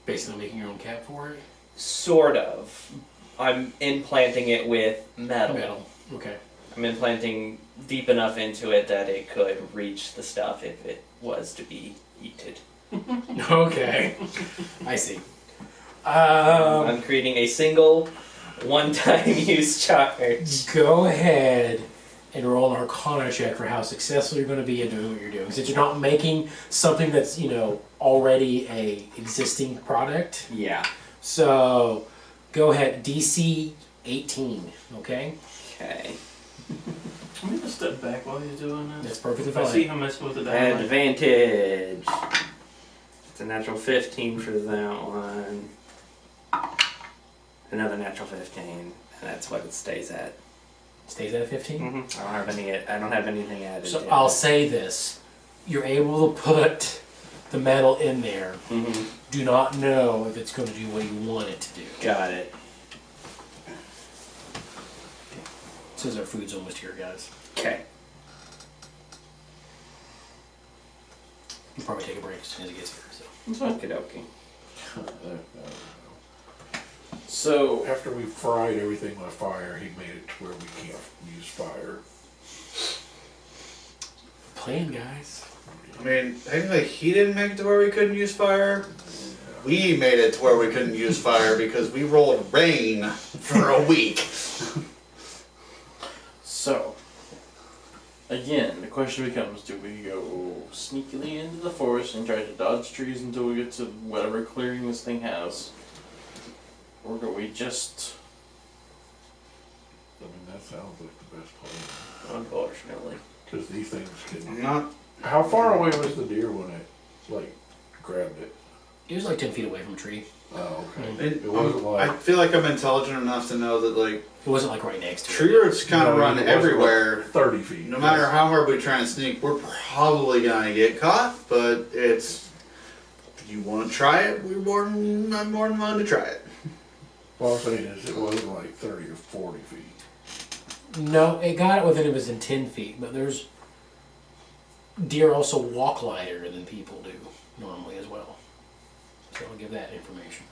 Basically making your own cap for it? Sort of. I'm implanting it with metal. Metal. Okay. I'm implanting deep enough into it that it could reach the stuff if it was to be eaten. Okay. I see. I'm creating a single, one-time use charge. Go ahead and roll an Arcana check for how successful you're going to be in doing what you're doing. Since you're not making something that's, already a existing product. Yeah. So, go ahead. DC 18, okay? Okay. I'm gonna step back while he's doing this. That's perfectly If I see fine. him messing with the dynamite. Advantage. It's a natural 15 for that one. Another natural 15, and that's what it stays at. Stays at a 15? I don't have anything added. So to I'll it. say this. You're able to put the metal in there. Do not know if it's going to do what you want it to do. Got it. Says our food's almost here, guys. Okay. We'll probably take a break as soon as it gets here. So. Okie dokie. So, After we fried everything with fire, he made it to where we can't use fire. Plan, guys. I mean, technically he didn't make it to where we couldn't use fire. We made it to where we couldn't use fire because we rolled rain for a week. So, again, the question becomes, do we go sneakily into the forest and try to dodge trees until we get to whatever clearing this thing has? Or do we just... I mean, that sounds like the best plan. Unfortunately. Because these things can... Not How far away was the deer when it, grabbed it? It was like 10 feet away from a tree. Oh, okay. And, It wasn't I like... feel like I'm intelligent enough to know that It wasn't like right next to it. tree roots kind of No, run it wasn't everywhere. 30 feet. No matter how hard we try and sneak, we're probably gonna get caught. But it's, if you want to try it, I'm more than willing to try it. What I'm saying is it wasn't like 30 or 40 feet. No, it got it within, it was in 10 feet, but there's deer also walk lighter than people do normally as well. So I'll give that information.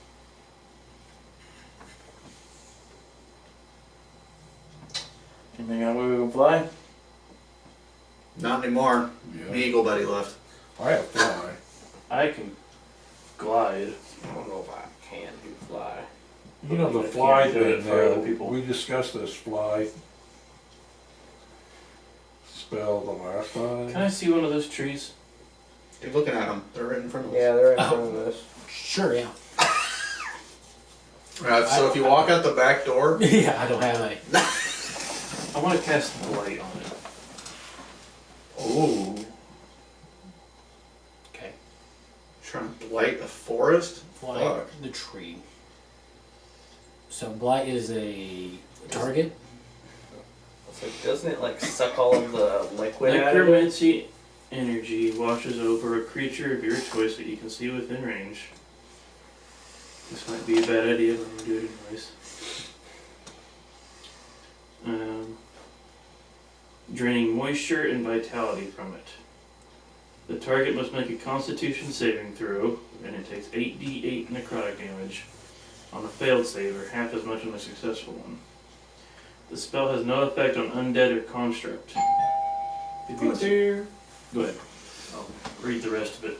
Anything on where we can fly? Not anymore. Yeah. Me Eagle Buddy left. I have fly. I can glide. I don't know if I can do fly. You know the But fly you can't do it thing, for other people. we discussed this fly spell the last time. Can I see one of those trees? You're looking at them. They're right in front of us. Yeah, they're in front of us. Sure, yeah. So if you walk out the back door, Yeah, I don't have any. I want to cast Blight on it. oh, Okay. trying to blight a forest. Blight Fuck. the tree. So blight is a target. It's like, doesn't it like suck all of the liquid out of it? Necromancy energy washes over a creature of your choice that you can see within range. This might be a bad idea, but I'm gonna do it anyways. Draining moisture and vitality from it. The target must make a Constitution saving throw, and it takes 8d8 necrotic damage on a failed save, or half as much on a successful one. The spell has no effect on undead or construct. If you- Go ahead. I'll read the rest of it.